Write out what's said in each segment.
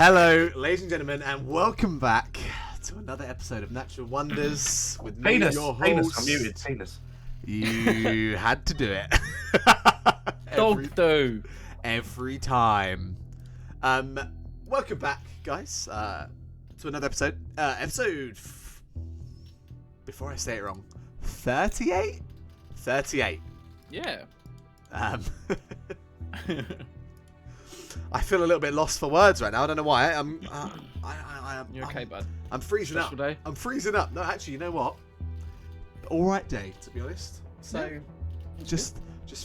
Hello, ladies and gentlemen, and welcome back to another episode of Natural Wonders with me, your host. I'm muted. Penis. You had to do it. every time. Welcome back, guys, to another episode. Before I say it wrong, 38. 38. Yeah. I feel a little bit lost for words right now. I don't know why. You're okay, bud. I'm freezing up. Day? I'm freezing up. No, actually, you know what? All right day, to be honest. So, yeah. just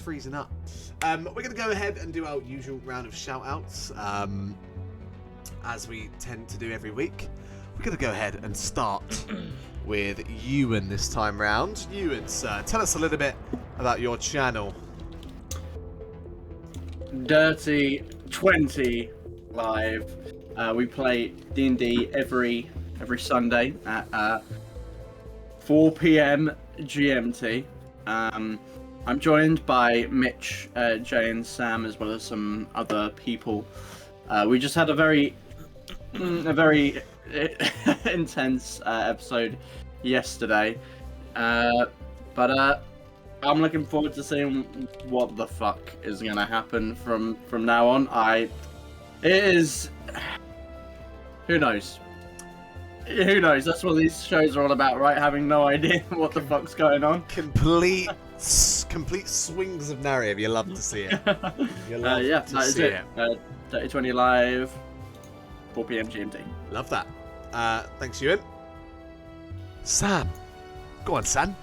freezing up. We're going to go ahead and do our usual round of shout-outs, as we tend to do every week. We're going to go ahead and start with Ewan this time round. Ewan, sir, tell us a little bit about your channel. XXXVIII live. We play D&D every Sunday at 4 p.m. GMT. I'm joined by Mitch, Jay, and Sam, as well as some other people. We just had a very intense episode yesterday, but I'm looking forward to seeing what the fuck is gonna happen from now on. Who knows? Who knows? That's what these shows are all about, right? Having no idea what the fuck's going on. Complete swings of narrative. You love to see it. You love to see it. 3020 live, 4 p.m. GMT. Love that. Thanks, Ewan. Sam, go on, Sam.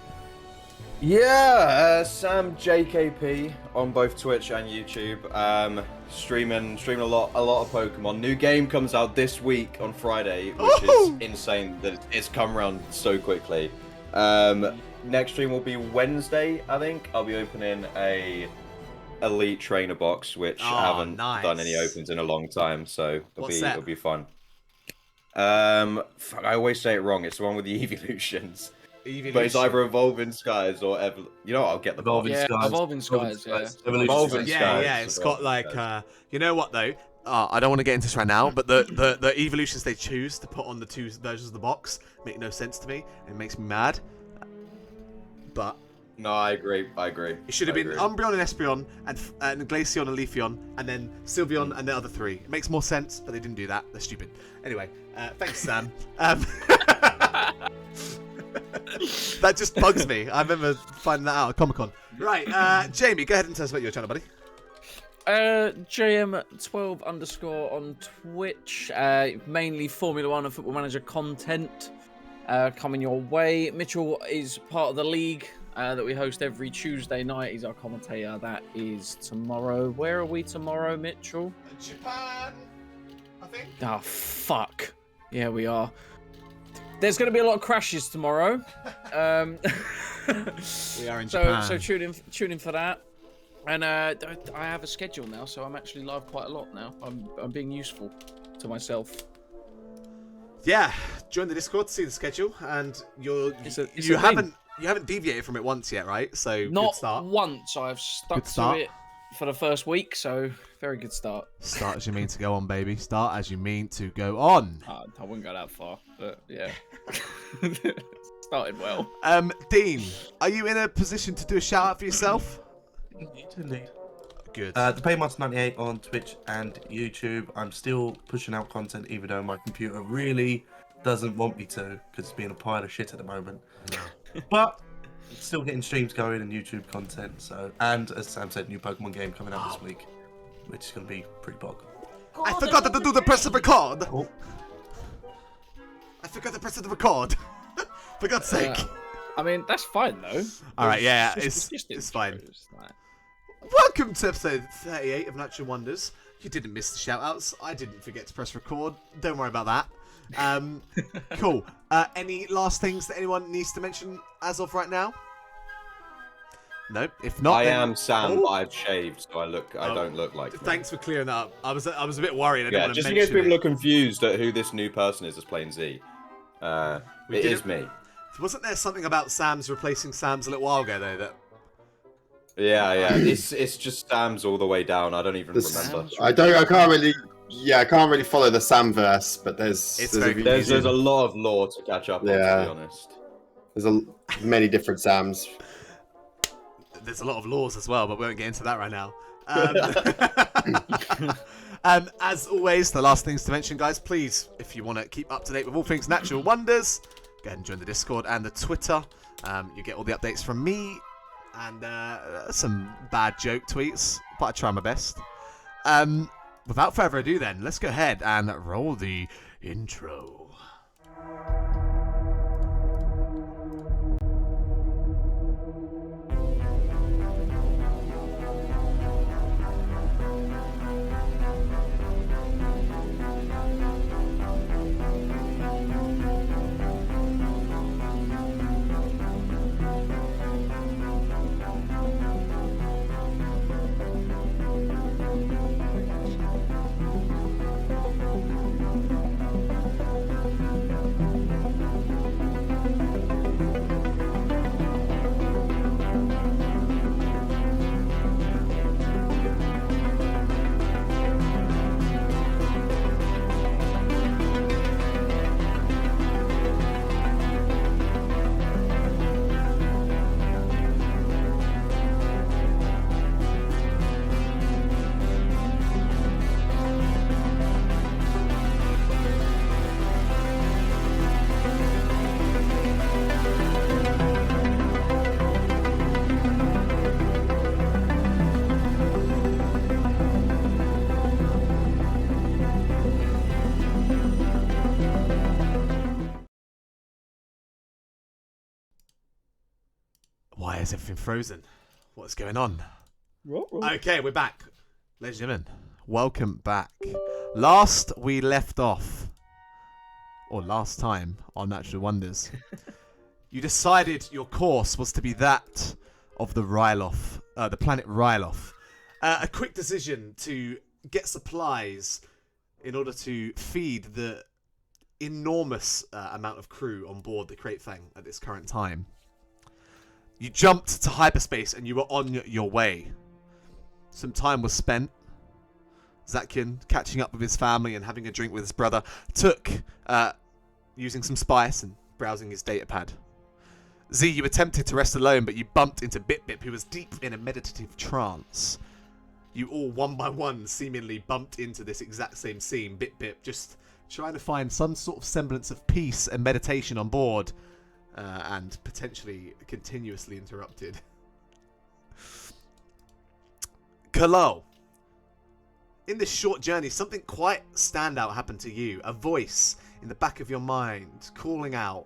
Yeah, Sam JKP on both Twitch and YouTube. Streaming a lot of Pokemon. New game comes out this week on Friday, which is insane that it's come around so quickly. Next stream will be Wednesday, I think. I'll be opening a Elite Trainer box, which I haven't done any opens in a long time, so it'll be fun. Fuck, I always say it wrong. It's the one with the evolutions. But it's either Evolving Skies or you know what, I'll get the Evolving Skies. Yeah. It's got like you know what though? I don't want to get into this right now, but the evolutions they choose to put on the two versions of the box make no sense to me. It makes me mad. But no, I agree. It should have been Umbreon and Espeon and Glaceon and Leafeon and then Sylveon and the other three. It makes more sense, but they didn't do that. They're stupid. Anyway, thanks, Sam. That just bugs me. I remember finding that out at Comic-Con. Right, Jamie, go ahead and tell us about your channel, buddy. JM12_ on Twitch. Mainly Formula 1 and Football Manager content coming your way. Mitchell is part of the league that we host every Tuesday night. He's our commentator. That is tomorrow. Where are we tomorrow, Mitchell? Japan, I think. Oh, fuck. Yeah, we are. There's going to be a lot of crashes tomorrow. We are in Japan. So tune in for that. And I have a schedule now, so I'm actually live quite a lot now. I'm being useful to myself. Yeah, join the Discord to see the schedule, and you haven't deviated from it once yet, right? So not good start. Once. I've stuck to it for the first week, so very good start. Start as you mean to go on, baby. Start as you mean to go on. I wouldn't go that far, but yeah. Started well. Dean, are you in a position to do a shout out for yourself? Indeed. Good. The Paymaster98 on Twitch and YouTube. I'm still pushing out content, even though my computer really doesn't want me to, because it's being a pile of shit at the moment. But still getting streams going and YouTube content. So, and as Sam said, new Pokemon game coming out this week, which is going to be pretty bog. I forgot to do the press of record. Oh. I forgot to press the record. For God's sake. I mean, that's fine though. All right, yeah, it's fine. Welcome to episode 38 of Natural Wonders. You didn't miss the shout-outs. I didn't forget to press record. Don't worry about that. Cool. Any last things that anyone needs to mention as of right now? Nope. If not, I am Sam, but I've shaved, so I don't look like. Thanks for clearing that up. I was a bit worried. I didn't want to just in mention case people it. are confused at who this new person is that's playing Z. It is me. Wasn't there something about Sam's replacing Sam's a little while ago though? That. Yeah. It's just Sam's all the way down. I don't even remember. I can't really Yeah, I can't really follow the Samverse, but there's There's a lot of lore to catch up on, to be honest. There's many different Sams. There's a lot of laws as well, but we won't get into that right now. As always, the last things to mention, guys, please, if you want to keep up to date with all things Natural Wonders, go ahead and join the Discord and the Twitter. You get all the updates from me and some bad joke tweets, but I try my best. Without further ado, then, let's go ahead and roll the intro. Why is everything frozen? What's going on? Okay, we're back. Ladies and gentlemen, welcome back. Last we left off, or last time on Natural Wonders, you decided your course was to be that of the Ryloth, the planet Ryloth. A quick decision to get supplies in order to feed the enormous amount of crew on board the Crate Fang at this current time. You jumped to hyperspace and you were on your way. Some time was spent. Zakian catching up with his family and having a drink with his brother took using some spice and browsing his datapad. Z, you attempted to rest alone, but you bumped into Bip-Bip, who was deep in a meditative trance. You all, one by one, seemingly bumped into this exact same scene. Bip-Bip just trying to find some sort of semblance of peace and meditation on board. And potentially continuously interrupted. Kalal, in this short journey, something quite standout happened to you. A voice in the back of your mind calling out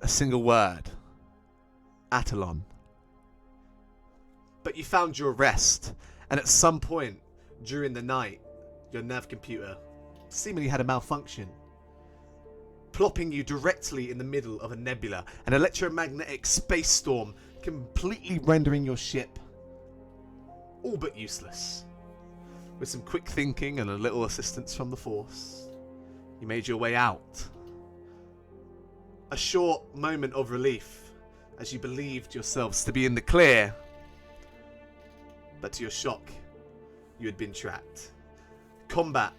a single word. Atalon. But you found your rest, and at some point during the night, your nerve computer seemingly had a malfunction, plopping you directly in the middle of a nebula, an electromagnetic space storm, completely rendering your ship all but useless. With some quick thinking and a little assistance from the Force, you made your way out. A short moment of relief as you believed yourselves to be in the clear, but to your shock, you had been tracked. Combat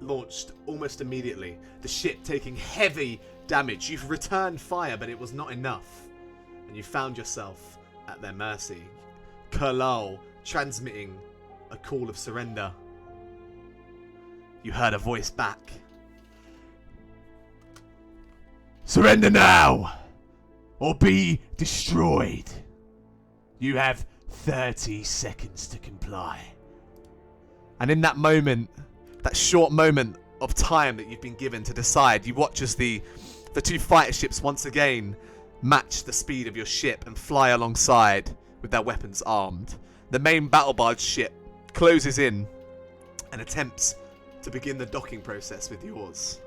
launched almost immediately, the ship taking heavy damage. You've returned fire, but it was not enough, and you found yourself at their mercy. Kerlal transmitting a call of surrender. You heard a voice back. Surrender now, or be destroyed. You have 30 seconds to comply. And in that moment, that short moment of time that you've been given to decide, you watch as the two fighter ships once again match the speed of your ship and fly alongside with their weapons armed. The main battle barge ship closes in and attempts to begin the docking process with yours.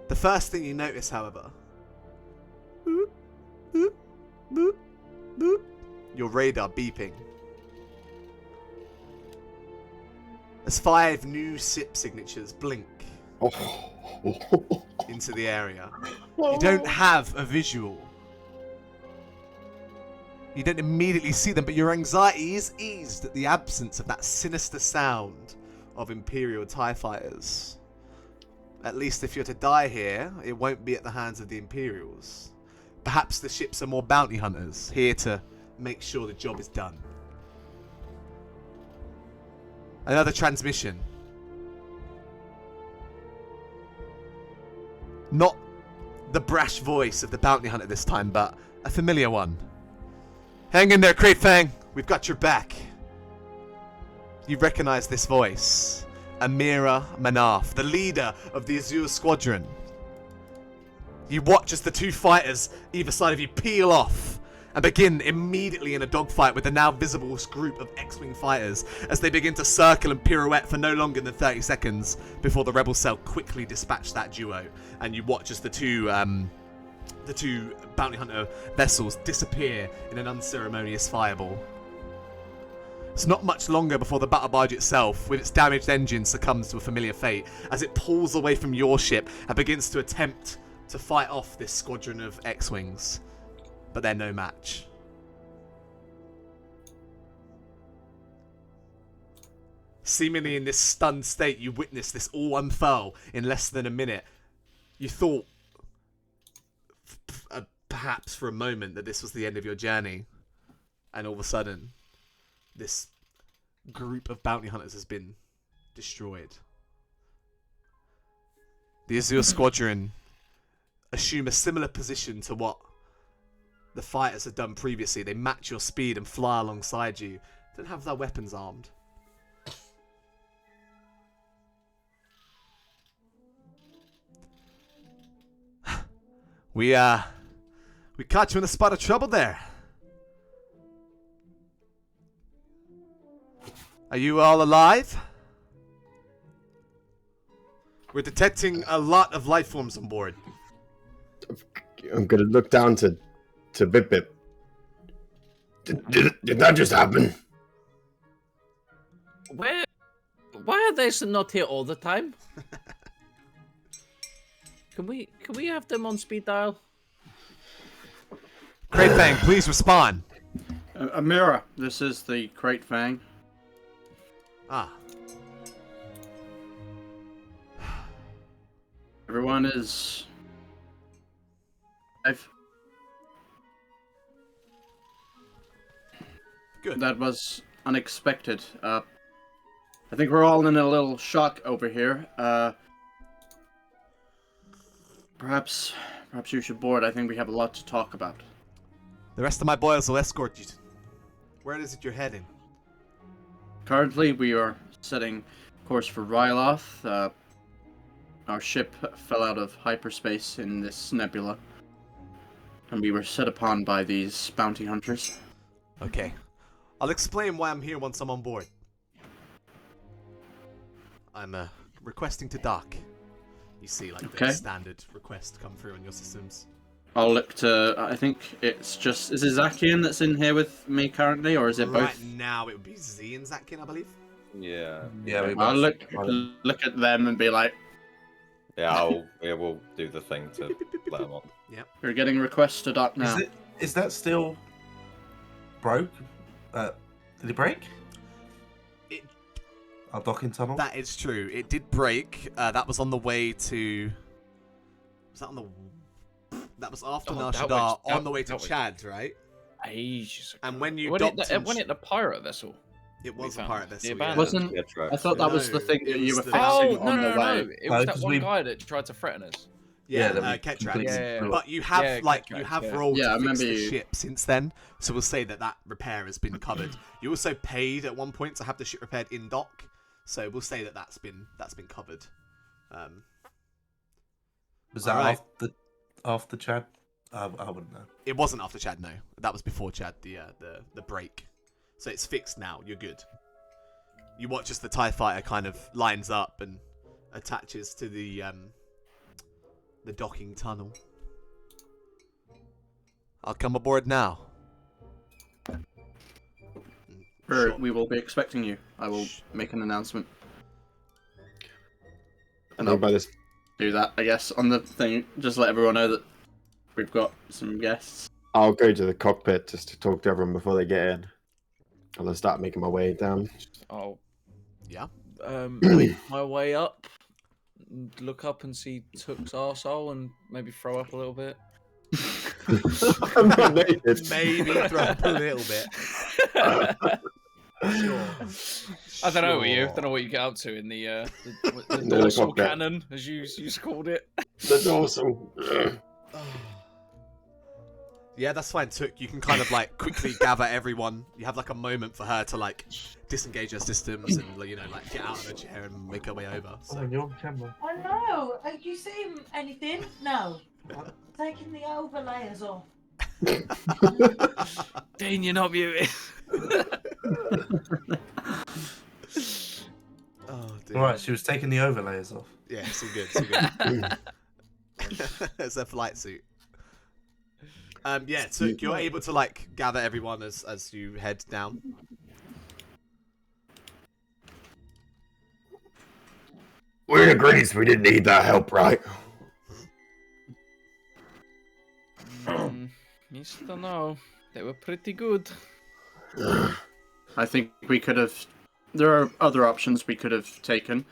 The first thing you notice, however, boop, boop, boop, boop, your radar beeping. As 5 new SIP signatures blink into the area. You don't have a visual. You don't immediately see them, but your anxiety is eased at the absence of that sinister sound of Imperial TIE fighters. At least if you're to die here, it won't be at the hands of the Imperials. Perhaps the ships are more bounty hunters, here to make sure the job is done. Another transmission. Not the brash voice of the bounty hunter this time, but a familiar one. Hang in there, Crate Fang. We've got your back. You recognize this voice. Amira Manaf, the leader of the Azure Squadron. You watch as the two fighters either side of you peel off and begin immediately in a dogfight with the now visible group of X-Wing fighters as they begin to circle and pirouette for no longer than 30 seconds before the Rebel Cell quickly dispatch that duo. And you watch as the two bounty hunter vessels disappear in an unceremonious fireball. It's not much longer before the battle barge itself, with its damaged engine, succumbs to a familiar fate as it pulls away from your ship and begins to attempt to fight off this squadron of X-Wings. But they're no match. Seemingly in this stunned state, you witness this all unfurl in less than a minute. You thought, perhaps for a moment, that this was the end of your journey. And all of a sudden, this group of bounty hunters has been destroyed. The Azure Squadron assume a similar position to what the fighters had done previously. They match your speed and fly alongside you. Don't have their weapons armed. We caught you in a spot of trouble there. Are you all alive? We're detecting a lot of life forms on board. I'm gonna look down to Bip Bip. Did that just happen? Why are they not here all the time? Can we have them on speed dial? Crate Fang, please respond. Amira, this is the Crate Fang. Ah. Everyone is... Good. That was unexpected. I think we're all in a little shock over here. Perhaps you should board. I think we have a lot to talk about. The rest of my boys will escort you. Where is it you're heading? Currently, we are setting course for Ryloth. Our ship fell out of hyperspace in this nebula, and we were set upon by these bounty hunters. Okay. I'll explain why I'm here once I'm on board. I'm requesting to dock. You see, like, the standard request come through on your systems. I'll look to... I think it's just... Is it Zakian that's in here with me currently, or is it both? Right now, it would be Z and Zakian, I believe. Yeah. Yeah, I'll look at them and be like... Yeah, we'll do the thing to let them on. Yep. We're getting requests to dock now. Is that still broke? Did it break? Our docking tunnel? That is true. It did break. That was on the way to... Was that on the... That was after Nar Shaddaa, on the way to Chad, right? Ages ago. And when you When docked... it the pirate vessel? It was a pirate vessel, Yeah. yeah. Wasn't... I thought that was the thing that you were fixing on the way. It was that one guy that tried to threaten us. Yeah, Ketrak. Yeah. But you have, you have rolled Yeah, I to fix remember the you. ship since then, so we'll say that repair has been covered. You also paid at one point to have the ship repaired in dock, so we'll say that that's been covered. Was that right. after Chad? I wouldn't know. It wasn't after Chad, no. That was before Chad, the break. So it's fixed now, you're good. You watch as the TIE fighter kind of lines up and attaches to the docking tunnel. I'll come aboard now. We will be expecting you. I will make an announcement. And I'll buy this. Do that, I guess, on the thing. Just let everyone know that we've got some guests. I'll go to the cockpit just to talk to everyone before they get in. I'll start making my way down. I'll Yeah. make my way up, look up and see Took's arsehole and maybe throw up a little bit. I'm not naked. Maybe throw up a little bit. Sure. I don't know what you. Sure. Don't know what you get up to in the The dorsal cockpit. cannon, as you called it. The dorsal. Yeah, that's fine, Took. You can kind of like quickly gather everyone. You have like a moment for her to like disengage her systems and like get out of her chair and make her way over. So. you're on camera. I know. Are you seeing anything? No. Taking the overlayers off. Dean, you're not muted. Oh dear. Right, she was taking the overlayers off. Yeah, it's all good. It's all good. It's a flight suit. Yeah, Took, you're able to like gather everyone as you head down. We agreed we didn't need that help, right? You still know. They were pretty good. I think we could have. There are other options we could have taken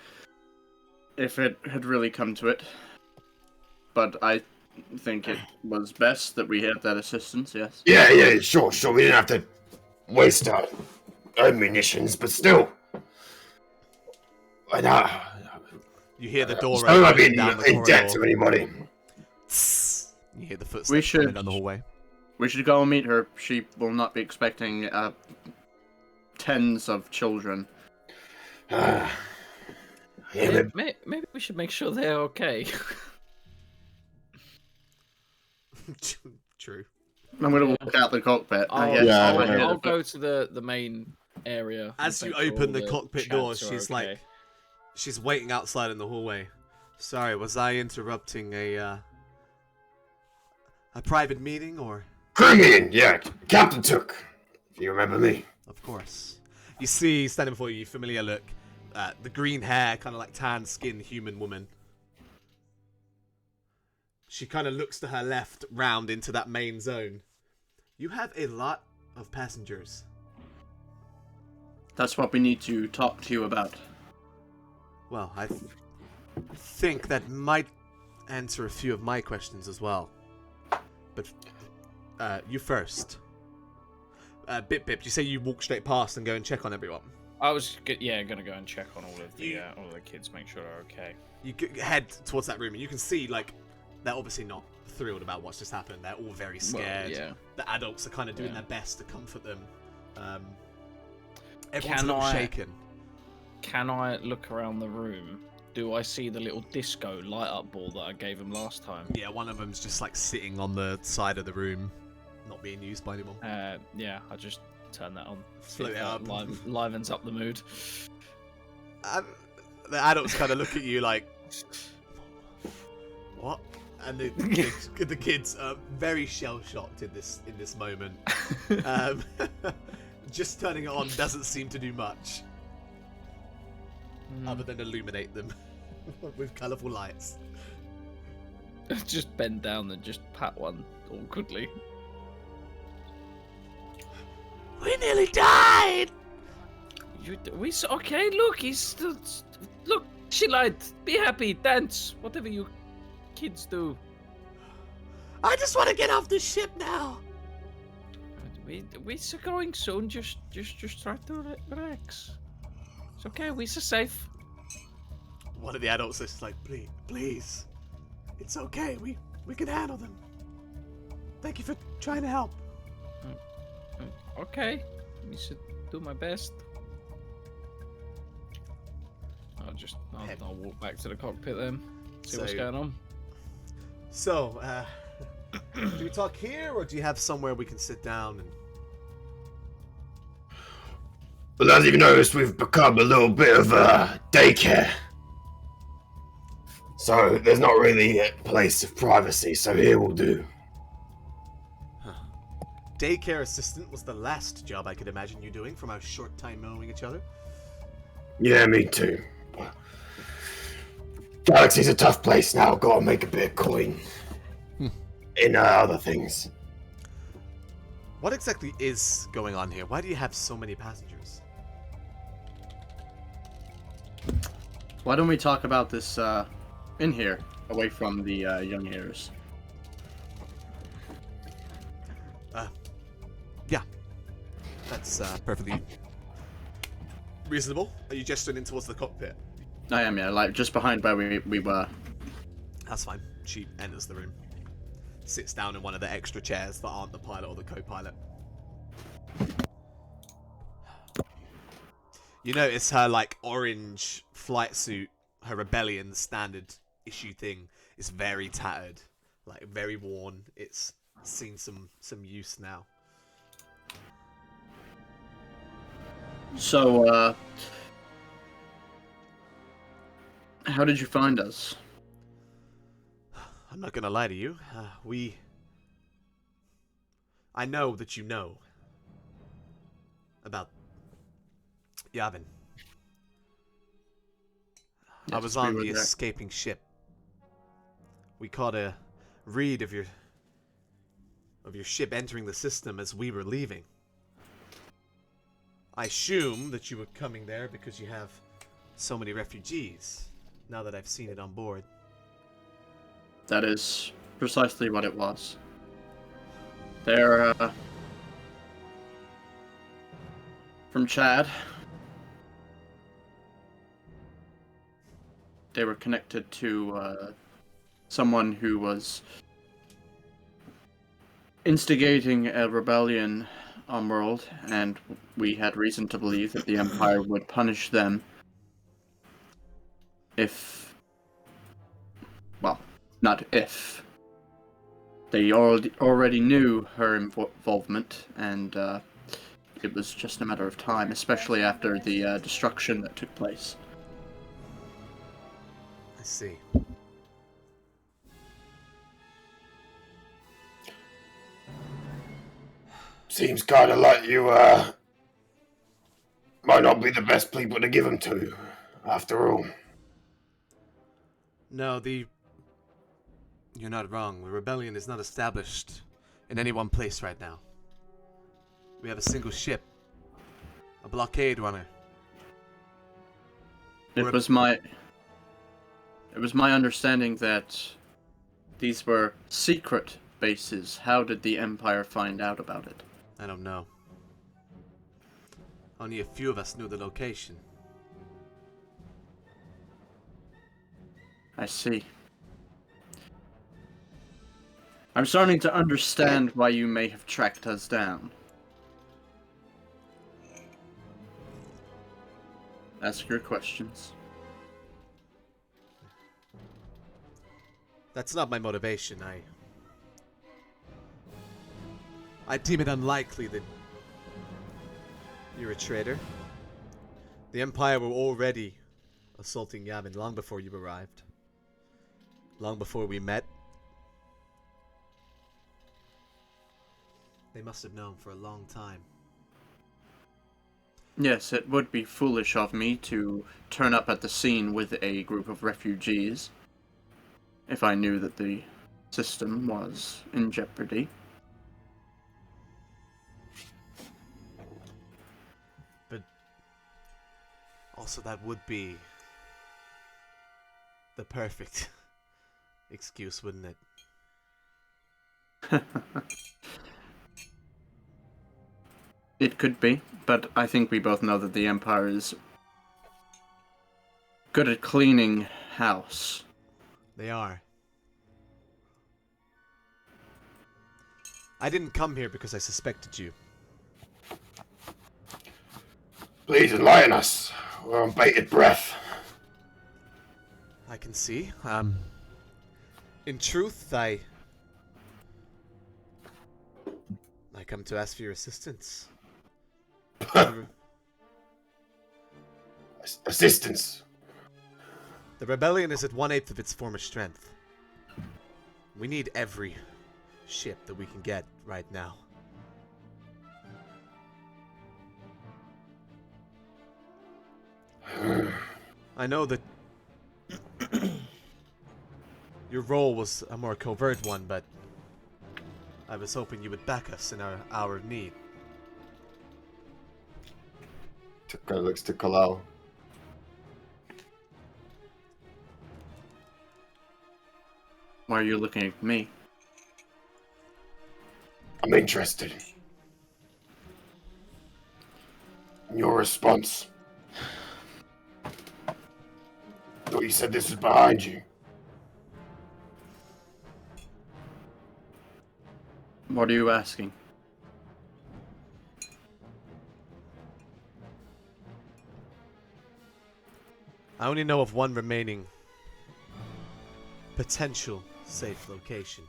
if it had really come to it. But I think it was best that we had that assistance, yes. Yeah, sure. We didn't have to waste our own munitions, but still. You hear the door I'm not open being down the in debt corridor. to anybody. You hear the footsteps We should- coming down the hallway. We should go and meet her. She will not be expecting tens of children. Yeah, but Maybe we should make sure they're okay. True. I'm going to walk out the cockpit. I'll, guess. Yeah, I'll, yeah. I'll go to the main area. As and you make sure open all the cockpit door, chads are she's okay. like, she's waiting outside in the hallway. Sorry, was I interrupting a private meeting or? Crimean, yeah, Captain Took. If you remember me. Of course. You see, standing before you, familiar look. The green hair, kind of like tan skin human woman. She kind of looks to her left, round into that main zone. You have a lot of passengers. That's what we need to talk to you about. Well, I think that might answer a few of my questions as well. But you first. Bip, you say you walk straight past and go and check on everyone. I was gonna go and check on all of the kids, make sure they're okay. You head towards that room and you can see, like, they're obviously not thrilled about what's just happened. They're all very scared. Well, yeah. The adults are kind of doing Yeah. their best to comfort them. Everyone's Can a little I- shaken. Can I look around the room? Do I see the little disco light up ball that I gave him last time? Yeah, one of them's just like sitting on the side of the room, not being used by anyone. Yeah, I just turn that on. See Float if it that up. livens up the mood. The adults kind of look at you like, what? And the kids are very shell shocked in this moment. Just turning it on doesn't seem to do much, other than illuminate them with colourful lights. Just bend down and just pat one awkwardly. We nearly died. Okay? Look, look. She lied. Be happy. Dance. Whatever you kids do. I just want to get off the ship now. We're going soon. Just try to relax. It's okay. We're safe. One of the adults is like, please, it's okay. We can handle them. Thank you for trying to help. Okay. We should do my best. I'll walk back to the cockpit then. See what's So- going on. So, do we talk here, or do you have somewhere we can sit down and? Well, as you've noticed, we've become a little bit of a daycare. So there's not really a place of privacy, so here will do. Daycare assistant was the last job I could imagine you doing from our short time knowing each other. Yeah, me too. Galaxy's a tough place now. Gotta make a bit of coin. In other things. What exactly is going on here? Why do you have so many passengers? Why don't we talk about this in here, away from the young heirs? Yeah. That's perfectly reasonable. Are you gesturing in towards the cockpit? I am, yeah, like just behind where we were. That's fine. She enters the room. Sits down in one of the extra chairs that aren't the pilot or the co-pilot. You notice her, like, orange flight suit, her Rebellion standard issue thing, is very tattered. Like, very worn. It's seen some use now. So, how did you find us? I'm not gonna lie to you. I know that you know about Yavin. I Yes, was we on were the there. escaping ship. We caught a read of your ship entering the system as we were leaving. I assume that you were coming there because you have so many refugees, now that I've seen it on board. That is precisely what it was. They're from Chad. They were connected to someone who was instigating a rebellion on world, and we had reason to believe that the Empire would punish them if... well, not if. They already knew her involvement, and it was just a matter of time, especially after the destruction that took place. I see. Seems kind of like you, might not be the best people to give them to, after all. No, you're not wrong. The rebellion is not established in any one place right now. We have a single ship. A blockade runner. It was my understanding that these were secret bases. How did the Empire find out about it? I don't know. Only a few of us knew the location. I see. I'm starting to understand why you may have tracked us down. Ask your questions. That's not my motivation. I deem it unlikely that you're a traitor. The Empire were already assaulting Yavin long before you arrived. Long before we met. They must have known for a long time. Yes, it would be foolish of me to turn up at the scene with a group of refugees if I knew that the system was in jeopardy. But also that would be the perfect excuse, wouldn't it? It could be, but I think we both know that the Empire is good at cleaning house. They are. I didn't come here because I suspected you. Please enlighten us. We're on bated breath. I can see. In truth, I come to ask for your assistance. Assistance. The rebellion is at 1/8 of its former strength. We need every ship that we can get right now. I know that your role was a more covert one, but I was hoping you would back us in our hour of need. Tucker looks to Kalal. Why are you looking at me? I'm interested in your response. I thought you said this was behind you. What are you asking? I only know of one remaining potential safe location.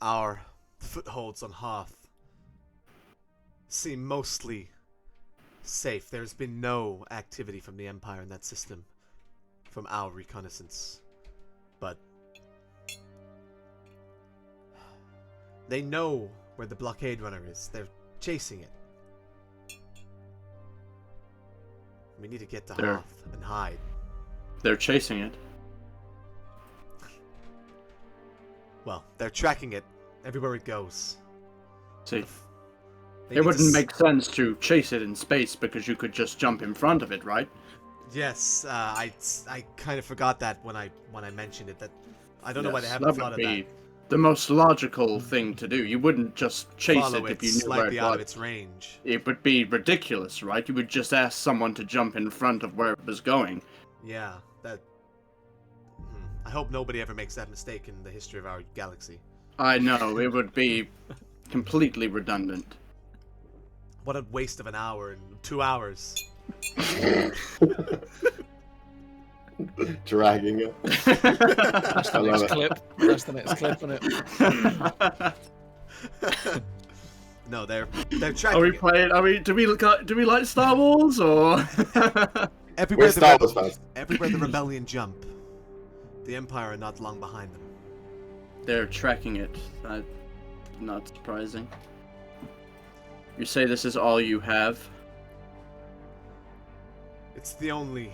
Our footholds on Hoth seem mostly safe. There's been no activity from the Empire in that system from our reconnaissance. But they know where the blockade runner is. They're chasing it. We need to get to Hoth and hide. They're chasing it. Well, they're tracking it everywhere it goes. See, They it need to wouldn't make sense to chase it in space because you could just jump in front of it, right? Yes, I kind of forgot that when I mentioned it. That I don't know why they Yes, haven't that thought would of be that. the most logical thing to do. You wouldn't just chase Follow it if it you knew where slightly it out of was. its range. It would be ridiculous, right? You would just ask someone to jump in front of where it was going. Yeah, that. I hope nobody ever makes that mistake in the history of our galaxy. I know, it would be completely redundant. What a waste of an hour and 2 hours. Dragging it. That's the I love next it. clip. That's the next clip, isn't it? No, they're tracking Are we it. playing? Do we like Star Wars or? Everywhere We're Star Wars fans. everywhere the rebellion jump, the Empire are not long behind them. They're tracking it. Not surprising. You say this is all you have? It's the only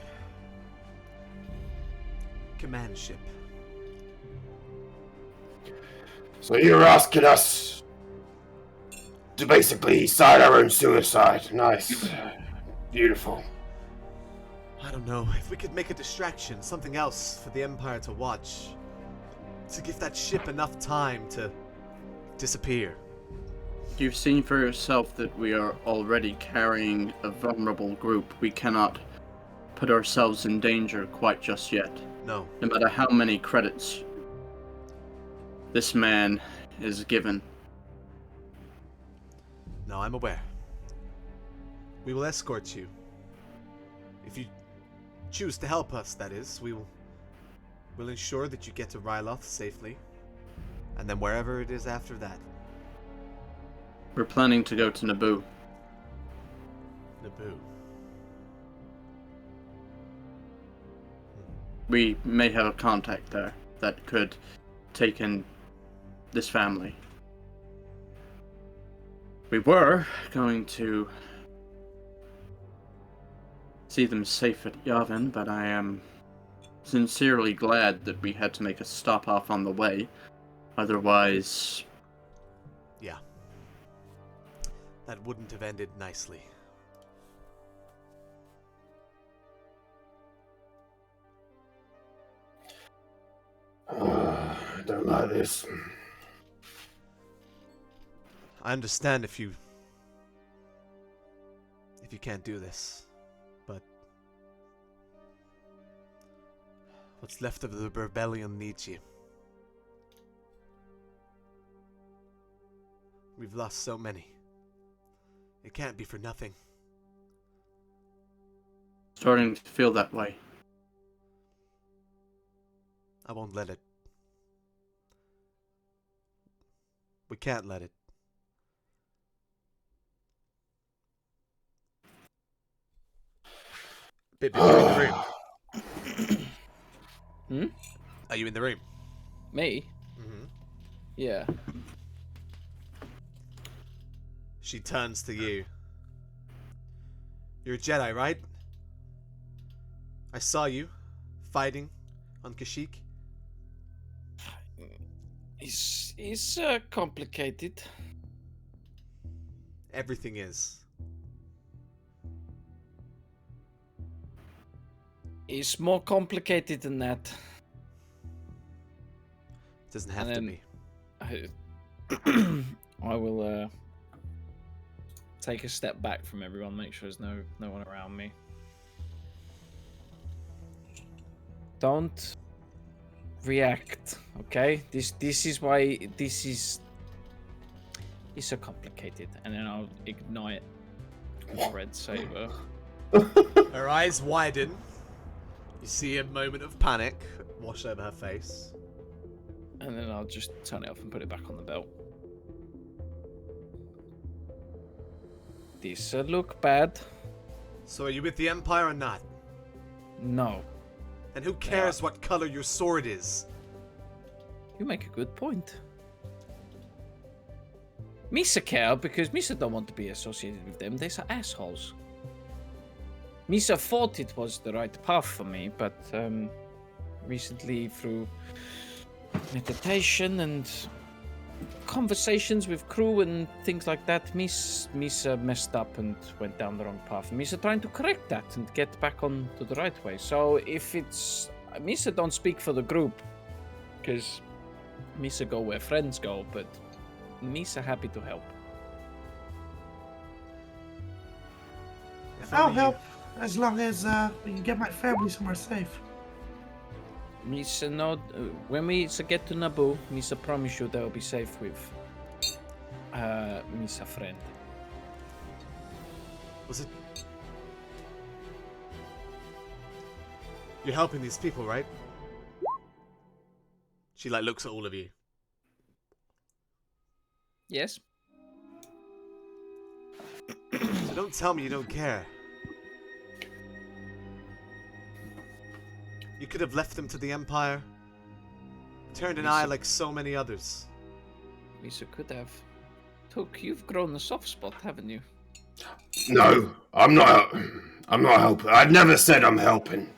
command ship. So you're asking us to basically side our own suicide. Nice. Beautiful. I don't know, if we could make a distraction, something else for the Empire to watch. To give that ship enough time to disappear. You've seen for yourself that we are already carrying a vulnerable group. We cannot put ourselves in danger quite just yet. No. No matter how many credits this man is given. No, I'm aware. We will escort you. If you choose to help us, that is, we'll ensure that you get to Ryloth safely. And then wherever it is after that. We're planning to go to Naboo. Naboo. We may have a contact there that could take in this family. We were going to see them safe at Yavin, but I am sincerely glad that we had to make a stop off on the way. Otherwise, Yeah. That wouldn't have ended nicely. I don't like this. I understand if you can't do this, but what's left of the rebellion needs you. We've lost so many. It can't be for nothing. starting to feel that way. I won't let it. We can't let it. Bip, are you in the room? Are you in the room? Me? Mm-hmm. Yeah. She turns to you. You're a Jedi, right? I saw you fighting on Kashyyyk? It's complicated. Everything is. It's more complicated than that. Doesn't have And to then be. I will take a step back from everyone, make sure there's no one around me. Don't react, okay? This is why it's so complicated. And then I'll ignite red saber. Her eyes widen. You see a moment of panic wash over her face. And then I'll just turn it off and put it back on the belt. This look bad. So are you with the Empire or not? No. And who cares what color your sword is? You make a good point. Misa care because Misa don't want to be associated with them. They're assholes. Misa thought it was the right path for me, but recently through meditation and conversations with crew and things like that, Misa messed up and went down the wrong path. Misa trying to correct that and get back on to the right way. So if it's... Misa don't speak for the group, because Misa go where friends go, but Misa happy to help. If I'll only help as long as we can get my family somewhere safe. Misa, no, when we get to Naboo, Misa promise you they'll be safe with Misa friend. Was it... You're helping these people, right? She like looks at all of you. Yes. So don't tell me you don't care. You could have left them to the Empire. Turned an eye like so many others. Misa could have. Took, you've grown a soft spot, haven't you? No, I'm not helping. I've never said I'm helping.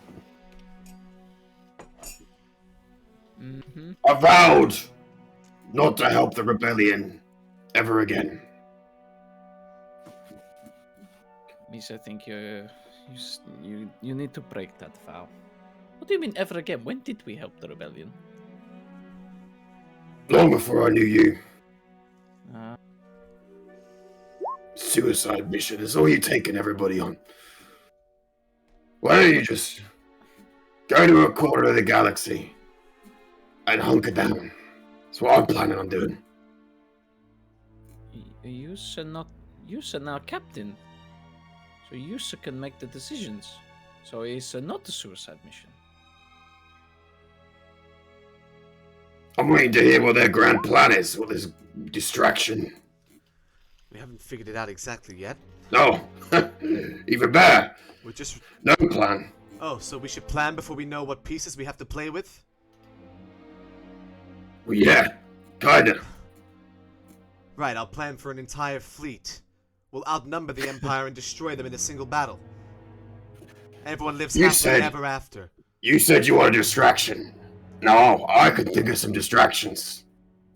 Mm-hmm. I vowed not to help the rebellion ever again. Misa, I think you need to break that vow. What do you mean ever again? When did we help the rebellion? Long before I knew you. Uh, Suicide mission is all you're taking everybody on. Why don't you just go to a corner of the galaxy and hunker down? That's what I'm planning on doing. You're now captain. So you can make the decisions. So it's not a suicide mission. I'm waiting to hear what their grand plan is, or this distraction. We haven't figured it out exactly yet. No, even better. We're just... No plan. Oh, so we should plan before we know what pieces we have to play with? Well, yeah, kinda. Right, I'll plan for an entire fleet. We'll outnumber the Empire and destroy them in a single battle. Everyone lives happily ever after. You said you want a distraction. No, I could think of some distractions.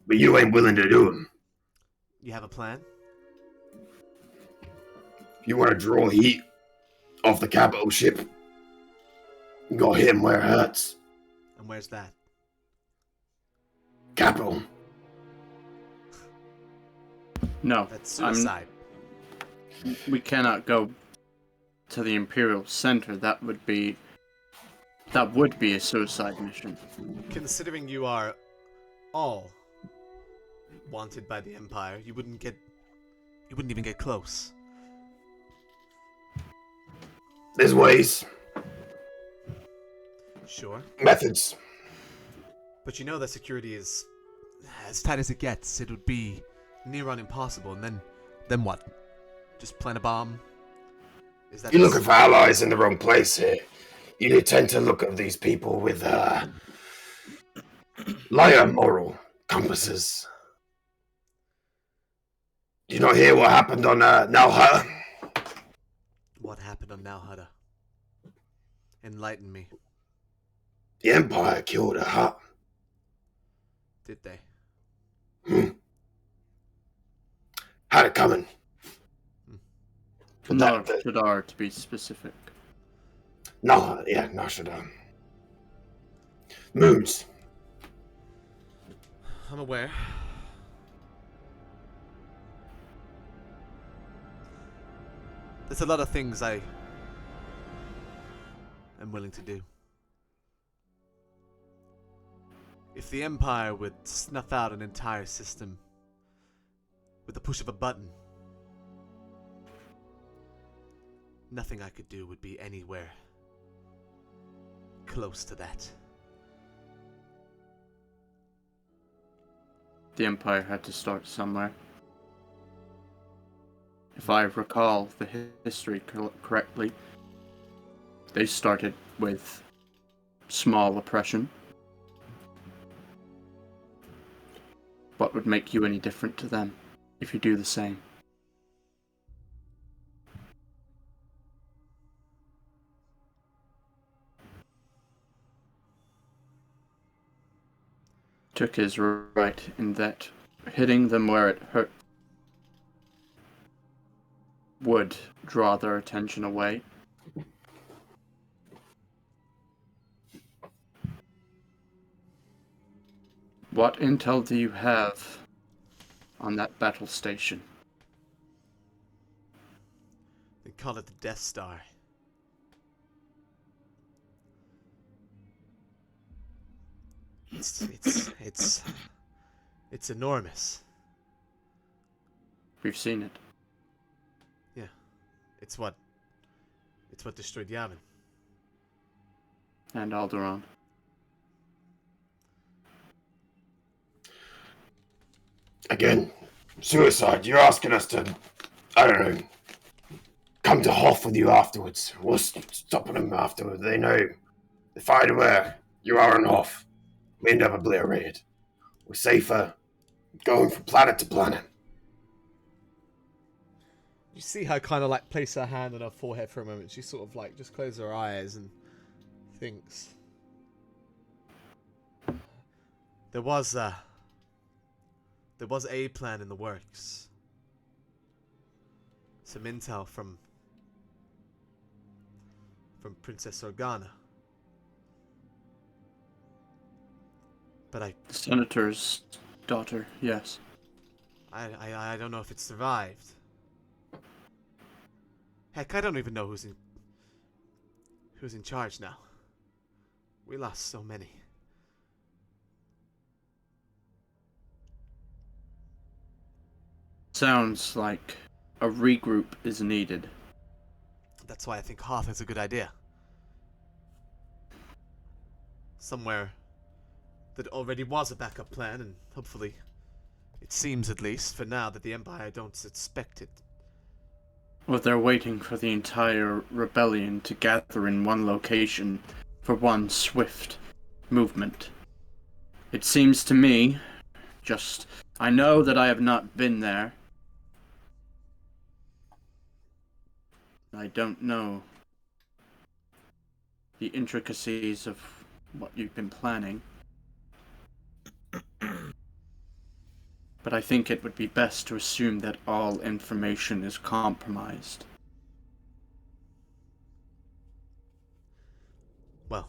But you ain't willing to do them. You have a plan? If you want to draw heat off the capital ship, you gotta hit him where it hurts. And where's that? Capital. No, That's suicide. we cannot go to the Imperial Center. That would be a suicide mission. Considering you are all wanted by the Empire, you wouldn't even get close. There's ways. Sure. Methods. But you know that security is as tight as it gets. It would be near on impossible. And then what? Just plant a bomb? Is that You're looking for allies in the wrong place here. You tend to look at these people with lighter moral compasses. Did you not hear what happened on Nalhutta? What happened on Nalhutta? Enlighten me. The Empire killed a Hutt. Did they? Had it coming. But No, Shadar, to be specific. No, yeah, no, should Moons. I'm aware. There's a lot of things I am willing to do. If the Empire would snuff out an entire system with the push of a button, nothing I could do would be anywhere close to that. The Empire had to start somewhere. If I recall the history correctly, they started with small oppression. What would make you any different to them if you do the same? Took is right in that hitting them where it hurt would draw their attention away. What intel do you have on that battle station? They call it the Death Star. It's enormous. We've seen it. Yeah. It's what destroyed Yavin. And Alderaan. Again, suicide. You're asking us to, I don't know, come to Hoth with you afterwards. We'll stop them afterwards. They know. They find where you are in Hoth. We end up obliterated. We're safer going from planet to planet. You see her kind of like place her hand on her forehead for a moment. She sort of like just closes her eyes and thinks. There was a plan in the works. Some intel from Princess Organa. But the Senator's daughter, yes. I don't know if it survived. Heck, I don't even know who's in charge now. We lost so many. Sounds like a regroup is needed. That's why I think Hoth is a good idea. Somewhere that already was a backup plan, and hopefully, it seems at least, for now, that the Empire don't suspect it. Well, they're waiting for the entire rebellion to gather in one location for one swift movement. It seems to me, I know that I have not been there. I don't know the intricacies of what you've been planning. But I think it would be best to assume that all information is compromised. Well,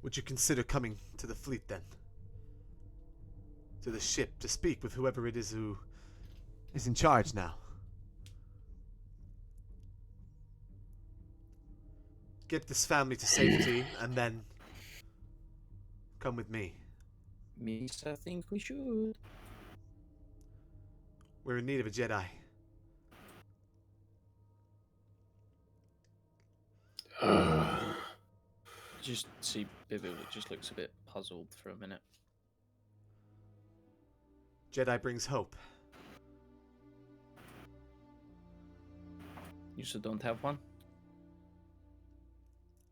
would you consider coming to the fleet then? To the ship to speak with whoever it is who is in charge now? Get this family to safety and then come with me. Yes, I think we should. We're in need of a Jedi. Just see Bibu just looks a bit puzzled for a minute. Jedi brings hope. You still don't have one?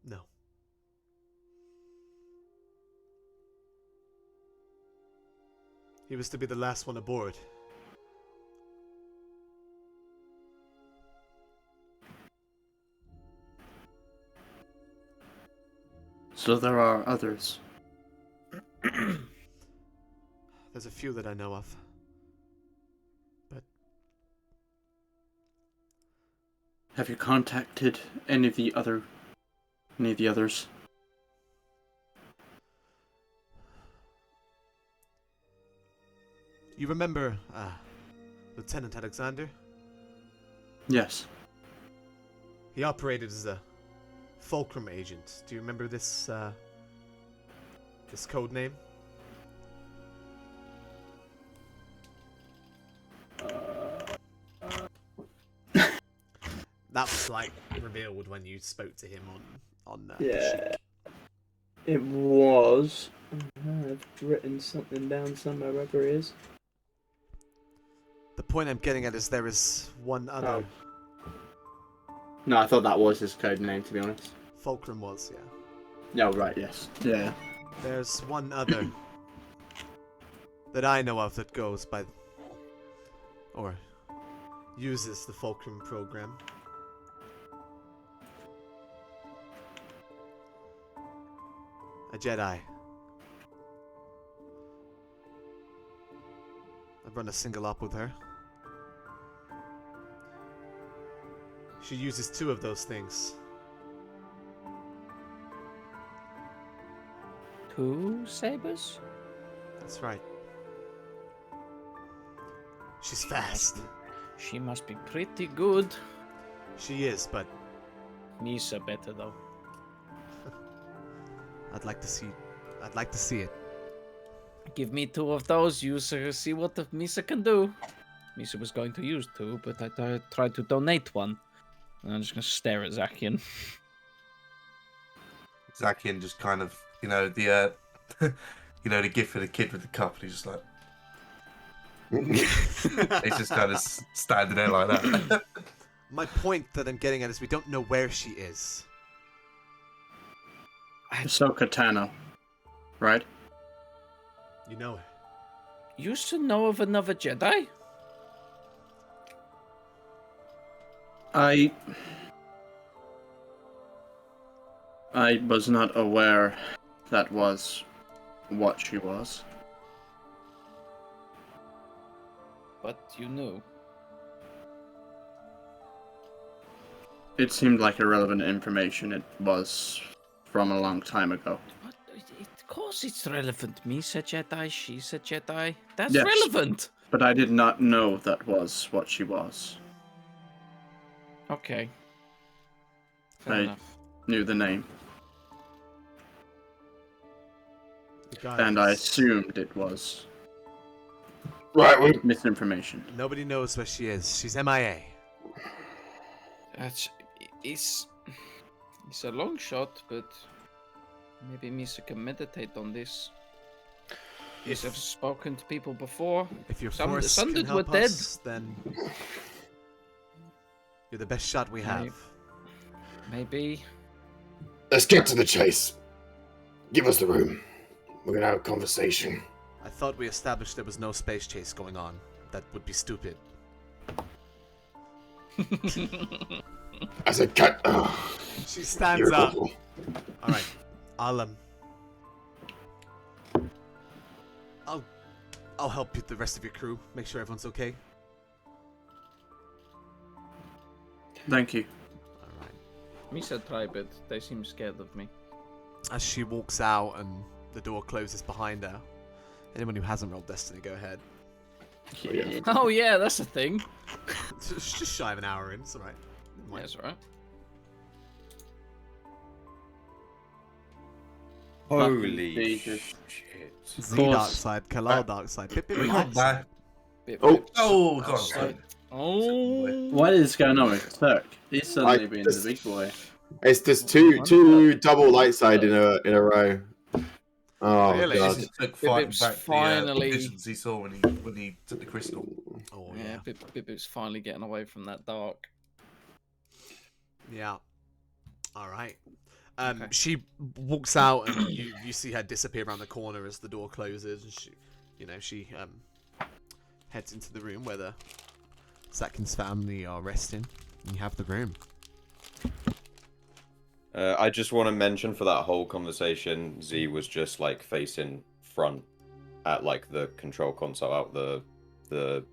No. He was to be the last one aboard. So there are others. There's a few that I know of. But Have you contacted any of the others? you remember Lieutenant Alexander? Yes. He operated as a Fulcrum agent. Do you remember this code name? That was like revealed when you spoke to him on Yeah. It was. I've written something down somewhere, wherever it is. The point I'm getting at is there is one other. No, I thought that was his code name, to be honest. Fulcrum was, yeah. Yeah, right, yes. Yeah. There's one other that I know of that goes by or uses the Fulcrum program. A Jedi. I've run a single op with her. She uses 2 of those things. 2 sabers? That's right. She's fast. She must be pretty good. She is, but Misa better though. I'd like to see it. Give me 2 of those, you see what the Misa can do. Misa was going to use 2, but I tried to donate 1. And I'm just gonna stare at Zakian. Zakian just kind of, the the gift of the kid with the cup, and he's just like, he's just kind of standing there like that. My point that I'm getting at is we don't know where she is. Ahsoka Tano, right? You know her. You should know of another Jedi? I was not aware that was what she was. But you knew. It seemed like irrelevant information. It was from a long time ago. But of course it's relevant. Misa Jedi, she's a Jedi. That's Yes. relevant. But I did not know that was what she was. Okay. Fair I enough. knew the name, Guys, and I assumed it was Right, we misinformation. nobody knows where she is. She's MIA. It's a long shot, but maybe Misa can meditate on this. If I've spoken to people before. If your Some force can dudes help were dead. us, then you're the best shot we have. Maybe. let's get to the chase. Give us the room. We're gonna have a conversation. I thought we established there was no space chase going on. That would be stupid. As a cat. She stands up. Beautiful. All right, I'll help you, the rest of your crew. Make sure everyone's okay. Thank you. All right. Misa tried, but they seem scared of me. As she walks out and the door closes behind her. Anyone who hasn't rolled Destiny, go ahead. Yeah. Oh yeah, that's a thing. It's just shy of an hour in. It's all right. Yeah, that's right. Holy Jesus. shit. Z course. dark side, Kalal dark side, Pip Pip We light got side. that. Bit Oh. rips. Oh, God. Sorry. Oh. What is going on with Turk? He's suddenly I being just- the big boy. It's just two double light side in a row. Oh Really? god. This took fighting Bib's back finally- the visions he saw when he took the crystal. Oh Yeah, yeah. Bib's finally getting away from that dark. Yeah. All right. Okay. She walks out, and you see her disappear around the corner as the door closes, and she heads into the room where the Satkins family are resting. And you have the room. I just want to mention for that whole conversation, Z was just like facing front at like the control console, out the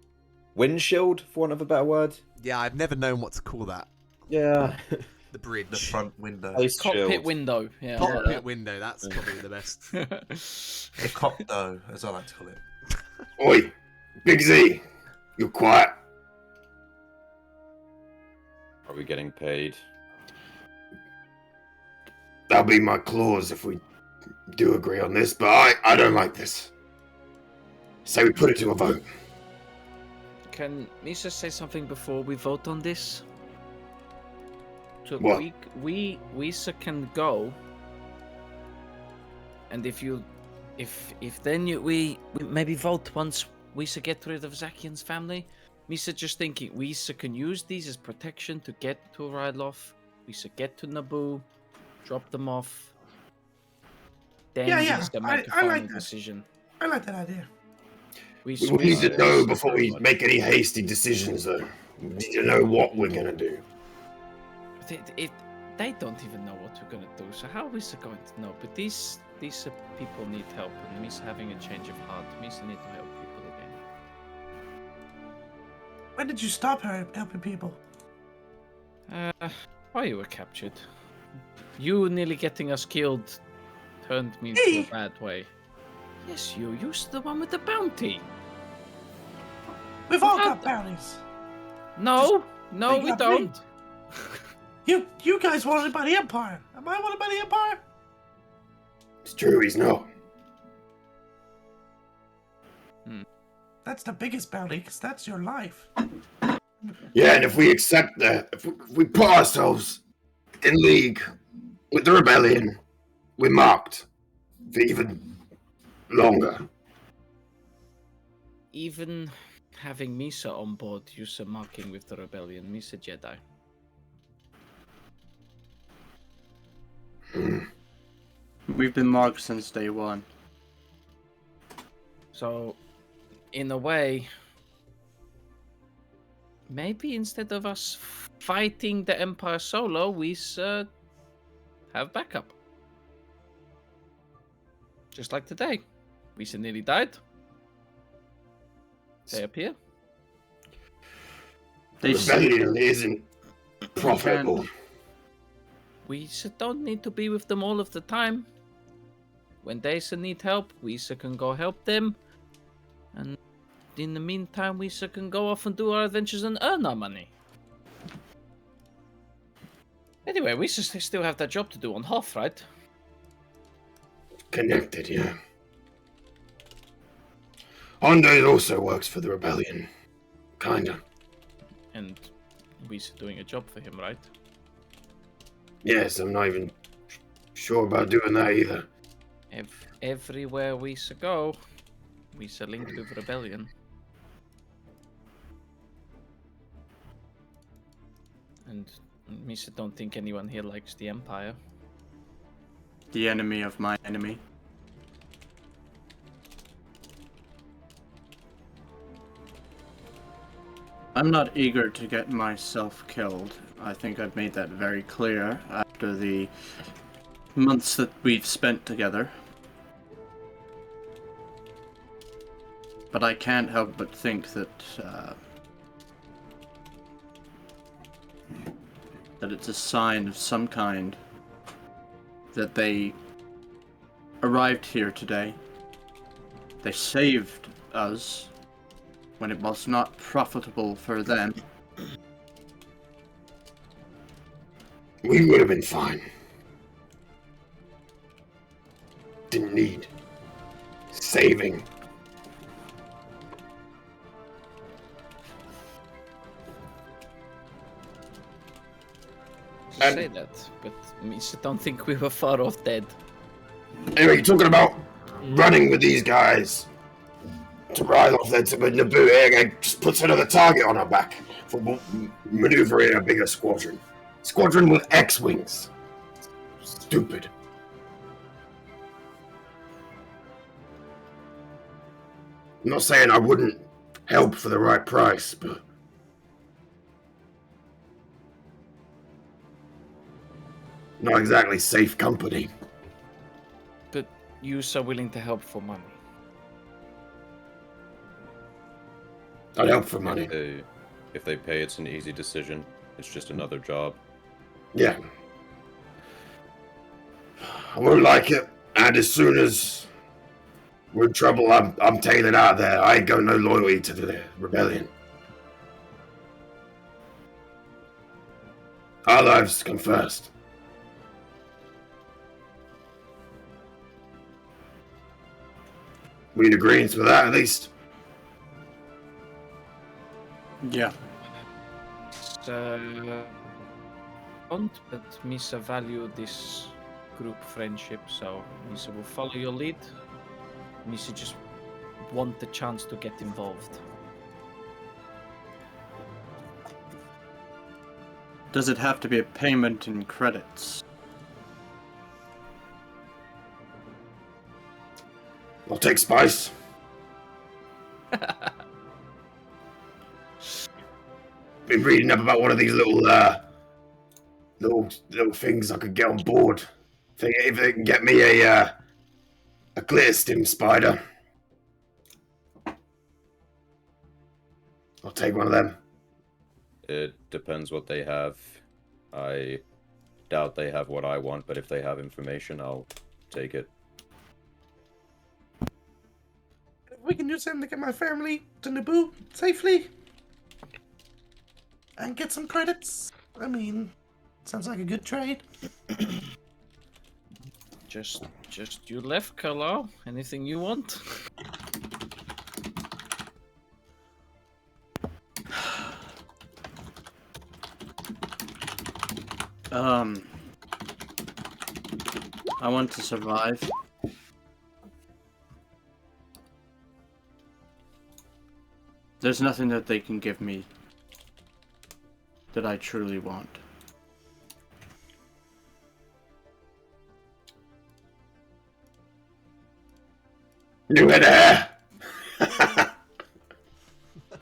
windshield, for want of a better word. Yeah, I've never known what to call that. Yeah. The bridge. The front window. Face Cockpit shield. window. Yeah. Cockpit window, that's probably the best. The copdo, as I like to call it. Oi, Big Z, you quiet. Are we getting paid? That'll be my clause if we do agree on this, but I don't like this. So we put it to a vote. Can Misa say something before we vote on this? So What? we can go, and if then we maybe vote once we get rid of Zakian's family. Misa just thinking we can use these as protection to get to Ryloth. We get to Naboo, drop them off. Then Yeah, Misa I make a final like that. decision. I like that idea. We need to know before we make any hasty decisions, though. We need to know what we're gonna do. They don't even know what we're gonna do. So how is it going to know? But these people need help, and Misa having a change of heart. Misa need to help people again. When did you stop helping people? Why you were captured? You nearly getting us killed turned me into a bad way. Yes, you. You're the one with the bounty. We've all got bounties. No, they we got don't. You guys wanted by the Empire. Am I wanted by the Empire? It's true, he's not. That's the biggest bounty, because that's your life. Yeah, and if we accept that, if we put ourselves in league with the rebellion, we're marked for even longer. Even having Misa on board, you're marking with the rebellion. Misa Jedi. We've been marked since day one. So, in a way, maybe instead of us fighting the Empire solo, we have backup. Just like today. We nearly died. They appear. The rebellion isn't profitable. We don't need to be with them all of the time. When they need help, we can go help them. And in the meantime, we can go off and do our adventures and earn our money. Anyway, we still have that job to do on Hoth, right? Connected, yeah. Onedars also works for the rebellion. Kinda. And we're doing a job for him, right? Yes, I'm not even sure about doing that either. Everywhere we go, we linked with rebellion. And Misa don't think anyone here likes the Empire. The enemy of my enemy. I'm not eager to get myself killed. I think I've made that very clear after the months that we've spent together. But I can't help but think that that it's a sign of some kind that they arrived here today. They saved us when it was not profitable for them. We would have been fine. Didn't need saving. You say that, but Misa don't think we were far off dead. Anyway, you're talking about running with these guys to ride off there to Naboo. It just puts another target on our back for maneuvering a bigger squadron. Squadron with X-Wings. Stupid. I'm not saying I wouldn't help for the right price, but not exactly safe company. But you so willing to help for money. I'd help for money. If they pay, it's an easy decision. It's just another job. Yeah. I won't like it, and as soon as we're in trouble, I'm tailing out of there. I ain't got no loyalty to the rebellion. Our lives come first. We in agreement with that, at least. Yeah. So, but Misa value this group friendship, so Misa will follow your lead. Misa just want the chance to get involved. Does it have to be a payment in credits? I'll take spice. Been reading up about one of these little things I could get on board. If they can get me a glitter stim spider, I'll take one of them. It depends what they have. I doubt they have what I want, but if they have information, I'll take it. We can use them to get my family to Naboo safely. And get some credits. I mean, sounds like a good trade. Just you left, Carlo. Anything you want? I want to survive. There's nothing that they can give me that I truly want. You in there? Ha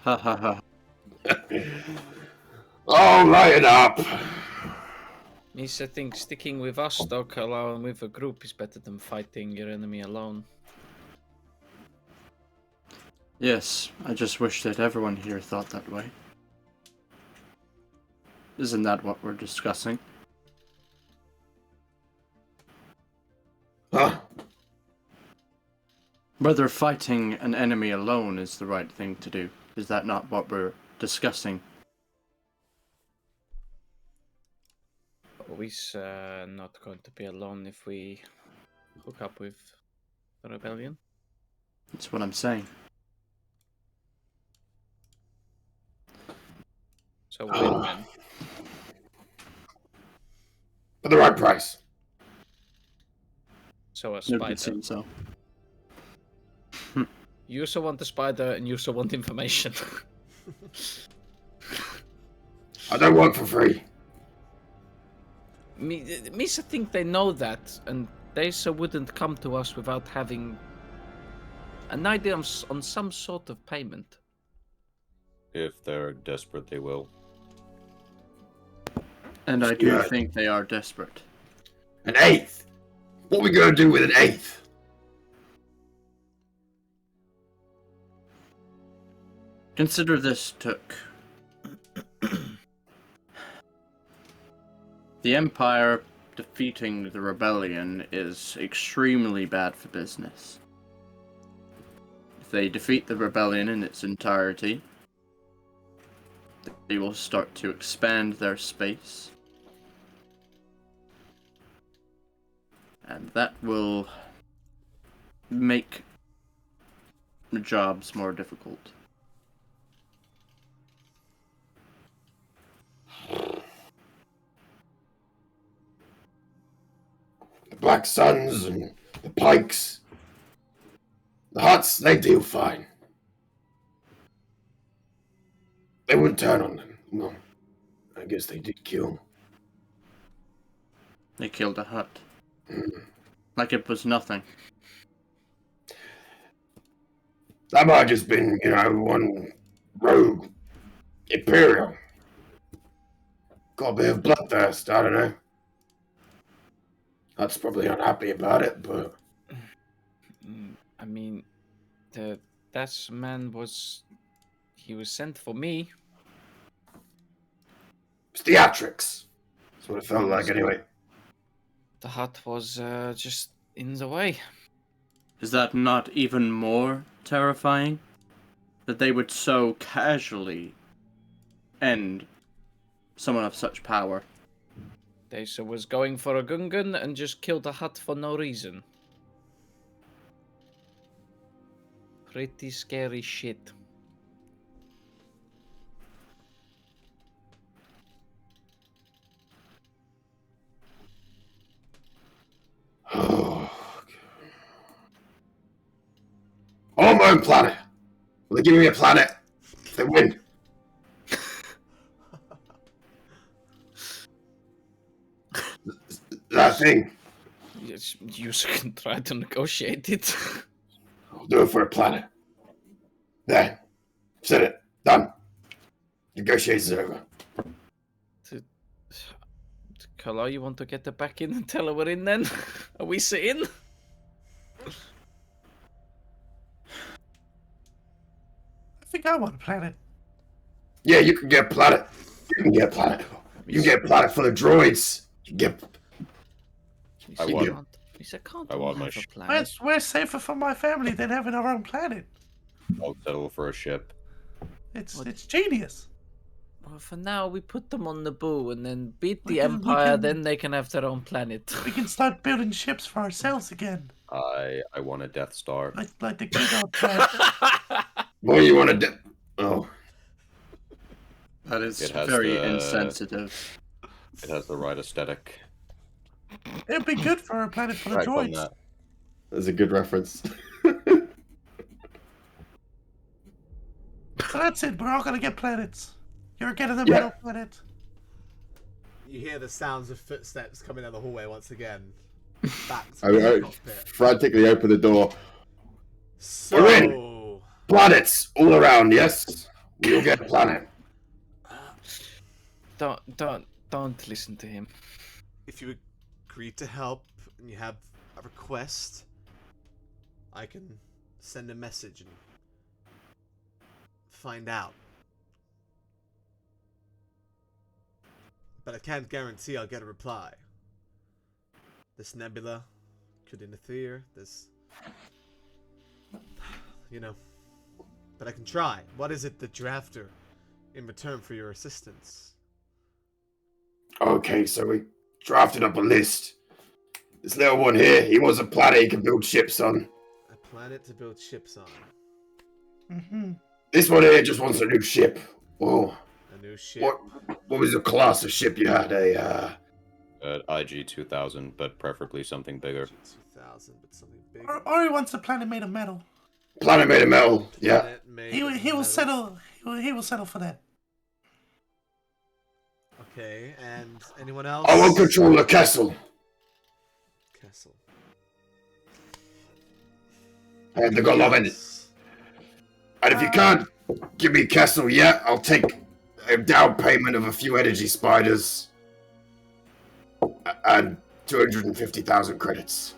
ha ha. Oh, lighten up. Misa thinks sticking with us, though, Carlo, and with a group is better than fighting your enemy alone. Yes, I just wish that everyone here thought that way. Isn't that what we're discussing? Huh? Whether fighting an enemy alone is the right thing to do. Is that not what we're discussing? We're not going to be alone if we hook up with the rebellion. That's what I'm saying. So win-win. For the right price. So a It would spider. seem so. You also want the spider, and you also want information. I don't work for free. Misa think they know that, and they so wouldn't come to us without having an idea on some sort of payment. If they're desperate, they will. And I do Yeah. think they are desperate. An eighth? What are we gonna do with an eighth? Consider this took. The Empire defeating the rebellion is extremely bad for business. If they defeat the rebellion in its entirety, they will start to expand their space. And that will make the jobs more difficult. The Black Suns and the Pikes. The Huts, they deal fine. They wouldn't turn on them. No. I guess they did kill. They killed a hut. Like it was nothing. That might have just been, one rogue Imperial. Got a bit of bloodthirst, I don't know. That's probably unhappy about it, but I mean, that man was... He was sent for me. it's theatrics. That's what it felt like, anyway. The hut was just in the way. Is that not even more terrifying? That they would so casually end someone of such power. They was going for a Gungan and just killed the hut for no reason. Pretty scary shit. I want my own planet. Will they give me a planet if they win? That thing. Yes, you can try to negotiate it. I'll do it for a planet. There. Said it. Done. Negotiations over. Kala, you want to get her back in and tell her we're in then? Are we sitting? I think I want a planet. Yeah, you can get a planet. You can get a planet. You can get a planet full of droids. You can get... I want. I want my We're safer for my family than having our own planet. I'll settle for a ship. It's genius. Well, for now, we put them on Naboo and then beat the We Empire, can- then they can have their own planet. We can start building ships for ourselves again, I want a Death Star. like the good old times. Boy, you want to... Oh. That is It has very the- insensitive. It has the right aesthetic. It'd be good for a planet full of Right on droids. that. That's a good reference. So that's it. We're all gonna get planets. You're getting the Yeah. metal planet. You hear the sounds of footsteps coming down the hallway once again. Back to I the cockpit. frantically open the door. So, We're Planets all around, yes? We'll get a planet. Don't listen to him. if you agree to help and you have a request, I can send a message and find out. But I can't guarantee I'll get a reply. This nebula could interfere. This, you know. But I can try. What is it that you're after in return for your assistance? Okay, so we drafted up a list. This little one here, he wants a planet he can build ships on. A planet to build ships on. Mm-hmm. This one here just wants a new ship. Oh, A new ship. what was the class of ship you had? IG 2000, but preferably something bigger. 2000, but something big. Or he wants a planet made of metal. Planet made of metal. Yeah. Planet made He of will metal. settle. He will settle for that. Okay, and anyone else? I want control of Kessel. Castle. And they got love in it. And if you can't give me Kessel yet, I'll take a down payment of a few energy spiders and 250,000 credits.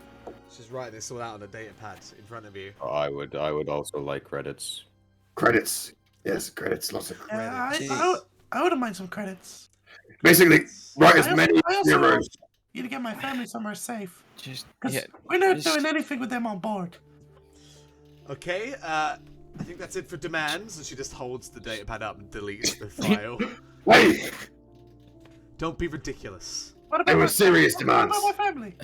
Just write this all out on a data pad in front of you. I would also like credits. Credits. Yes, credits. Lots of credits. Yeah, I wouldn't mind some credits. Basically, write as I many also zeros. need to get my family somewhere safe. Just 'Cause yeah, we're not just- doing anything with them on board. Okay, I think that's it for demands. And she just holds the data pad up and deletes the file. Hey, Don't be ridiculous. What about they were my- serious what demands. about my family?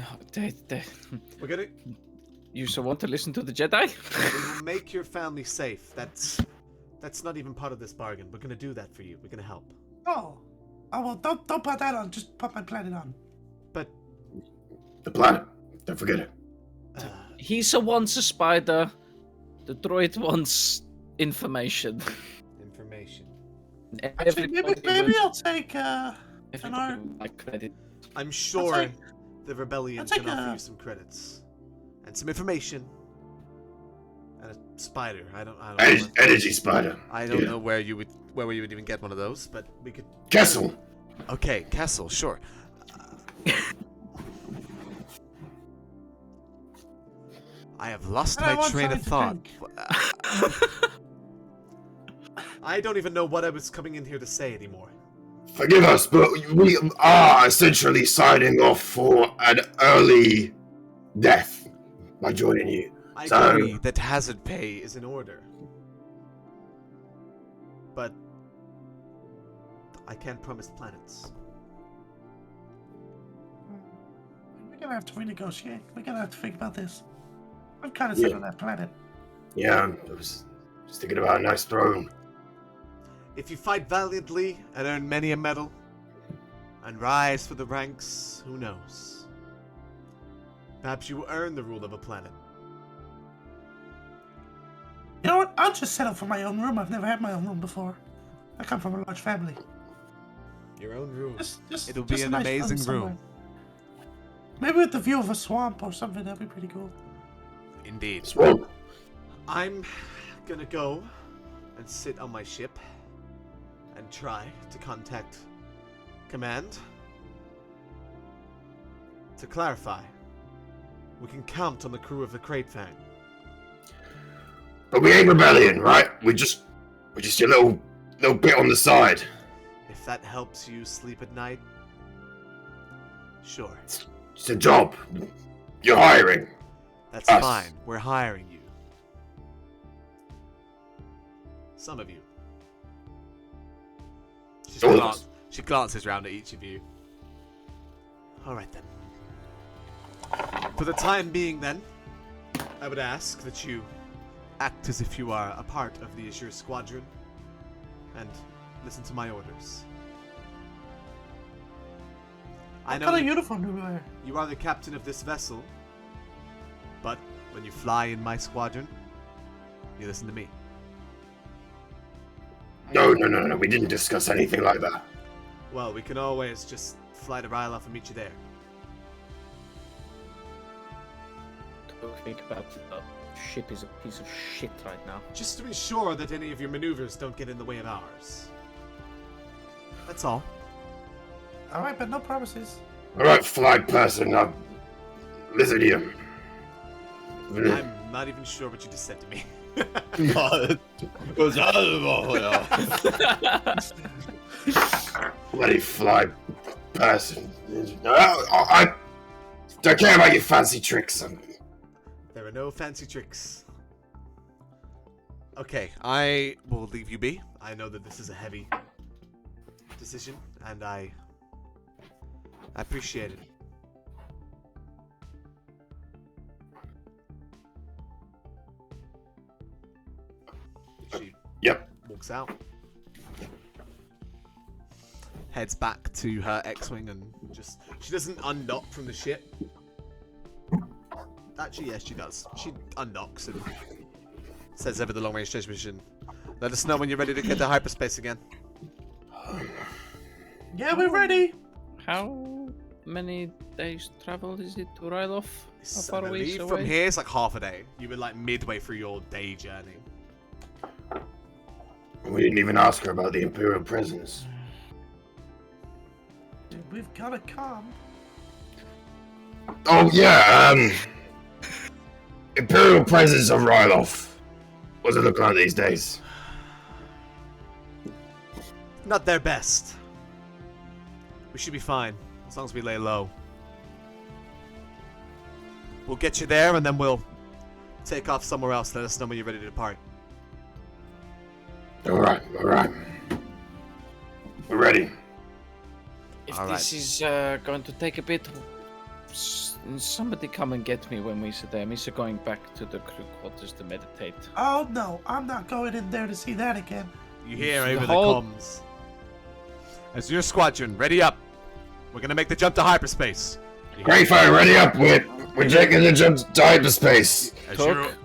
We're gonna You so want to listen to the Jedi? we will make your family safe. That's not even part of this bargain. We're gonna do that for you. We're gonna help. Oh, well, don't put that on. Just put my planet on. But The planet. Don't forget it. He's wants a spider. The droid wants information. information. Actually, maybe I'll take everybody would like credit. I'm sure take- the rebellion I'll take can offer a- you some credits and some information and a spider. I don't know. Energy spider. I don't Yeah. know where you would even get one of those, but we could. Kessel. Okay, Castle, sure. have lost And I my want train of thought. something I don't even know what I was coming in here to say anymore. Forgive us, but we are essentially signing off for an early death by joining you. I So- agree that hazard pay is in order. But I can't promise planets. We're gonna have to renegotiate. We're gonna have to think about this. I'm kind of sick Yeah. of that planet. Yeah, I was just thinking about a nice throne. If you fight valiantly and earn many a medal, and rise for the ranks, who knows? Perhaps you will earn the rule of a planet. You know what? I'll just settle for my own room. I've never had my own room before. I come from a large family. Your own room. It'll Just be a an nice amazing room room. somewhere. Maybe with the view of a swamp or something. That'd be pretty cool. Indeed. Swamp. I'm gonna go and sit on my ship and try to contact command. To clarify, we can count on the crew of the Crate Fang. But we ain't rebellion, right? We're just your little bit on the side. If that helps you sleep at night, sure. It's a job. You're hiring. That's Us. fine. We're hiring you. Some of you. All of us. She glances round at each of you. Alright then. For the time being then, I would ask that you act as if you are a part of the Azure Squadron and listen to my orders. I What know kind of that uniform do we wear? you are the captain of this vessel, but when you fly in my squadron, you listen to me. No. We didn't discuss anything like that. Well, we can always just fly to Ryloth and meet you there. Don't think about it. The ship is a piece of shit right now. Just to ensure that any of your maneuvers don't get in the way of ours. That's all. All right, but no promises. All right, flag person. Listen to you. I'm not even sure what you just said to me. Bloody fly person. I don't care about your fancy tricks. There are no fancy tricks. Okay, I will leave you be. I know that this is a heavy decision, and I appreciate it. She walks out. Heads back to her X-Wing and she doesn't undock from the ship. Actually, yes, she does. She undocks and says over the long-range transmission, "Let us know when you're ready to get to hyperspace again." Yeah, we're ready. How many days travel is it to Ryloth? How far I away is believe it from away? here it's like half a day. You were like midway through your day journey. We didn't even ask her about the Imperial presence. Dude, we've gotta come. Oh yeah, Imperial presence of Ryloth. What's it look like these days? Not their best. We should be fine as long as we lay low. We'll get you there and then we'll take off somewhere else. Let us know when you're ready to depart. Alright. We're ready. If All this is going to take a bit, somebody come and get me when we sit there. Mr. going back to the crew quarters to meditate. Oh no, I'm not going in there to see that again. You hear The over the whole- comms. As your squadron, ready up. We're gonna make the jump to hyperspace. Great fire, ready up. We're taking the jump to hyperspace.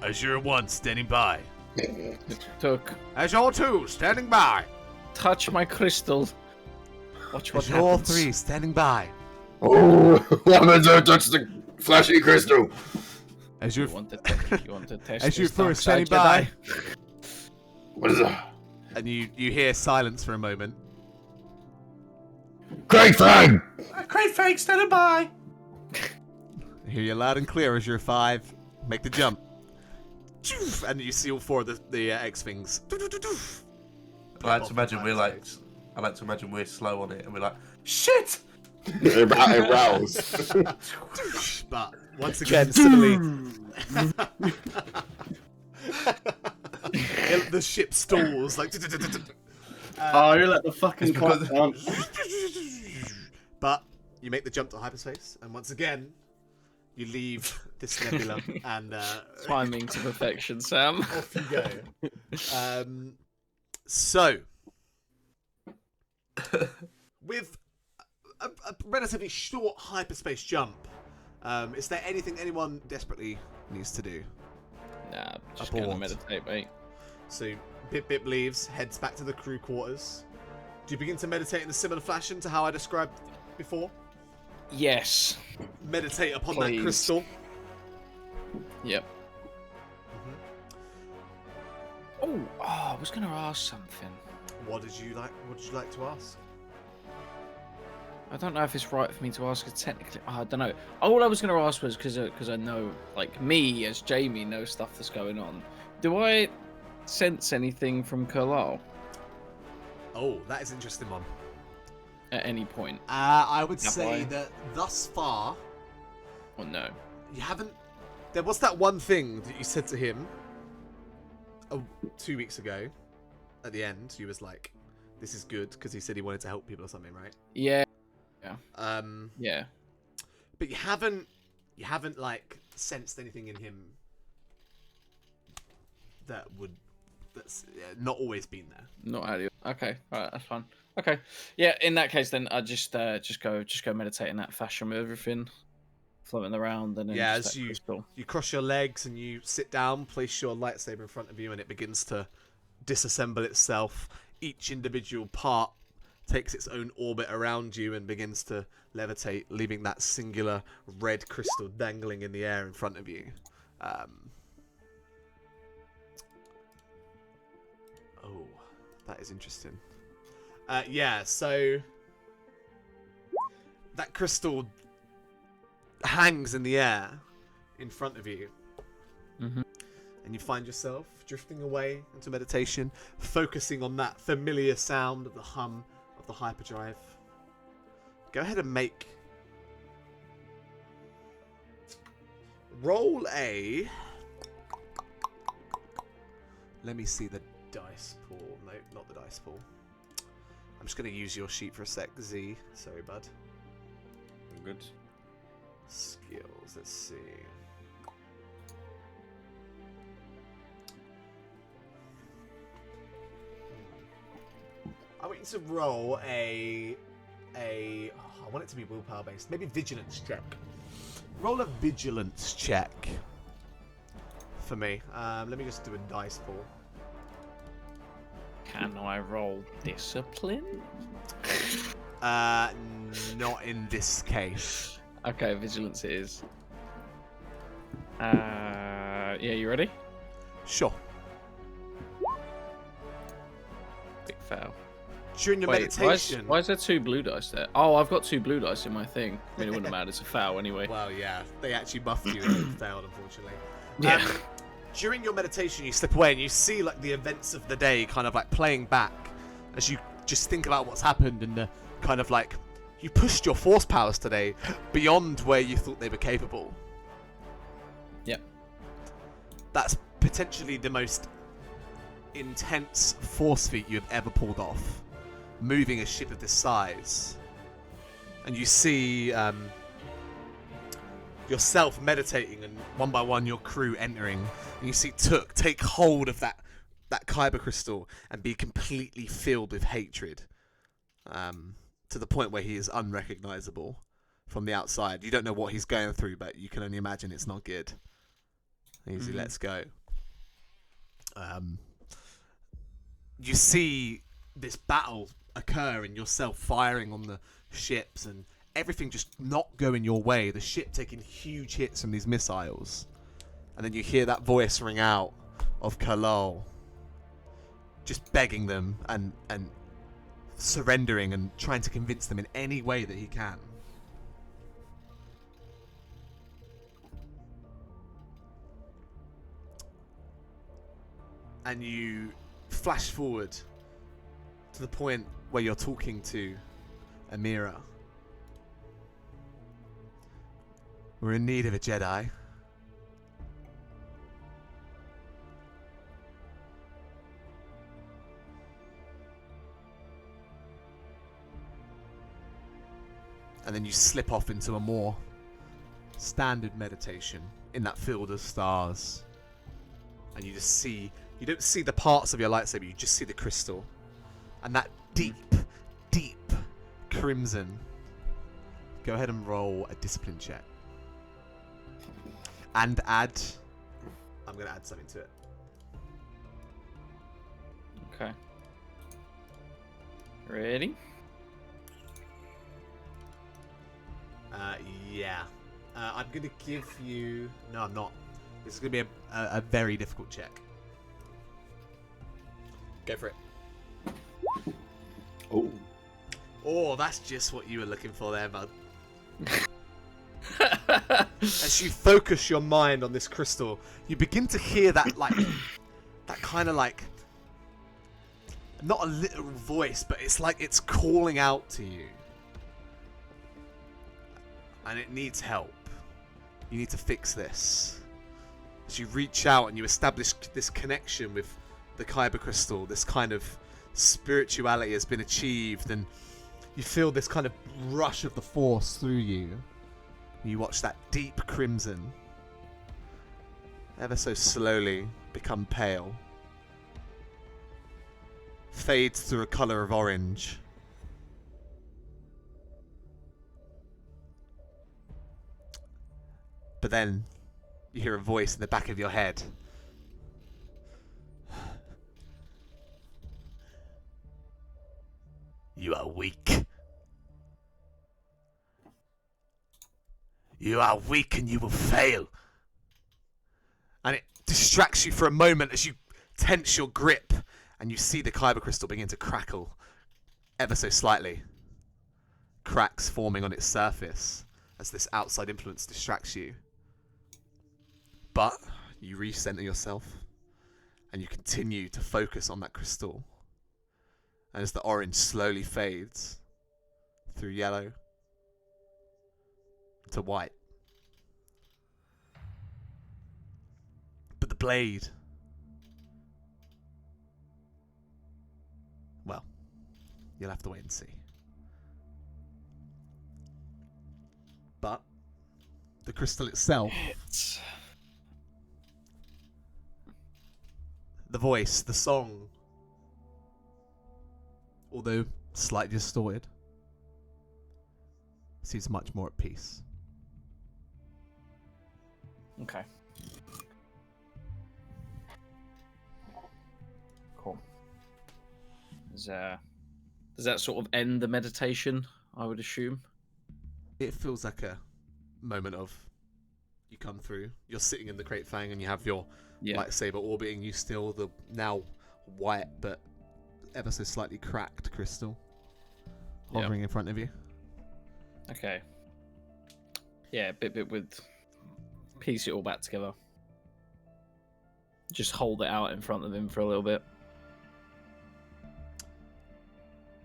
Azure 1 standing by. Took. Azure 2 standing by. Touch my crystal. Watch what Azure happens. 3 standing by. Oh, Amazon touch the flashy crystal. Azure You want to test Azure this 4 dark standing side, by. Jedi? What is that? And you hear silence for a moment. Great fang! Great fake standing by. I hear you loud and clear, Azure 5. Make the jump. and you see all 4 of the X-Wings. I like to imagine we're slow on it, and we're like, shit. It roused. But once again, similarly, the ship stalls like. Oh, you let the fucking clock down. But you make the jump to hyperspace, and once again, you leave this nebula, and Timing to perfection, Sam. off you go. So, with a relatively short hyperspace jump, is there anything anyone desperately needs to do? Nah, just gonna meditate, mate. So, Bip leaves, heads back to the crew quarters. Do you begin to meditate in a similar fashion to how I described before? Yes. Meditate upon Please. that crystal. Yep. Oh, I was gonna ask something. What did you like to ask? I don't know if it's right for me to ask it technically. I don't know. All I was going to ask was because I know, like, me as Jamie knows stuff that's going on. Do I sense anything from Carlisle Oh, that is an interesting one. at any point? I would Have say I? that thus far, Or no? you haven't. There was that one thing that you said to him 2 weeks ago. At the end, he was like, "This is good," because he said he wanted to help people or something, right? Yeah. Yeah. But you haven't like sensed anything in him that's not always been there. Not out of Okay, alright, that's fine. Okay. Yeah, in that case then I just go meditate in that fashion with everything floating around and then Yeah, just as that crystal. you cross your legs and you sit down, place your lightsaber in front of you, and it begins to disassemble itself. Each individual part takes its own orbit around you and begins to levitate, leaving that singular red crystal dangling in the air in front of you. Oh, that is interesting. Yeah, so that crystal hangs in the air in front of you. Mm-hmm. And you find yourself drifting away into meditation, focusing on that familiar sound of the hum of the hyperdrive. Go ahead and roll a... Let me see the dice pool. No, not the dice pool. I'm just going to use your sheet for a sec, Z. Sorry, bud. Good. Skills, let's see. I want you to roll I want it to be willpower based. Maybe vigilance check. Roll a vigilance check for me. Let me just do a dice pool. Can I roll discipline? Not in this case. Okay, vigilance it is. Yeah, you ready? Sure. Big fail. During your meditation. Why is there 2 blue dice there? Oh, I've got 2 blue dice in my thing. I mean, it wouldn't matter. It's a foul anyway. Well, yeah, they actually buffed you and failed, unfortunately. Yeah. During your meditation, you slip away and you see like the events of the day kind of like playing back as you just think about what's happened and the kind of like you pushed your force powers today beyond where you thought they were capable. Yep. That's potentially the most intense force feat you've ever pulled off, moving a ship of this size. And you see yourself meditating, and one by one your crew entering, and you see Took take hold of that kyber crystal and be completely filled with hatred, to the point where he is unrecognizable from the outside. You don't know what he's going through, but you can only imagine it's not good. Easy, let's go. You see this battle occur and yourself firing on the ships and everything just not going your way. The ship taking huge hits from these missiles. And then you hear that voice ring out of Kalal, just begging them and surrendering and trying to convince them in any way that he can. and you flash forward to the point where you're talking to Amira. We're in need of a Jedi. And then you slip off into a more standard meditation in that field of stars. And you just see, you don't see the parts of your lightsaber, you just see the crystal. And that deep, deep crimson. Go ahead and roll a discipline check. And I'm going to add something to it. Okay. Ready? Yeah. I'm going to give you... No, I'm not. This is going to be a very difficult check. Go for it. Oh. Oh, that's just what you were looking for there, bud. As you focus your mind on this crystal, you begin to hear that, like... that kind of, like... Not a literal voice, but it's like it's calling out to you. And it needs help. You need to fix this. As you reach out and you establish this connection with the Kyber crystal, this kind of spirituality has been achieved, and you feel this kind of rush of the force through you. You watch that deep crimson ever so slowly become pale, fades through a colour of orange. But then you hear a voice in the back of your head. You are weak. You are weak and you will fail. And it distracts you for a moment as you tense your grip and you see the Kyber crystal begin to crackle ever so slightly. Cracks forming on its surface as this outside influence distracts you. But you recenter yourself and you continue to focus on that crystal. And as the orange slowly fades through yellow to white. But the blade, well, you'll have to wait and see. But the crystal itself, the voice, the song, although slightly distorted, seems much more at peace. Okay. Cool. Does that sort of end the meditation, I would assume? It feels like a moment of, you come through, you're sitting in the Crate Fang and you have your lightsaber orbiting you still, the now white but ever so slightly cracked crystal hovering in front of you. Okay. Yeah, bit with piece it all back together. Just hold it out in front of him for a little bit.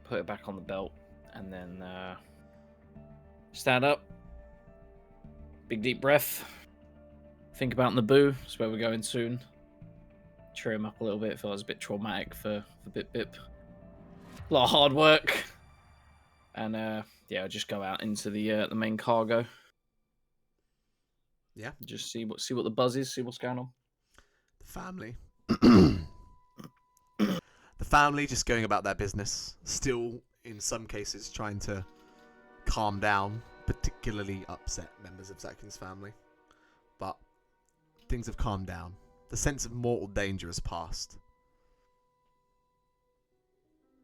Put it back on the belt and then stand up. Big deep breath. Think about Naboo. That's where we're going soon. Cheer him up a little bit. Feels a bit traumatic for Bip Bip. A lot of hard work. And yeah, just go out into the main cargo. Yeah. Just see what the buzz is. See what's going on. The family. The family just going about their business. Still, in some cases, trying to calm down particularly upset members of Zakin's family. But things have calmed down. The sense of mortal danger has passed.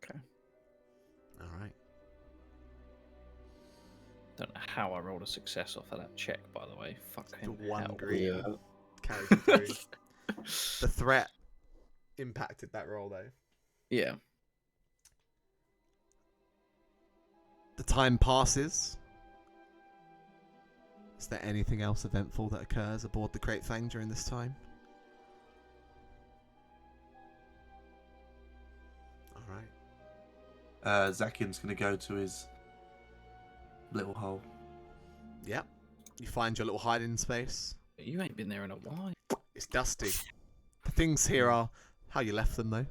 Okay. Alright. Don't know how I rolled a success off of that check, by the way. Fucking The one hell. green carried you through. The threat impacted that roll, though. Yeah. The time passes. Is there anything else eventful that occurs aboard the Crate Fang during this time? Zakian's going to go to his little hole. Yep. You find your little hiding space. You ain't been there in a while. It's dusty. The things here are how you left them, though.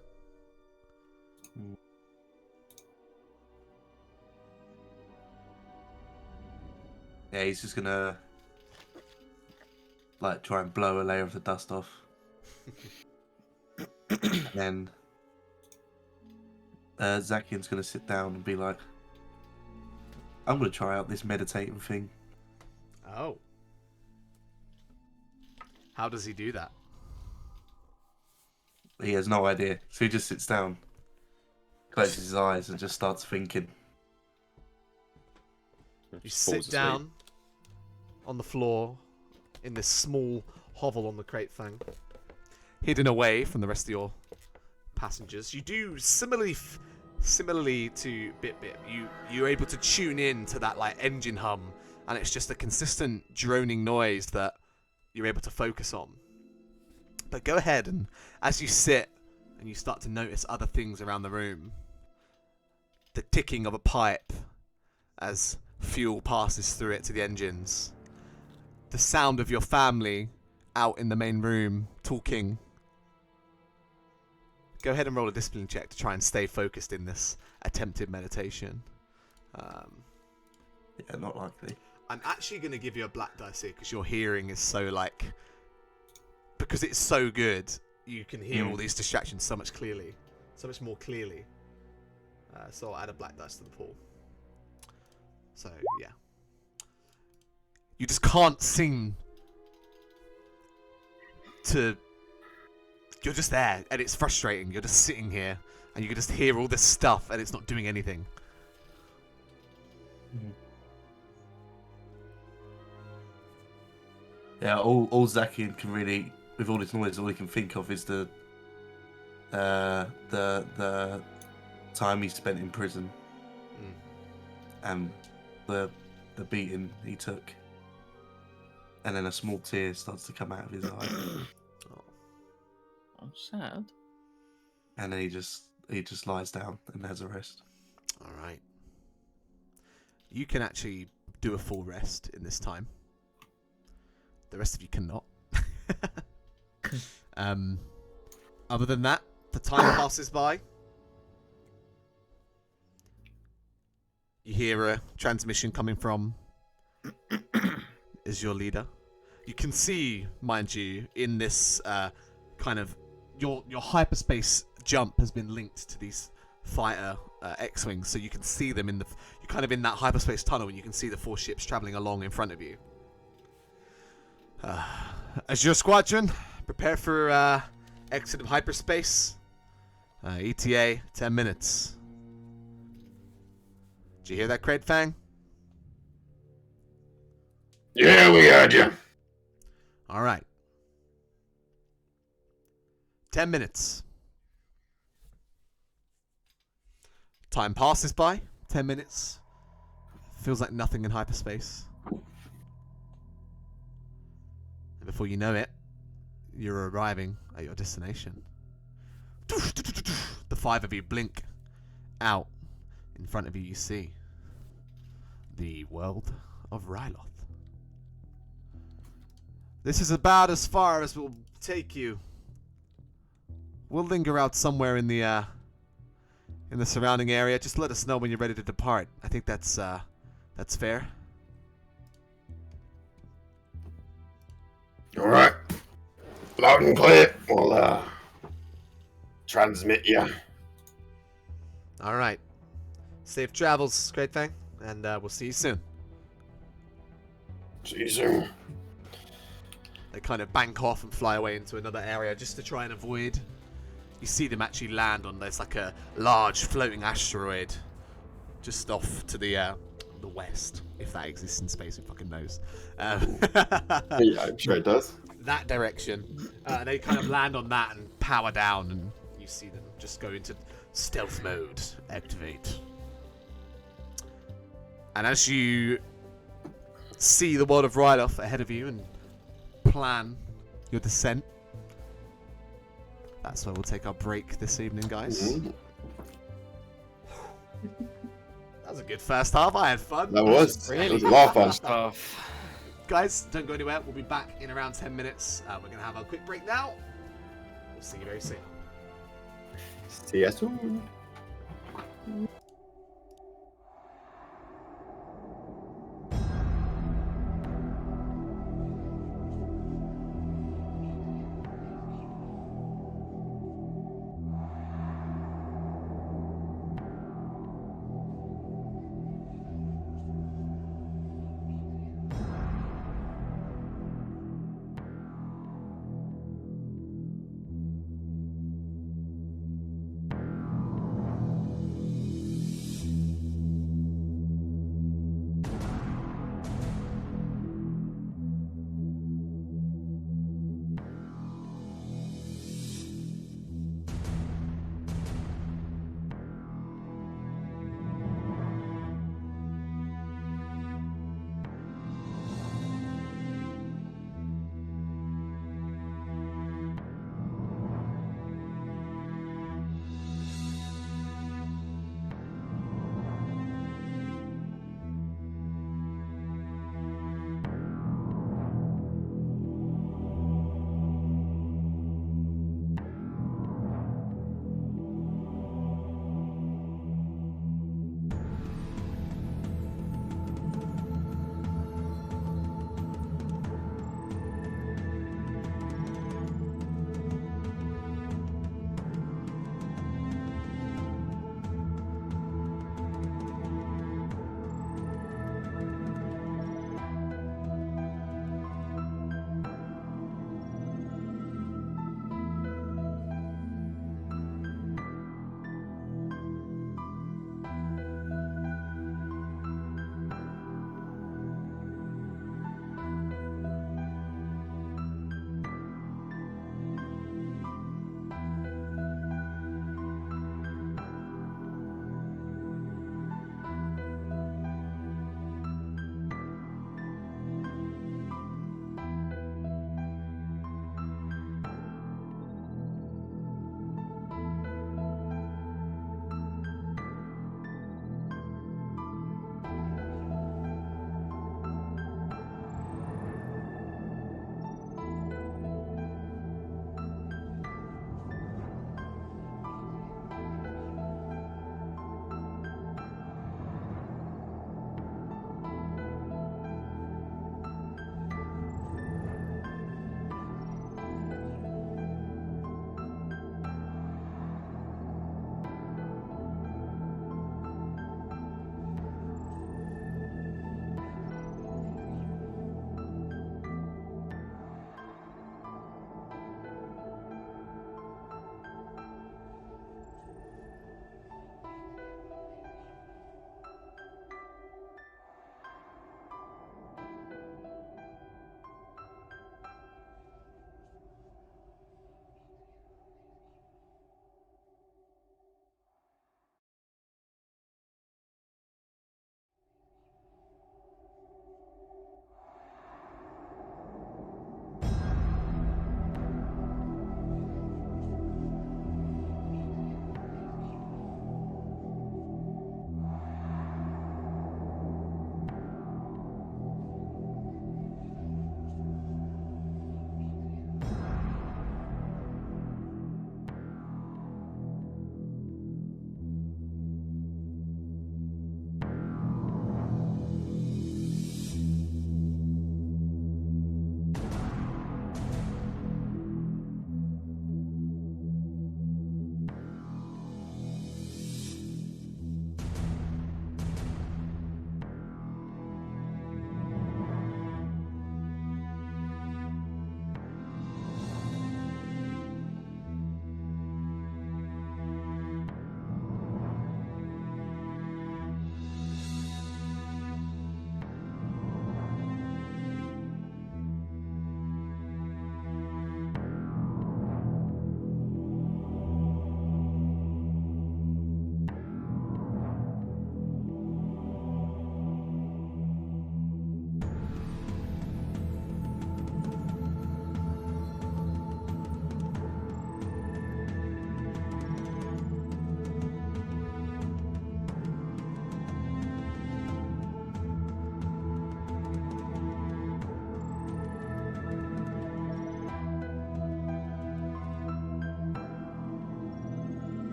Yeah, he's just going to like try and blow a layer of the dust off. And then Zakian's going to sit down and be like, I'm going to try out this meditating thing. Oh. How does he do that? He has no idea. So he just sits down, closes his eyes, and just starts thinking. You sit down on the floor in this small hovel on the crate thing, hidden away from the rest of your passengers. You do similarly to Bit, you're able to tune in to that like engine hum, and it's just a consistent droning noise that you're able to focus on. But go ahead, and as you sit and you start to notice other things around the room, the ticking of a pipe as fuel passes through it to the engines, the sound of your family out in the main room talking. Go ahead and roll a discipline check to try and stay focused in this attempted meditation. Yeah, not likely. I'm actually going to give you a black dice here because your hearing is so like... Because it's so good, you can hear all these distractions so much more clearly. So I'll add a black dice to the pool. So, yeah. You just can't seem to... You're just there, and it's frustrating. You're just sitting here, and you can just hear all this stuff, and it's not doing anything. Yeah, all Zakian can really, with all this noise, all he can think of is the time he spent in prison, and the beating he took, and then a small tear starts to come out of his eye. I'm sad. And then he just lies down and has a rest. All right. You can actually do a full rest in this time. The rest of you cannot. Other than that, the time passes by. You hear a transmission coming from is your leader. You can see, mind you, in this kind of your hyperspace jump has been linked to these fighter X-wings, so you can see them you're kind of in that hyperspace tunnel, and you can see the 4 ships traveling along in front of you. As your squadron prepare for exit of hyperspace, ETA 10 minutes. Did you hear that, Crate Fang? Yeah, we heard you. All right. 10 minutes. Time passes by. 10 minutes. Feels like nothing in hyperspace. And before you know it, you're arriving at your destination. The 5 of you blink out. In front of you, you see the world of Ryloth. This is about as far as we'll take you. We'll linger out somewhere in the surrounding area. Just let us know when you're ready to depart. I think that's fair. All right. Loud and clear. We'll transmit you. All right. Safe travels, Great Fang, and we'll see you soon. See you soon. They kind of bank off and fly away into another area just to try and avoid. You see them actually land on there's like a large floating asteroid just off to the west, if that exists in space. Who fucking knows? Yeah, I'm sure it does. That direction. They kind of land on that and power down, and you see them just go into stealth mode. Activate. And as you see the world of Ryloth ahead of you and plan your descent, that's where we'll take our break this evening, guys. That was a good first half. I had fun. That was Really? a lot of fun. Stuff. Guys, don't go anywhere. We'll be back in around 10 minutes. We're going to have a quick break now. We'll see you very soon. See you soon.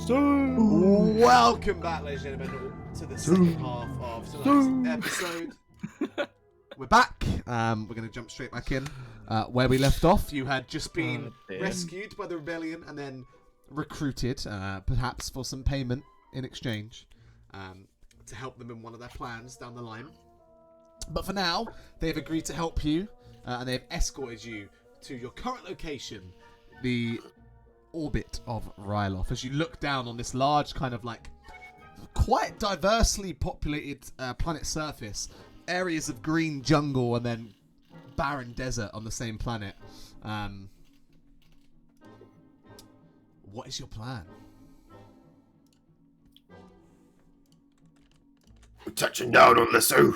Welcome back, ladies and gentlemen, to the second half of tonight's episode. We're back. We're going to jump straight back in. Where we left off, you had just been rescued by the rebellion and then recruited, perhaps for some payment in exchange, to help them in one of their plans down the line. But for now, they've agreed to help you, and they've escorted you to your current location, the orbit of Ryloth. As you look down on this large, kind of like quite diversely populated planet surface, areas of green jungle and then barren desert on the same planet. What is your plan? We're touching down on Lesu.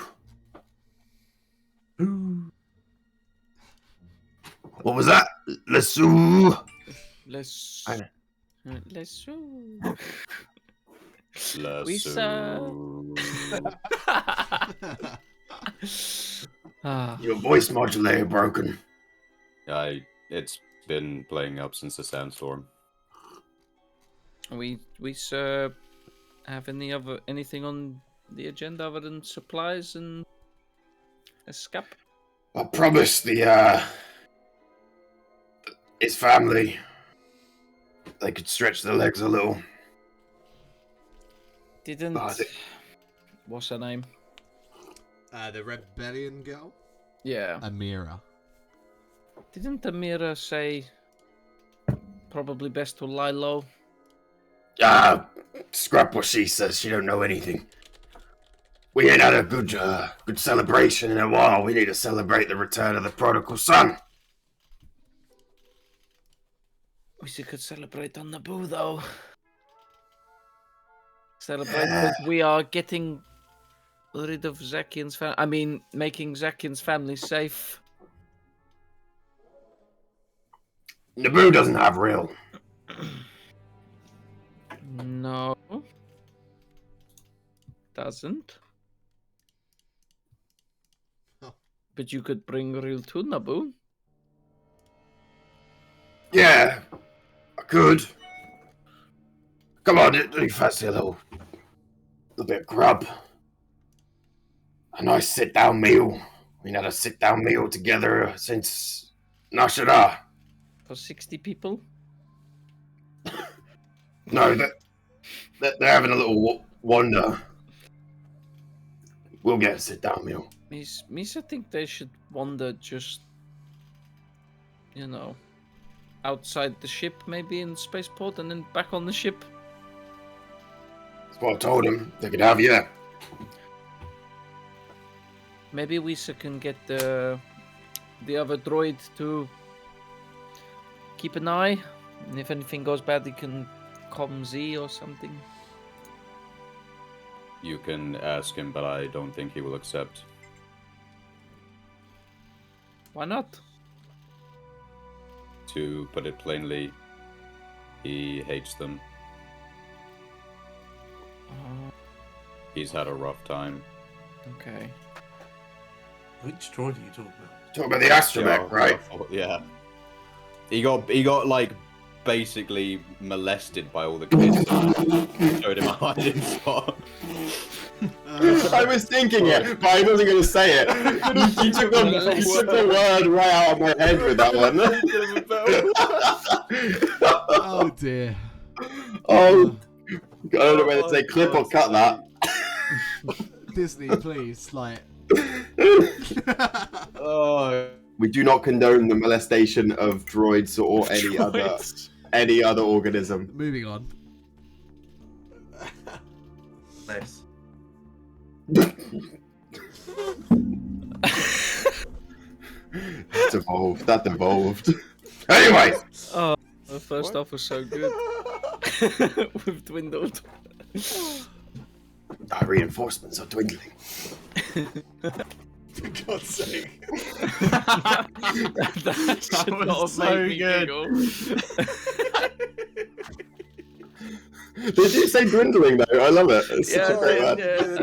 What was that? Lesu. Let's. I know. Let's. Your voice modulator broken. It's been playing up since the sandstorm. We have anything on the agenda other than supplies and escape? I promised his family they could stretch their legs a little. Didn't. What's her name? The rebellion girl? Yeah. Amira. Didn't Amira say probably best to lie low? Scrap what she says. She don't know anything. We ain't had a good celebration in a while. We need to celebrate the return of the prodigal son. We could celebrate on Naboo, though. Celebrate that we are getting rid of Zakian's family. I mean, making Zakian's family safe. Naboo doesn't have real. No. Doesn't. Oh. But you could bring real to Naboo. Yeah, I could. Come on, do you fancy a little bit of grub? A nice sit-down meal. We had a sit-down meal together since Nashara. For 60 people? No, they're having a little wander. We'll get a sit-down meal. I think they should wander just, outside the ship, maybe in spaceport, and then back on the ship. That's what I told them. They could have you there. Maybe we can get the other droid to keep an eye, and if anything goes bad, he can comm Z or something. You can ask him, but I don't think he will accept. Why not? To put it plainly, he hates them. He's had a rough time. Okay. Which droid are you talking about? Talking about the astromech, right? Yeah. He got like basically molested by all the kids that showed him a hiding spot. I was thinking it, but I wasn't going to say it. You took the word right out of my head with that one. Oh dear. Oh, I don't know whether to say clip or cut that. Disney, please, like. Oh. We do not condone the molestation of droids or any other organism. Moving on. Nice. That evolved. Anyway. Oh, the first off was so good. We've dwindled. Our reinforcements are dwindling. For God's sake. That was so good. They do say dwindling though. I love it. It's such a great word.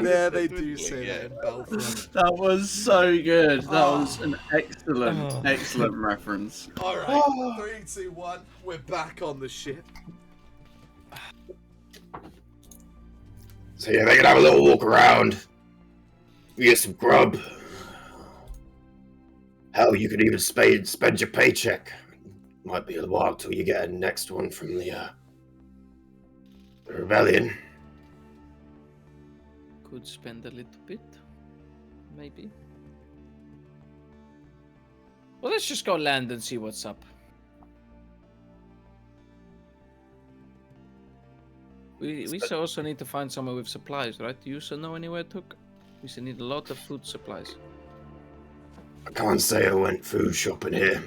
Yeah, they do say that in Battlefront. That was so good. That was an excellent reference. Alright, 3, 2, 1, we're back on the ship. So yeah, they can have a little walk around. You get some grub. Hell, you could even spend your paycheck. Might be a while till you get a next one from the rebellion. Could spend a little bit, maybe. Well, let's just go land and see what's up. We also need to find somewhere with supplies, right? Do you also know anywhere to? We still need a lot of food supplies. I can't say I went food shopping here.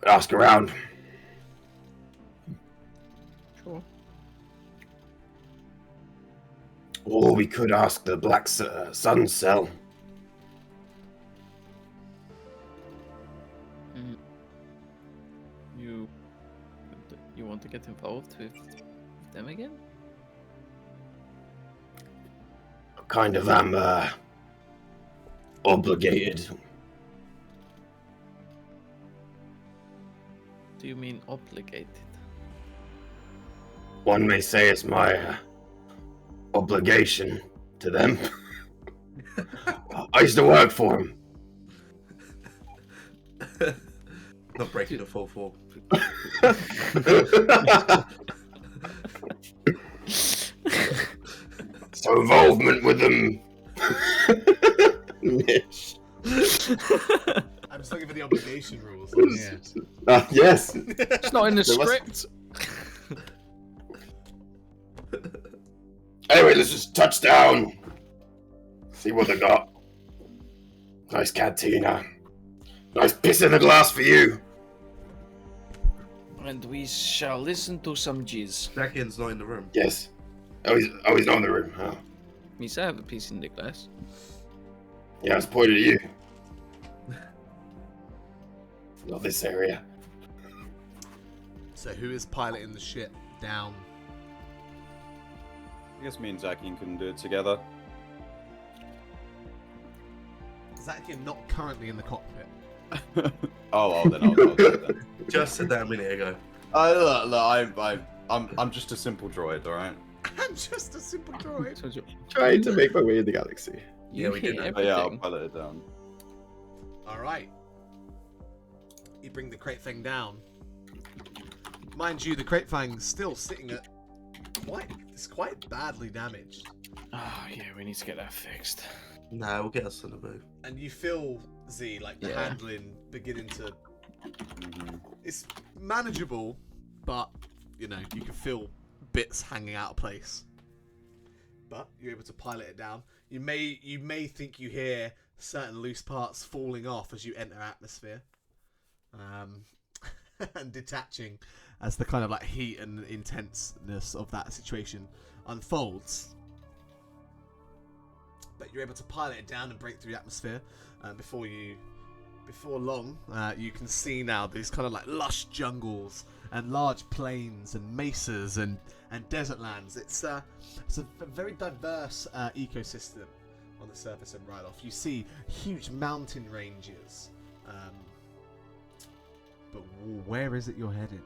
Ask around. Sure. Or we could ask the Black Sun Cell. You want to get involved with them again? I kind of am obligated. Do you mean obligated? One may say it's my obligation to them. I used to work for them. Not breaking the 4-4. So involvement with them. Mitch. I'm just looking for the obligation rules. Yes. It's not in the script. Anyway, let's just touch down. See what they got. Nice cantina. Nice piss in the glass for you. And we shall listen to some jizz. Jackien's not in the room. Yes. Oh, he's not in the room. Oh. Means I have a piece in the glass. Yeah, I was pointing at you. Not this area. So who is piloting the ship down? I guess me and Zachin can do it together. Zakian not currently in the cockpit. Oh, then I'll do it then. Just said that a minute ago. Look, I'm just a simple droid, alright? I'm just a simple droid. Trying to make my way in the galaxy. You we hear did that. Oh, yeah, I'll everything. pilot it down. Alright. You bring the crate thing down. Mind you, the crate thing's still sitting at it's quite badly damaged. Oh, yeah, we need to get that fixed. Nah, we'll get us on the move. And you feel, Z, like the Yeah. handling beginning to... It's manageable, but, you know, you can feel bits hanging out of place. But you're able to pilot it down. You may think you hear certain loose parts falling off as you enter atmosphere. And detaching as the kind of like heat and intenseness of that situation unfolds. But you're able to pilot it down and break through the atmosphere. Before long, you can see now these kind of like lush jungles and large plains and mesas and desert lands. It's a very diverse ecosystem on the surface of Ryloth. You see huge mountain ranges. But where is it you're heading?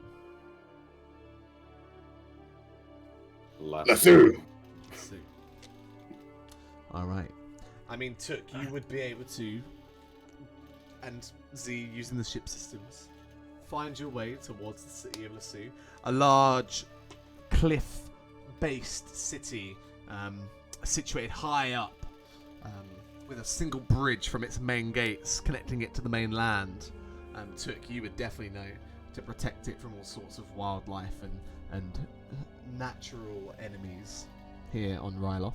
Lasso. Alright. I mean, Took, you would be able to, and Z, using the ship systems, find your way towards the city of Lasso. A large, cliff-based city situated high up, with a single bridge from its main gates connecting it to the mainland. Took, you would definitely know to protect it from all sorts of wildlife and natural enemies here on Ryloth.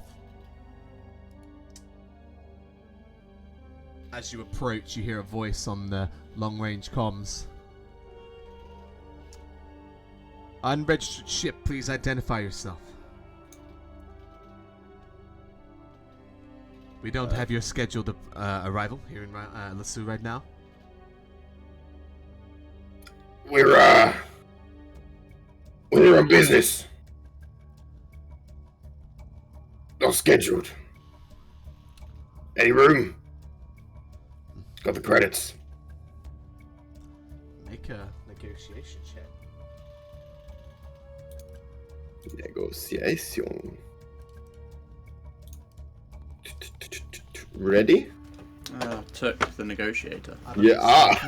As you approach, you hear a voice on the long-range comms. Unregistered ship, please identify yourself. We don't have your scheduled arrival here in Lasso right now. We're on business. Not scheduled. Any room? Got the credits. Make a negotiation check. Negotiation. Ready? Took the negotiator. Yeah.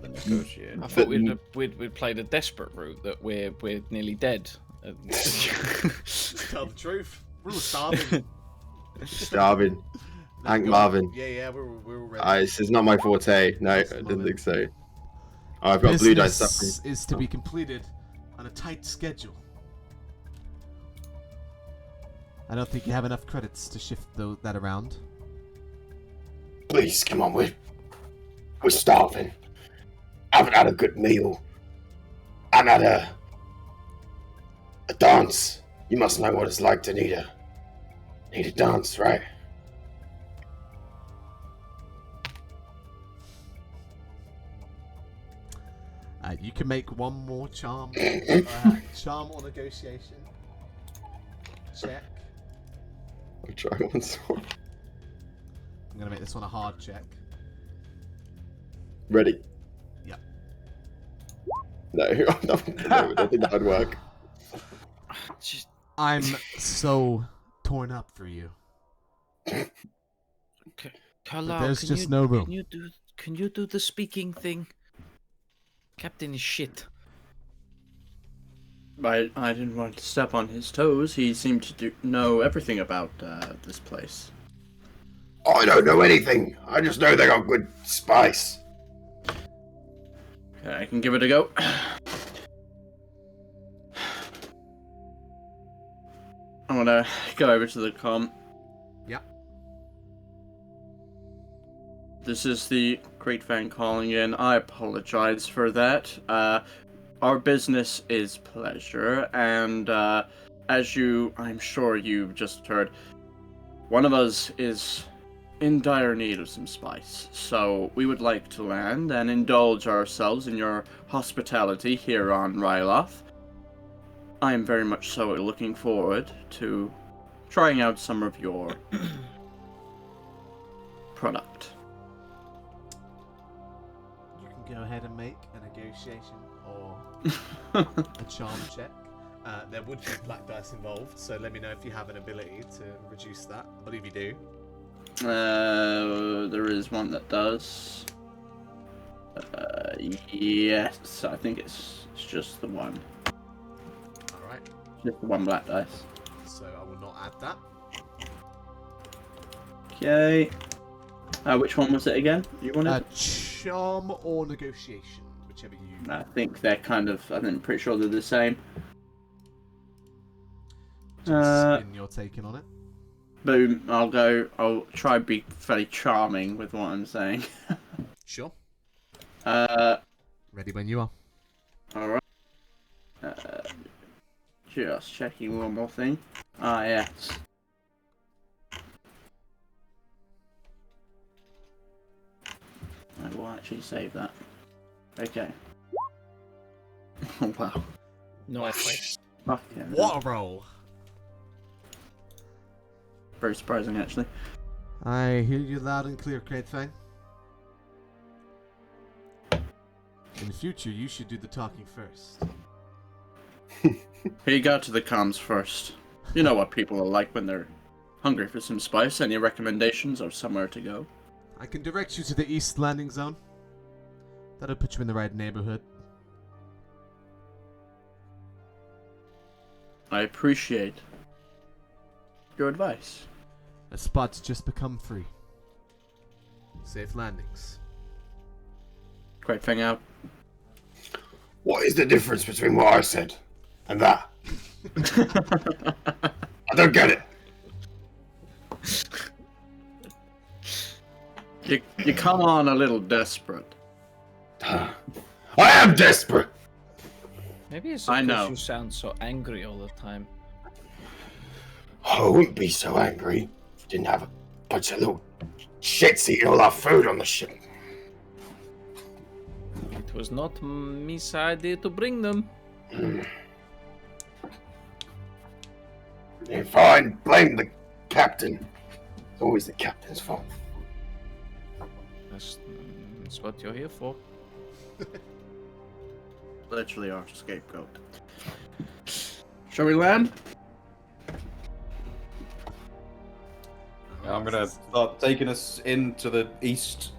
The negotiator. I thought we'd played a desperate route that we're nearly dead. Tell the truth. We were starving. Starving. Hank Marvin. Yeah, we were ready. This is not my forte. No, I didn't think so. Oh, I've got blue dice. Business is to be completed on a tight schedule. I don't think you have enough credits to shift that around. Please, come on, we're starving. I haven't had a good meal. I haven't had a dance. You must know what it's like to need a dance, right? You can make one more charm or negotiation check. I'll try once more. I'm gonna make this one a hard check. Ready? Yep. No, I don't think that would work. I'm so torn up for you. Carlisle, There's just no room. Can you do the speaking thing? Captain is shit. I didn't want to step on his toes. He seemed to know everything about this place. I don't know anything. I just know they got good spice. Okay, I can give it a go. I'm gonna go over to the comm. Yeah. This is the Great Fan calling in. I apologize for that. Our business is pleasure, and as I'm sure you've just heard, one of us is in dire need of some spice. So we would like to land and indulge ourselves in your hospitality here on Ryloth. I am very much so looking forward to trying out some of your product. You can go ahead and make a negotiation or a charm check. There would be black dice involved, so let me know if you have an ability to reduce that. I believe you do. There is one that does. Yes, I think it's just the one. Alright. Just the one black dice. So I will not add that. Okay. Which one was it again? You wanted? Charm or negotiation, whichever you. I think they're kind of. I'm pretty sure they're the same. Spin your taking on it. Boom. I'll try to be fairly charming with what I'm saying. Sure. Ready when you are. Alright. Just checking one more thing. Yes. I will actually save that. Okay. Oh wow. Nice. Fuck yeah. What a roll! Very surprising, actually. I hear you loud and clear, Great Fang. In the future, you should do the talking first. Here you go to the comms first. You know what people are like when they're hungry for some spice. Any recommendations of somewhere to go? I can direct you to the East Landing Zone. That'll put you in the right neighborhood. I appreciate your advice. A spot's just become free. Safe landings. Great thing out. What is the difference between what I said and that? I don't get it. You come on a little desperate. I am desperate. Maybe it's I because know. you sound so angry all the time. I wouldn't be so angry if you didn't have a bunch of little shits eating all our food on the ship. It was not Miss idea to bring them. Fine, blame the captain. It's always the captain's fault. That's what you're here for. Literally our scapegoat. Shall we land? I'm gonna start taking us into the east.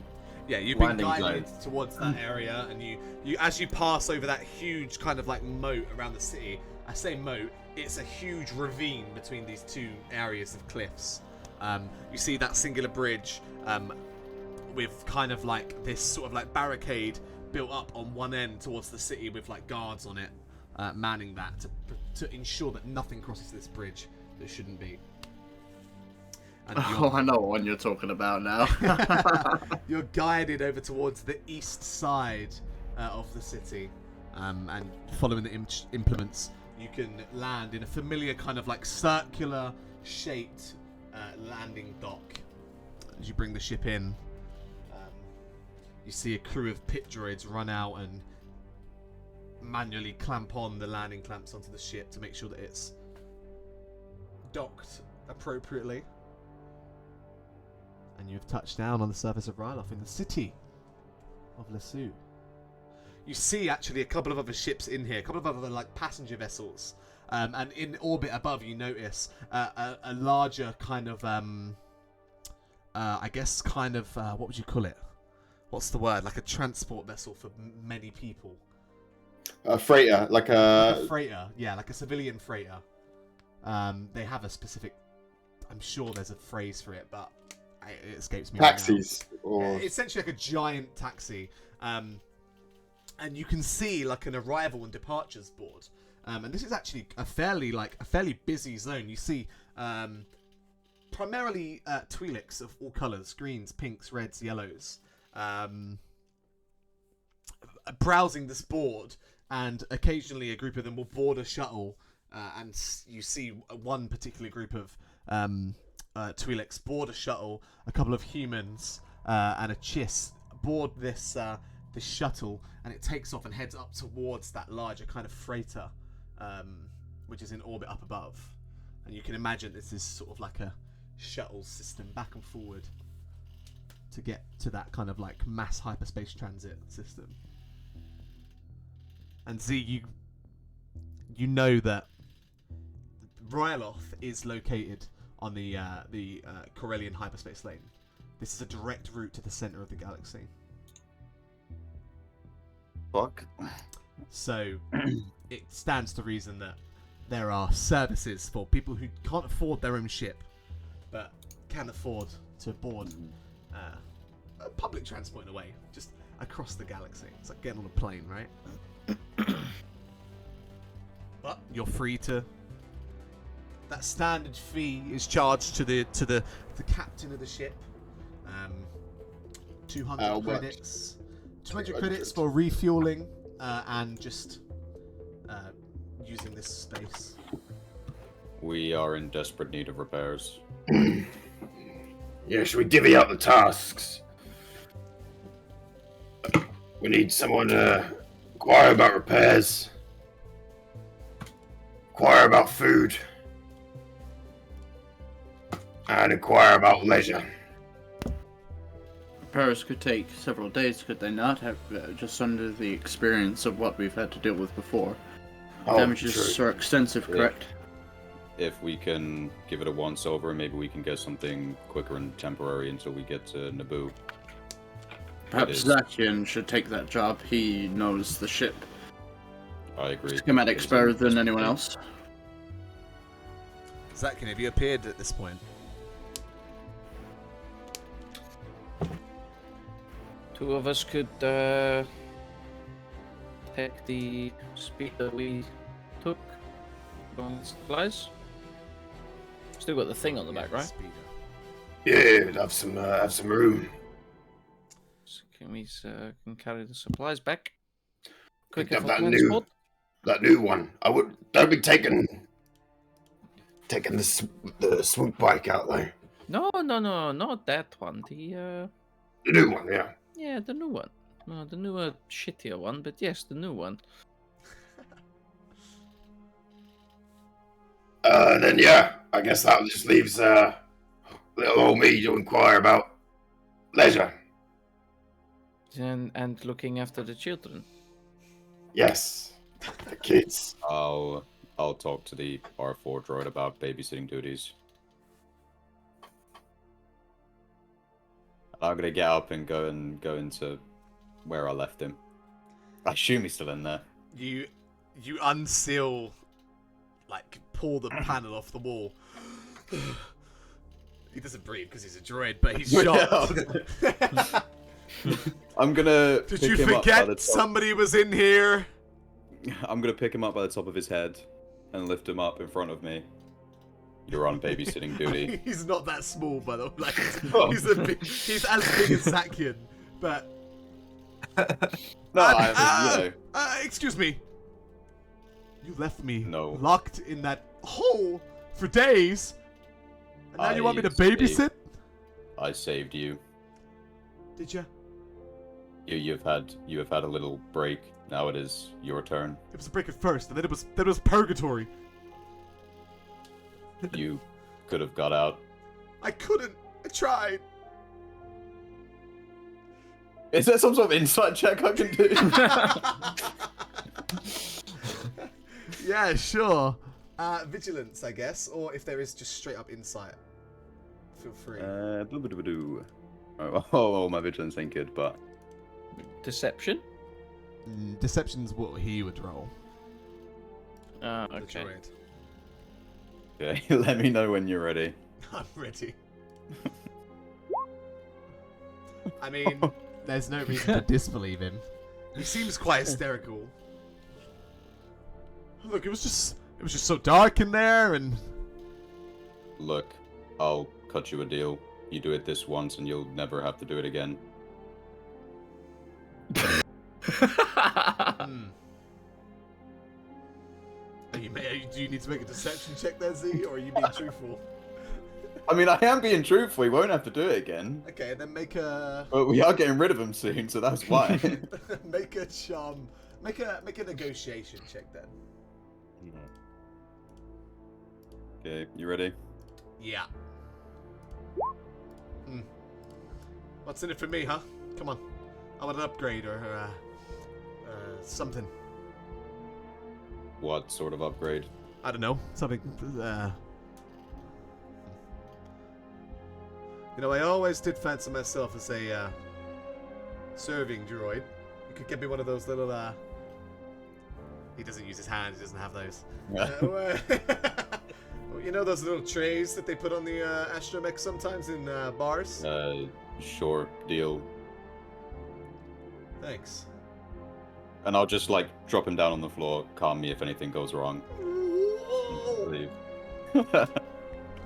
Yeah, you've been landing guided zone. towards that area, and you as you pass over that huge kind of like moat around the city. I say moat, it's a huge ravine between these two areas of cliffs. You see that singular bridge with kind of like this sort of like barricade built up on one end towards the city with like guards on it, manning that to ensure that nothing crosses this bridge that shouldn't be. And Oh, I know what one you're talking about now. you're guided over towards the east side of the city, and following the implements, you can land in a familiar kind of like circular shaped landing dock. As you bring the ship in, you see a crew of pit droids run out and manually clamp on the landing clamps onto the ship to make sure that it's docked appropriately. And you've touched down on the surface of Ryloth in the city of Lesu. You see actually a couple of other ships in here, a couple of other like passenger vessels, and in orbit above you notice a larger kind of I guess kind of what would you call it? What's the word? Like a transport vessel for many people. A freighter, like a freighter, yeah, like a civilian freighter. They have a specific. I'm sure there's a phrase for it, but it escapes me. Taxis. Right now. Yeah, essentially like a giant taxi. And you can see like an arrival and departures board. And this is actually a fairly busy zone. You see primarily Twi'leks of all colours, greens, pinks, reds, yellows, browsing this board, and occasionally a group of them will board a shuttle, and you see one particular group of Twi'leks board a shuttle, a couple of humans and a Chiss board this shuttle, and it takes off and heads up towards that larger kind of freighter, which is in orbit up above. And you can imagine this is sort of like a shuttle system back and forward to get to that kind of like mass hyperspace transit system. And Z, you know that Ryloth is located on the Corellian hyperspace lane. This is a direct route to the center of the galaxy. Fuck. So it stands to reason that there are services for people who can't afford their own ship, but can afford to board public transport in a way, just across the galaxy. It's like getting on a plane, right? But you're free to. That standard fee is charged to the captain of the ship. 200 credits. 200 credits for refueling and just using this space. We are in desperate need of repairs. Yeah, should we divvy out the tasks? We need someone to inquire about repairs, inquire about food, and inquire about leisure. Repairs could take several days, could they not? Have just under the experience of what we've had to deal with before. Damages are extensive, correct? If we can give it a once over, maybe we can get something quicker and temporary until we get to Naboo. Perhaps Zacian should take that job. He knows the ship. I agree. Schematics better than anyone else. Zacian, have you appeared at this point? Two of us could take the speeder we took on supplies. Still got the thing on the back, right? Speeder. Yeah, have some room. So can we can carry the supplies back? Pick Quicker up for that transport. new one. I would don't be taking the swoop bike out though. No, not that one. The new one, yeah. yeah, the new one. No, the newer, shittier one, but yes, the new one. Then yeah, I guess that just leaves little old me to inquire about leisure. And looking after the children. Yes, the kids. How I'll talk to the R4 droid about babysitting duties. I'm gonna get up and go into where I left him. I assume he's still in there. You unseal, like, pull the panel off the wall. He doesn't breathe because he's a droid, but he's shocked. I'm gonna. Did you forget somebody was in here? I'm gonna pick him up by the top of his head and lift him up in front of me. You're on babysitting duty. He's not that small, by the way. Like, he's as big as Zakian, but. No, I mean, excuse me. You left me No. locked in that hole for days, and now you want me to babysit? I saved you. Did you? You have had a little break. Now it is your turn. It was a break at first, and then it was purgatory. You could have got out. I couldn't. I tried. Is there some sort of insight check I can do? Yeah, sure. Vigilance, I guess, or if there is just straight up insight, feel free. Oh, my vigilance ain't good, but Deception? Deception's what he would roll. Ah, the okay. droid. okay. Let me know when you're ready. I'm ready. I mean, there's no reason to disbelieve him. He seems quite hysterical. Look, it was just so dark in there, and Look, I'll cut you a deal. You do it this once, and you'll never have to do it again. Do you need to make a deception check there, Z, or are you being truthful? I mean, I am being truthful. We won't have to do it again. Okay, then make a But we are getting rid of him soon, so that's why. make a negotiation check then. Okay, you ready? Yeah. What's in it for me, huh? Come on. I want an upgrade or something. What sort of upgrade? I don't know. Something. You know, I always did fancy myself as a serving droid. You could get me one of those little. He doesn't use his hand. He doesn't have those. You know those little trays that they put on the astromech sometimes in bars? Sure, deal. Thanks. And I'll just, like, drop him down on the floor, calm me if anything goes wrong. Leave.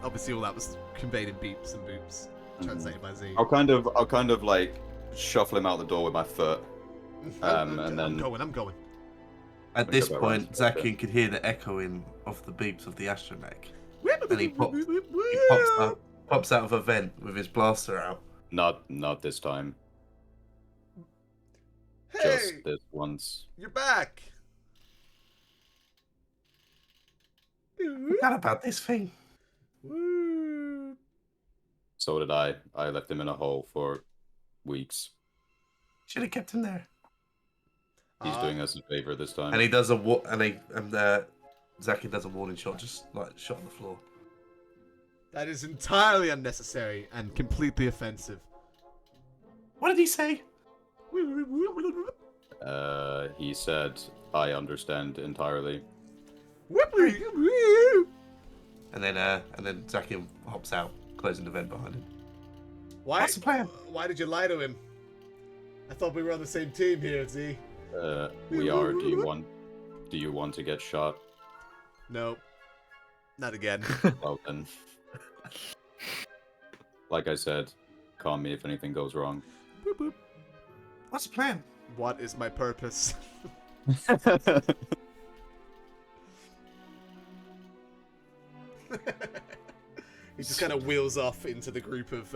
Obviously, all that was conveyed in beeps and boops, translated by Z. I'll kind of, like, shuffle him out the door with my foot. And then... I'm going. At this point, Zakian could hear the echoing of the beeps of the astromech. And he pops out of a vent with his blaster out. Not this time. Hey, Just this once. you're back. Forgot about this thing. Woo. So did I. I left him in a hole for weeks. Should have kept him there. He's doing us a favor this time. And he does Zakian does a warning shot, just like shot on the floor. That is entirely unnecessary and completely offensive. What did he say? He said, I understand entirely. And then Zakian hops out, closing the vent behind him. Why? What's the plan? Why did you lie to him? I thought we were on the same team here, Z. We are. Do you want to get shot? No. Not again. Well then. Like I said, call me if anything goes wrong. Boop, boop. What's the plan? What is my purpose? He just kind of wheels off into the group of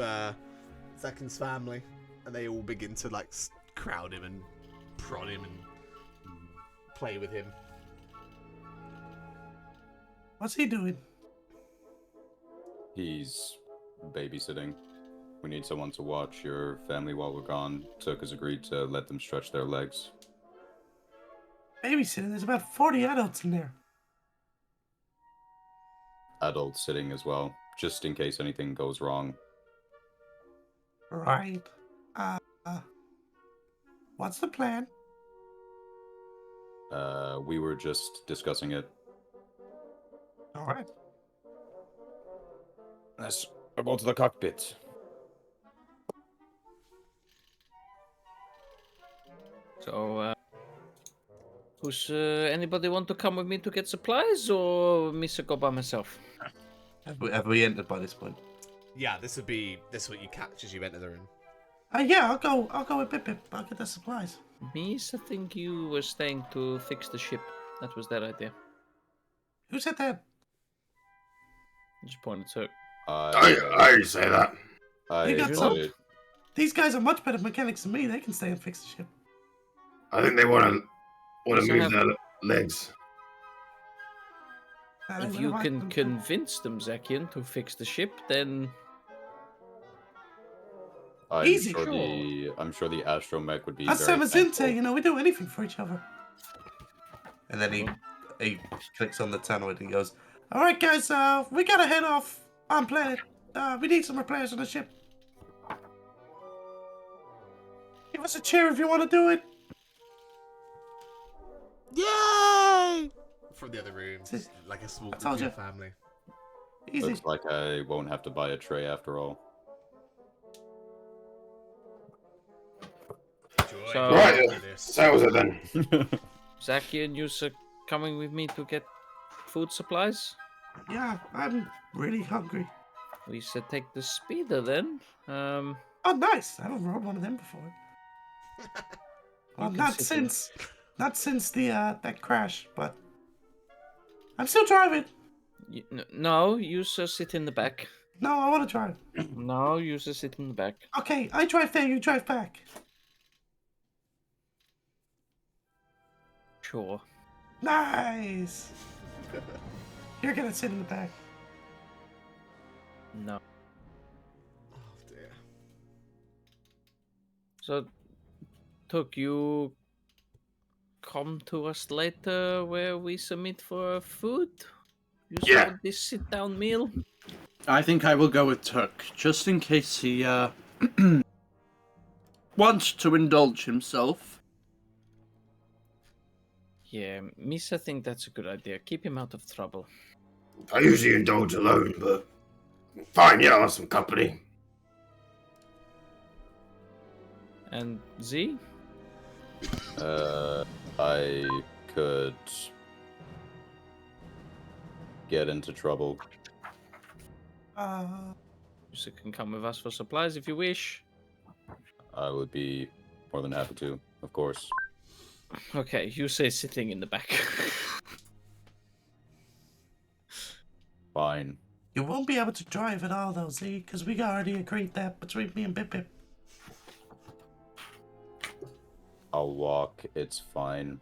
Zakian's family, and they all begin to like crowd him and prod him and play with him. What's he doing? He's babysitting. We need someone to watch your family while we're gone. Took has agreed to let them stretch their legs. Babysitting? There's about 40 adults in there. adult sitting as well, just in case anything goes wrong. Right. What's the plan? We were just discussing it. All right. Let's go to the cockpit. So, who's anybody want to come with me to get supplies, or me to go by myself? Have we entered by this point? Yeah, this would be what you catch as you enter the room. Yeah, I'll go with Pip. I'll get the supplies. Me, I think you were staying to fix the ship. That was their idea. Who said that? Just pointed to. I didn't say that. You got I some? thought These guys are much better mechanics than me. They can stay and fix the ship. I think they want to So move have- their legs. If you can convince them, Zakian, to fix the ship, then Easy. I'm sure the astromech would be That's very Samazinte, thankful. you know, we do anything for each other. And then he clicks on the tannoid and goes, all right, guys, we gotta head off on planet. We need some repairs on the ship. Give us a cheer if you want to do it. Yay! From the other room, See, like a small I told group of you. family. Easy. Looks like I won't have to buy a tray after all. Joy. So- Right, After this. so is it then. Zakian, you coming with me to get food supplies? Yeah, I'm really hungry. We should take the speeder then. Oh, nice. I haven't rode one of them before. Well, can not sit in- since the that crash, but I'm still driving. No, you sit in the back. No, I want to drive. No, you sit in the back. Okay, I drive there, you drive back. Sure. Nice. You're gonna sit in the back. No. Oh dear. So, Took, you come to us later where we submit for food? You Yeah. saw this sit-down meal? I think I will go with Turk, just in case he wants to indulge himself. Yeah, Misa think that's a good idea. Keep him out of trouble. I usually indulge alone, but fine, yeah, I'll have some company. And Z? I could get into trouble. You can come with us for supplies if you wish. I would be more than happy to, of course. Okay, you say sitting in the back. Fine. You won't be able to drive at all, though, Z, because we already agreed that between me and Bip Bip. I'll walk. It's fine.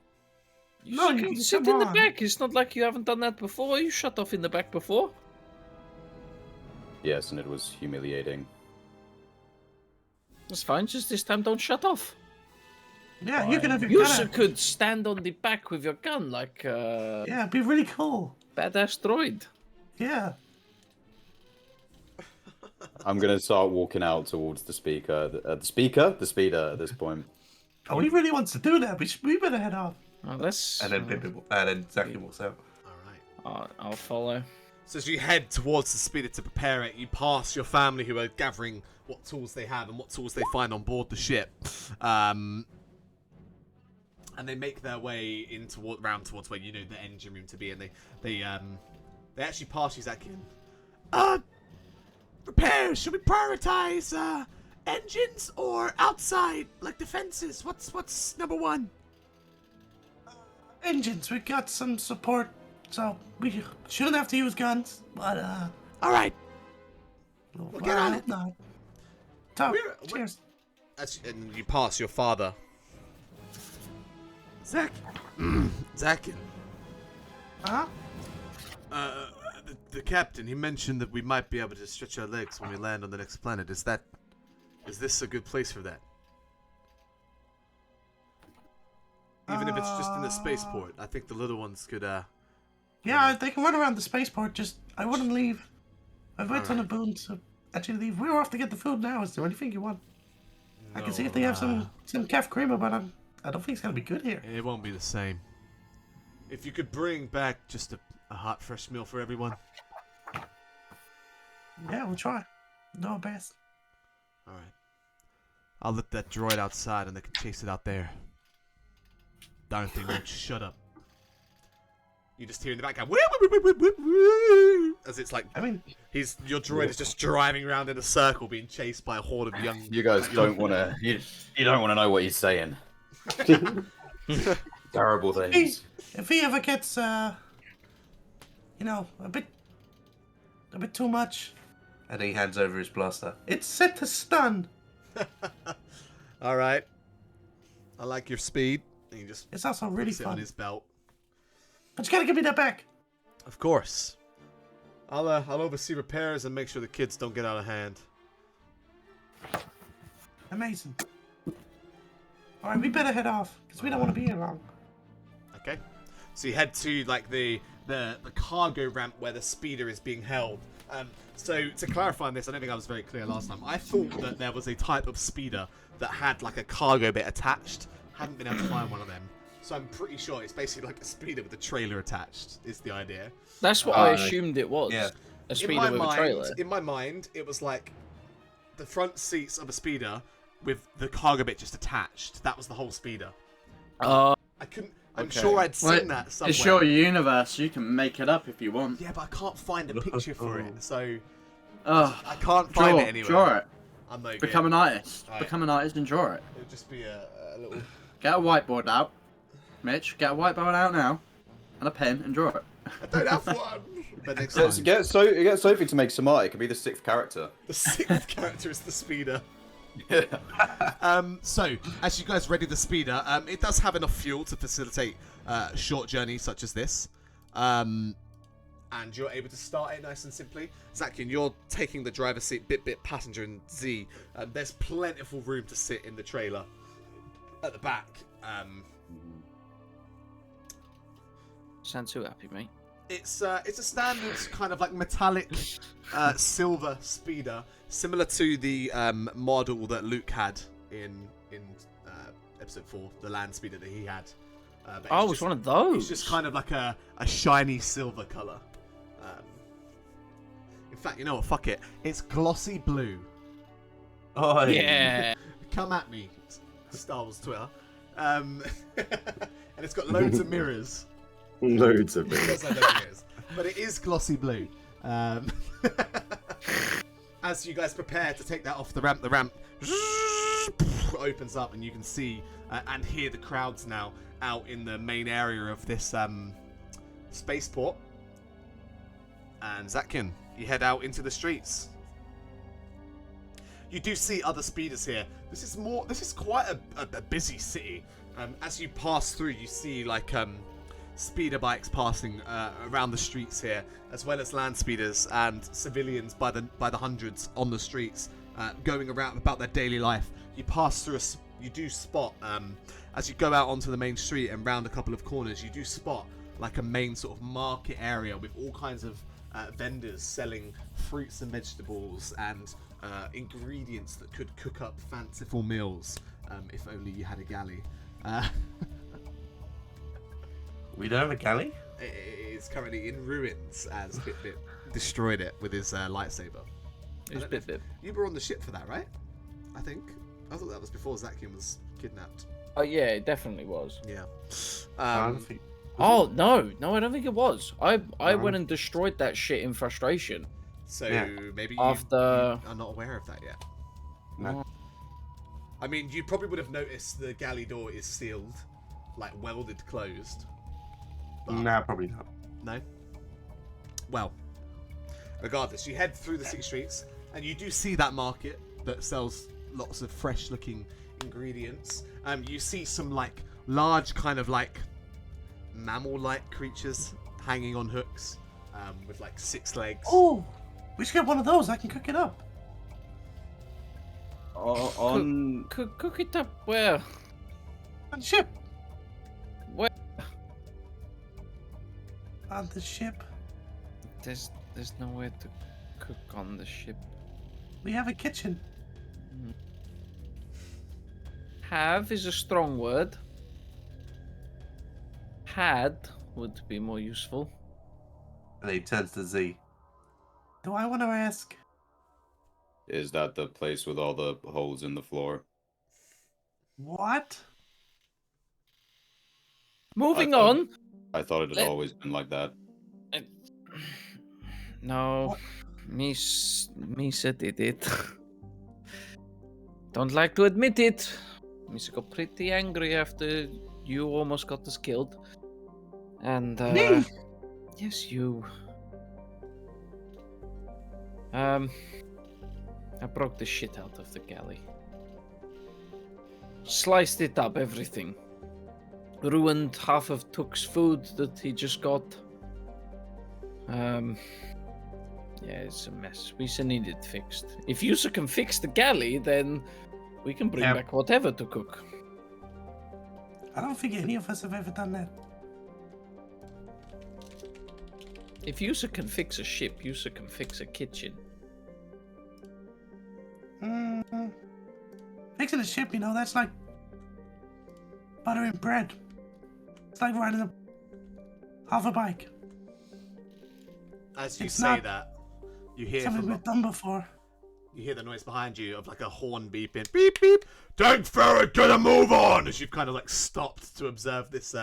You No, can you- sit come in the on. back. It's not like you haven't done that before. You shut off in the back before. Yes, and it was humiliating. That's fine. Just this time, don't shut off. Yeah, you can have your You gun out. could stand on the back with your gun like Yeah, it'd be really cool. badass droid. Yeah. I'm gonna start walking out towards the speaker. The speaker? The speeder at this point. Oh, he really wants to do that. We better head off. Let's. And then then Zaki walks out. All right. I'll follow. So as you head towards the speeder to prepare it, you pass your family who are gathering what tools they have and what tools they find on board the ship. And they make their way round towards where you know the engine room to be, and they actually pass you, Zakian. Repairs. Should we prioritize engines or outside, like defenses? What's number one? Engines, we got some support, so we shouldn't have to use guns, but All right. we'll get on it. Not. So, We're- cheers. And you pass your father. Zakin. Huh? The captain, he mentioned that we might be able to stretch our legs when we land on the next planet. Is this a good place for that? Even if it's just in the spaceport, I think the little ones could Yeah, they can run around the spaceport. Just I wouldn't leave. I've waited on a Alright. boon to actually leave. We're off to get the food now. Is there anything you want? I can see if they have some calf creamer, but I don't think it's gonna be good here. It won't be the same. If you could bring back just a hot, fresh meal for everyone. Yeah, we'll try. Do our best. All right. I'll let that droid outside, and they can chase it out there. Darn thing won't shut up. You just hear in the background, "Woo, woo, woo, woo, woo, woo," as it's like I mean, your droid is just driving around in a circle, being chased by a horde of young. You guys don't want to. You don't want to know what he's saying. Terrible things. if he ever gets, a bit too much, and he hands over his blaster. It's set to stun. All right. I like your speed. And he just It's also really puts it on fun. his belt. But you gotta give me that back. Of course. I'll oversee repairs and make sure the kids don't get out of hand. Amazing. All right, we better head off because we don't want to be here long. Okay. So you head to like the cargo ramp where the speeder is being held. So to clarify on this, I don't think I was very clear last time. I thought that there was a type of speeder that had like a cargo bit attached. Haven't been able to find one of them. So I'm pretty sure it's basically like a speeder with a trailer attached, is the idea. That's what I assumed it was. Yeah. A speeder with a trailer. In my mind, it was like the front seats of a speeder with the cargo bit just attached. That was the whole speeder. I couldn't. I'm Okay. sure I'd Well, seen that somewhere. it's your universe. You can make it up if you want. Yeah, but I can't find a picture for it, so Oh, I can't find it anywhere. draw it. I'm no good. Become an artist. Alright. Become an artist and draw it. It'll just be a little. Get a whiteboard out. Mitch, get a whiteboard out now. And a pen and draw it. I don't have one. But next time, Get Sophie to make some art. It could be the 6th character. the 6th character is the speeder. Yeah. So, as you guys ready the speeder, it does have enough fuel to facilitate short journeys such as this. And you're able to start it nice and simply. Zakian, you're taking the driver's seat, Bit, passenger, and Z. There's plentiful room to sit in the trailer at the back. Sound too happy, mate. It's a standard kind of like metallic silver speeder, similar to the model that Luke had in episode 4, the land speeder that he had. But Oh, it's it's just- one of those. It's just kind of like a shiny silver color. In fact, you know what? Fuck it. It's glossy blue. Oh Yeah. Come at me, Star Wars Twitter. And it's got loads of mirrors. Loads of It it. does have loads of mirrors. But it is glossy blue. As you guys prepare to take that off the ramp opens up and you can see and hear the crowds now out in the main area of this spaceport. And Zakian, you head out into the streets. You do see other speeders here. This is quite a busy city. As you pass through, you see like speeder bikes passing around the streets here, as well as land speeders and civilians by the hundreds on the streets, going around about their daily life. You pass through you do spot as you go out onto the main street and round a couple of corners, you do spot like a main sort of market area with all kinds of vendors selling fruits and vegetables and ingredients that could cook up fanciful meals, if only you had a galley. We don't have a galley? It is currently in ruins as Bit destroyed it with his lightsaber. It was I don't know Bit. if- You were on the ship for that, right? I think. I thought that was before Zakian was kidnapped. Oh yeah, it definitely was. Yeah. I don't think. Oh no, I don't think it was. I went and destroyed that shit in frustration. So Yeah. maybe After- you are not aware of that yet. No. I mean, you probably would have noticed the galley door is sealed, like welded closed. But- Nah, probably not. No? Well, regardless, you head through the city streets and you do see that market that sells lots of fresh looking ingredients. You see some like large kind of like mammal-like creatures hanging on hooks with like 6 legs. Oh, we should get one of those. I can cook it up. On Cook it up where? On the ship. Where? on the ship? There's nowhere to cook on the ship. We have a kitchen. Have is a strong word. Had would be more useful. And he turns to Z. Do I want to ask? Is that the place with all the holes in the floor? What? Moving on. I thought it had always been like that. No, me said it. Don't like to admit it. Misa got pretty angry after you almost got us killed. And Me? yes, you. I broke the shit out of the galley. Sliced it up, everything. Ruined half of Took's food that he just got. Yeah, it's a mess. We need it fixed. If Yusa can fix the galley, then we can bring back whatever to cook. I don't think any of us have ever done that. If Yusa can fix a ship, Yusa can fix a kitchen. Fixing a ship, that's like buttering bread. It's like riding a half a bike. As you It's say not that, you hear something from we've done before. you hear the noise behind you of like a horn beeping, beep beep. Tank ferret, gonna move on. As you've kind of like stopped to observe this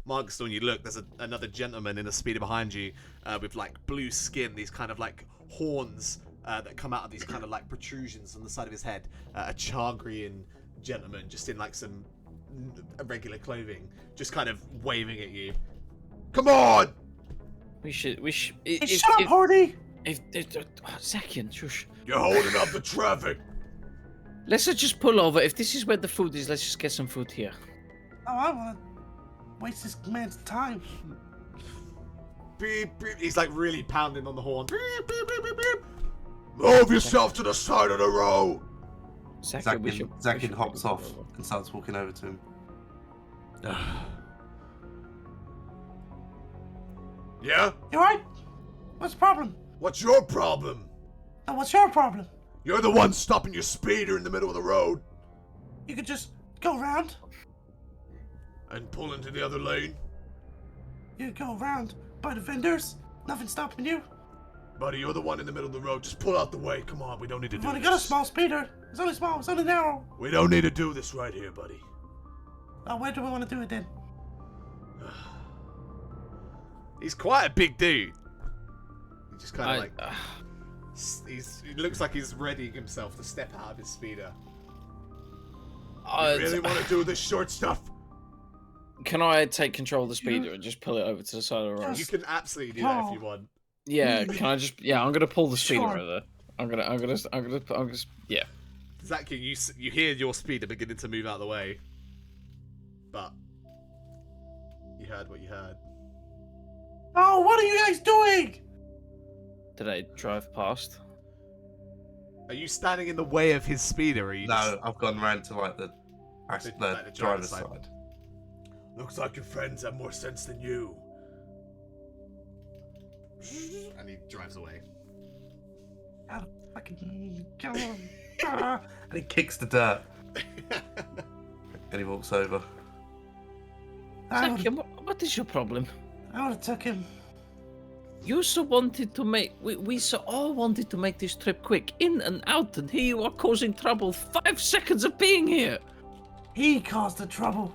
monster, and you look, there's another gentleman in a speeder behind you, with like blue skin, these kind of like horns that come out of these kind of like protrusions on the side of his head. A Chagrian gentleman, just in like some regular clothing, just kind of waving at you. Come on! We should. Hey, shut up, Hardy! Zakian, shush. You're holding up the traffic. Let's just pull over. If this is where the food is, let's just get some food here. Oh, I want to waste this man's time. Beep beep. He's like really pounding on the horn. Beep beep beep beep beep. Move yourself to the side of the road. Zakian hops off and starts walking over to him. Yeah? You alright? What's the problem? What's your problem? No, what's your problem? You're the one stopping your speeder in the middle of the road You could just go around. and pull into the other lane. You could go around by the vendors. Nothing stopping you. Buddy, you're the one in the middle of the road. Just pull out the way. Come on, we don't need to We've do only this. got a small speeder. It's only small. It's only narrow. We don't need to do this right here, buddy. Oh, where do we want to do it then? He's quite a big dude. He just kind of he looks like he's readying himself to step out of his speeder. You really want to do this short stuff? Can I take control of the speeder and just pull it over to the side of the road? You can absolutely do that if you want. Yeah, can I just? Yeah, I'm gonna pull the speeder Sure. over. I'm gonna. Yeah. Zaki, you hear your speeder beginning to move out of the way, but you heard what you heard. Oh, what are you guys doing? Did I drive past? Are you standing in the way of his speeder? Or are you No, I've gone round to like the driver's side. Looks like your friends have more sense than you. And he drives away. Oh, fucking come on. And he kicks the dirt. And he walks over. Zakian, what is your problem? I would have took him. You so wanted to make. We so all wanted to make this trip quick, in and out, and here you are causing trouble. 5 seconds of being here. He caused the trouble.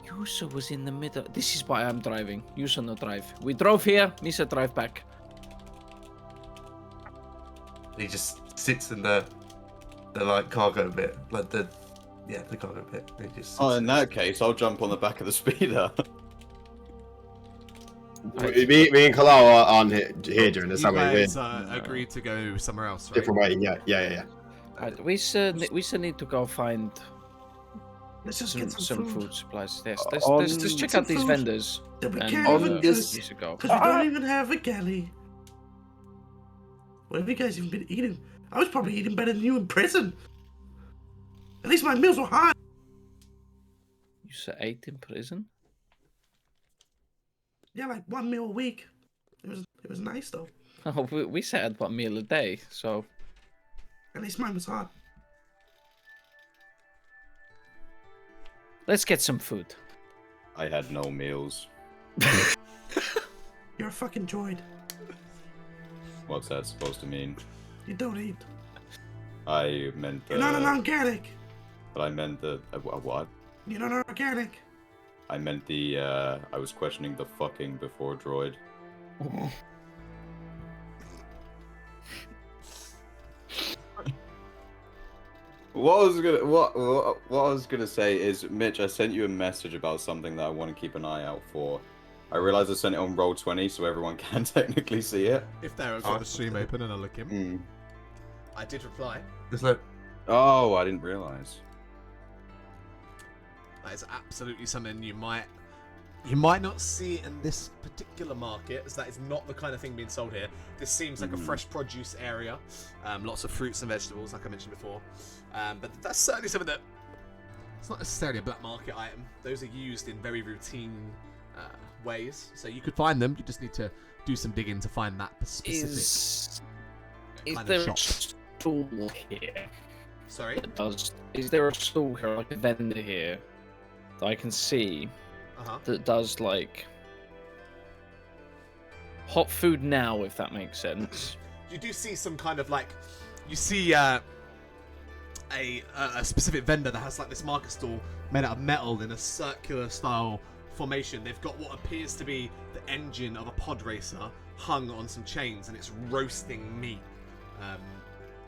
Yusa was in the middle. This is why I'm driving. Yusa no drive. We drove here. Misa drive back. He just sits in the like cargo bit, like the cargo bit. He just Oh, sits in that case, I'll jump on the back of the speeder. Me and Kalao are on here during this. You We're guys agreed to go somewhere else, right? different way. Yeah. Right, we still need to go find Let's just get some food. food supplies. Yes, On- let's check out these food. vendors. Then we And can't on even this- we should go. because we don't even have a galley. What have you guys even been eating? I was probably eating better than you in prison. At least my meals were hot. Yusa ate in prison. Yeah, like 1 meal a week. It was nice though. Oh, we said about a meal a day, so At least mine was hard. let's get some food. I had no meals. You're a fucking droid. What's that supposed to mean? You don't eat. I meant You're not an organic. But I meant the what? You're not an organic. I meant the I was questioning the fucking before droid. What I was gonna say is, Mitch, I sent you a message about something that I want to keep an eye out for. I realized I sent it on Roll20, so everyone can technically see it. If they've got the stream open and I look in, I did reply. Just look. Oh, I didn't realize. That is absolutely something you might not see in this particular market, as that is not the kind of thing being sold here. This seems like a fresh produce area, lots of fruits and vegetables, like I mentioned before. But that's certainly something that it's not necessarily a black market item. Those are used in very routine ways, so you could find them. You just need to do some digging to find that specific Is kind there of a shop. stall here? Sorry. Is there a stall here, like a vendor here, that I can see that does like hot food now, if that makes sense? You do see some kind of like, you see a specific vendor that has like this market stall made out of metal in a circular style formation. They've got what appears to be the engine of a pod racer hung on some chains, and it's roasting meat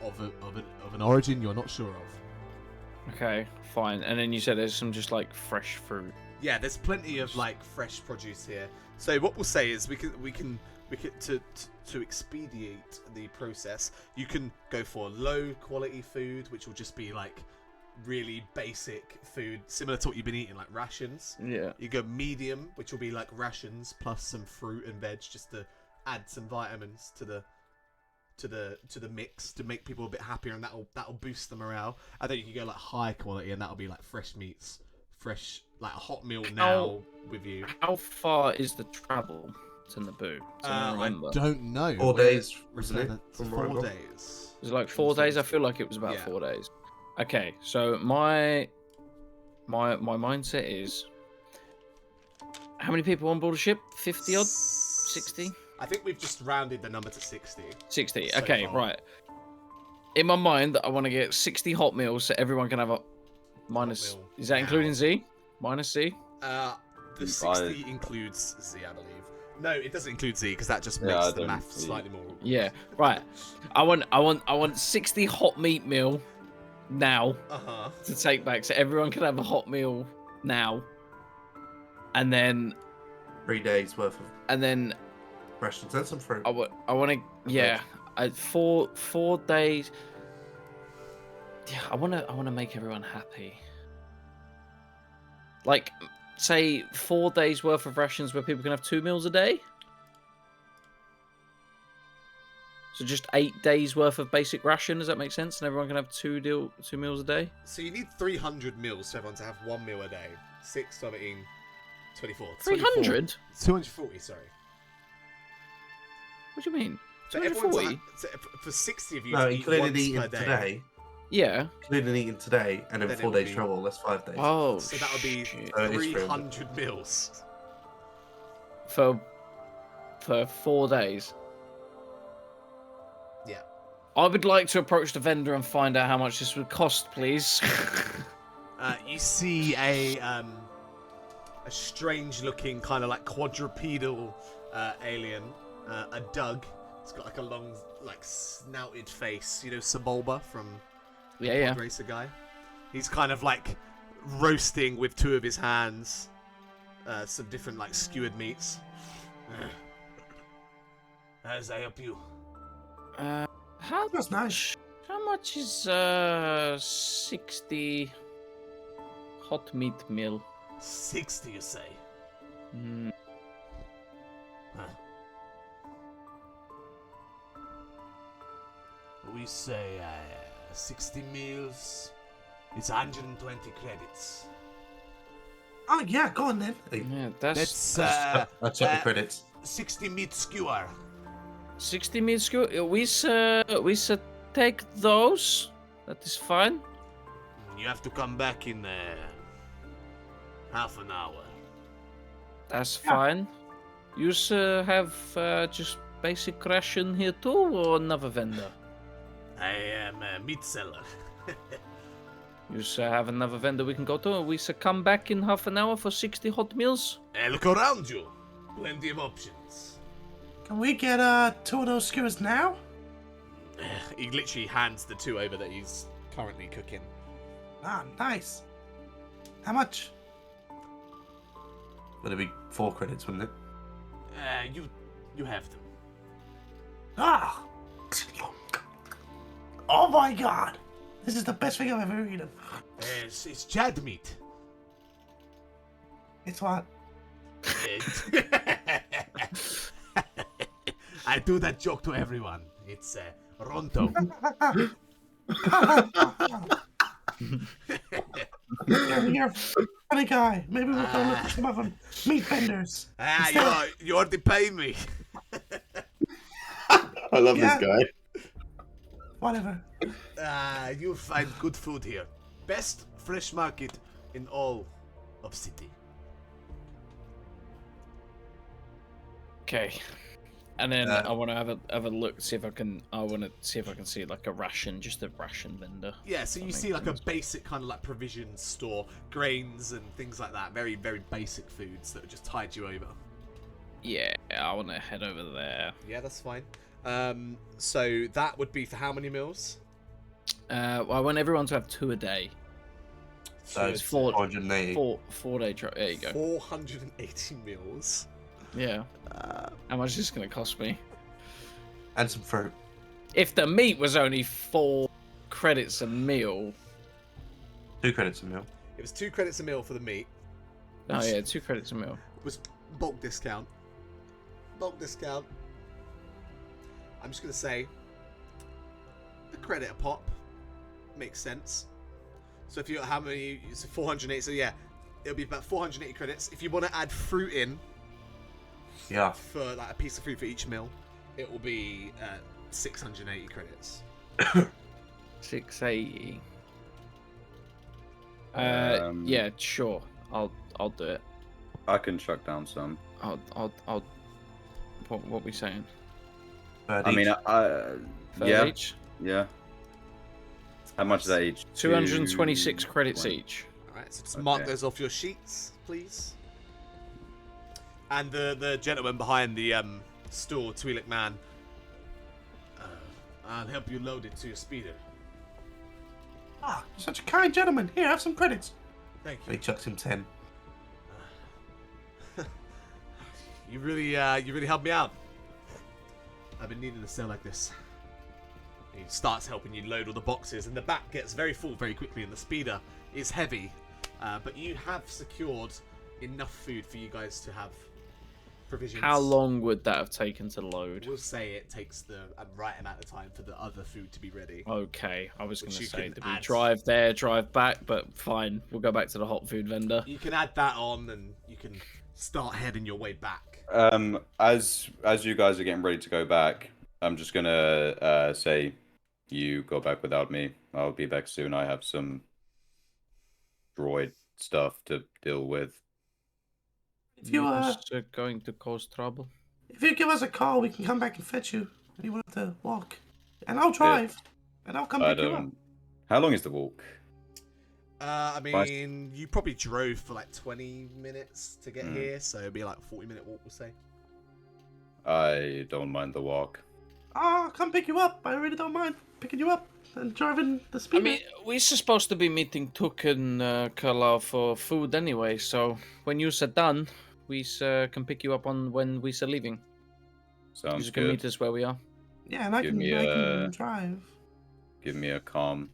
of an origin you're not sure of. Okay, fine. And then you said there's some just like fresh fruit. Yeah, there's plenty of like fresh produce here. So what we'll say is we can to expedite the process, you can go for low quality food, which will just be like really basic food similar to what you've been eating, like rations. Yeah. You go medium, which will be like rations plus some fruit and veg, just to add some vitamins to the mix to make people a bit happier, and that'll boost the morale. And then you can go like high quality, and that'll be like fresh meats, fresh like a hot meal now with you. How far is the travel to Naboo? I don't know. 4 days, Wasn't it? from 4 Royal? days. Was it like 4 days? I feel like it was about 4 days. Okay, so my mindset is, how many people on board a ship? 50 odd? 60? I think we've just rounded the number to 60. 60. so Okay, far. right. In my mind, I want to get 60 hot meals so everyone can have a minus. meal Is that now. including Z? Minus C? The 60 includes Z, I believe. No, it doesn't include Z because that just Yeah, makes I the don't math see. slightly more. Yeah, right. I want 60 hot meat meal now to take back, so everyone can have a hot meal now, and then 3 days worth of rations and some fruit. I want to 4 days. Yeah, I want to make everyone happy. Like, say 4 days worth of rations where people can have 2 meals a day. So just 8 days worth of basic ration. Does that make sense? And everyone can have 2 meals a day. So you need 300 meals for everyone to have 1 meal a day. 6, 12, 18, 24. 300? 240, sorry. What do you mean? So everyone's 240? for 60 of you No, to eat including once eating per day. today. Yeah. Including eating today, and then Then 4 it'll days be- travel. That's 5 days. Oh, So that would be shit. So it is 300 meals. for 4 days. Yeah. I would like to approach the vendor and find out how much this would cost, please. You see a strange-looking kind of like quadrupedal alien, a Dug. It's got like a long, like snouted face. You know, Sebulba from Yeah. Pod Racer guy. He's kind of like roasting with 2 of his hands some different like skewered meats. As I help you. That's nice. How much is 60 hot meat meal? 60, you say? Mm, Huh. We say 60 meals. It's 120 credits. Oh yeah, go on then. Yeah, That's I check the credits. 60 meat skewer. 60 meat skewer. We take those. That is fine. You have to come back in half an hour. That's fine. You have just basic ration here too, or another vendor? I am a meat seller. You have another vendor we can go to. We come back in half an hour for 60 hot meals. Look around you. Plenty of options. Can we get 2 of those skewers now? He literally hands the 2 over that he's currently cooking. Ah, nice. How much? Would it be 4 credits, wouldn't it? You have them. Ah! Oh my god! This is the best thing I've ever eaten. It's Chad meat. It's what? I do that joke to everyone. It's Ronto. You're a funny guy. Maybe we'll go look at some of them. Meat vendors. You already paid me. I love this guy. Whatever. You'll find good food here. Best fresh market in all of city. Okay. And then I want to have a look, see if I can. I want to see if I can see like a ration, just a ration vendor. Yeah, so you see like a basic kind of like provision store, grains and things like that. Very, very basic foods that would just tide you over. Yeah, I want to head over there. Yeah, that's fine. So that would be for how many meals? Well, I want everyone to have 2 a day. So it's 480. 4 day trip. There you go. 480 meals. Yeah. How much is this going to cost me? And some fruit. If the meat was only 4 credits a meal. 2 credits a meal. It was 2 credits a meal for the meat. Oh yeah, 2 credits a meal. Was bulk discount. Bulk discount. I'm just going to say a credit a pop makes sense. So if you how many? It's 480. So yeah, it'll be about 480 credits. If you want to add fruit in, yeah, for like a piece of fruit for each meal, it will be 680 credits. 680. Yeah, sure. I'll do it. I can chuck down some. I'll what we saying? I mean, yeah, each? Yeah. How much is that each? 226 credits each. Alright, so just mark those off your sheets, please. And the gentleman behind the store, Twi'lek man, I'll help you load it to your speeder. Ah, you're such a kind gentleman. Here, have some credits. Thank you. He chucks him 10. You really helped me out. I've been needing to sell like this. He starts helping you load all the boxes, and the back gets very full very quickly, and the speeder is heavy. But you have secured enough food for you guys to have provisions. How long would that have taken to load? We'll say it takes the right amount of time for the other food to be ready. Okay, I was going to say, did we add. drive there, drive back? But fine, we'll go back to the hot food vendor. You can add that on, and you can start heading your way back. As you guys are getting ready to go back, I'm just gonna say, you go back without me. I'll be back soon. I have some droid stuff to deal with. If you going to cause trouble. If you give us a call, we can come back and fetch you. You won't have to walk, and I'll drive, and I'll come pick you up. How long is the walk? I mean, you probably drove for like 20 minutes to get here, so it'll be like a 40-minute walk, we'll say. I don't mind the walk. I'll come pick you up. I really don't mind picking you up and driving the speeder. I mean, we're supposed to be meeting Tuk and Carlisle for food anyway, so when you're done, we can pick you up on when we're leaving. Sounds you good. can meet us where we are. Yeah, and I can drive. Give me a calm.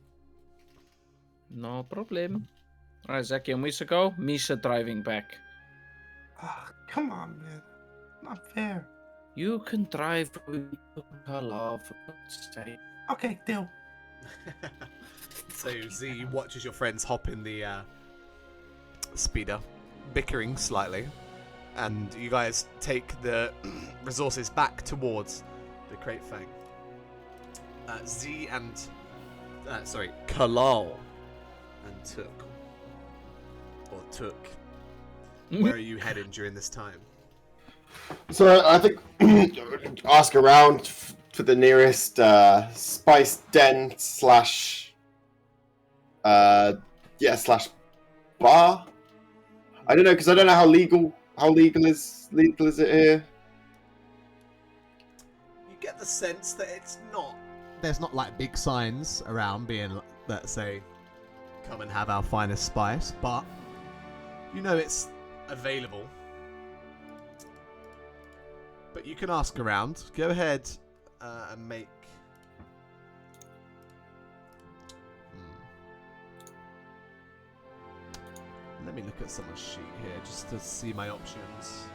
No problem. Alright, Zaki and Misa go. Misa driving back. Oh, come on, man. Not fair. You can drive with Carlisle for God's sake. Okay, deal. So Z watches your friends hop in the speeder. bickering slightly, and you guys take the resources back towards the Crate Fang. Z and Kalal and Took. Where are you heading during this time? So I think ask around for the nearest spice den slash bar. I don't know, because I don't know how legal is it here. You get the sense that it's not. There's not like big signs around being that say, "Come and have our finest spice," but you know it's available. But you can ask around. Go ahead and make. Let me look at someone's sheet here just to see my options.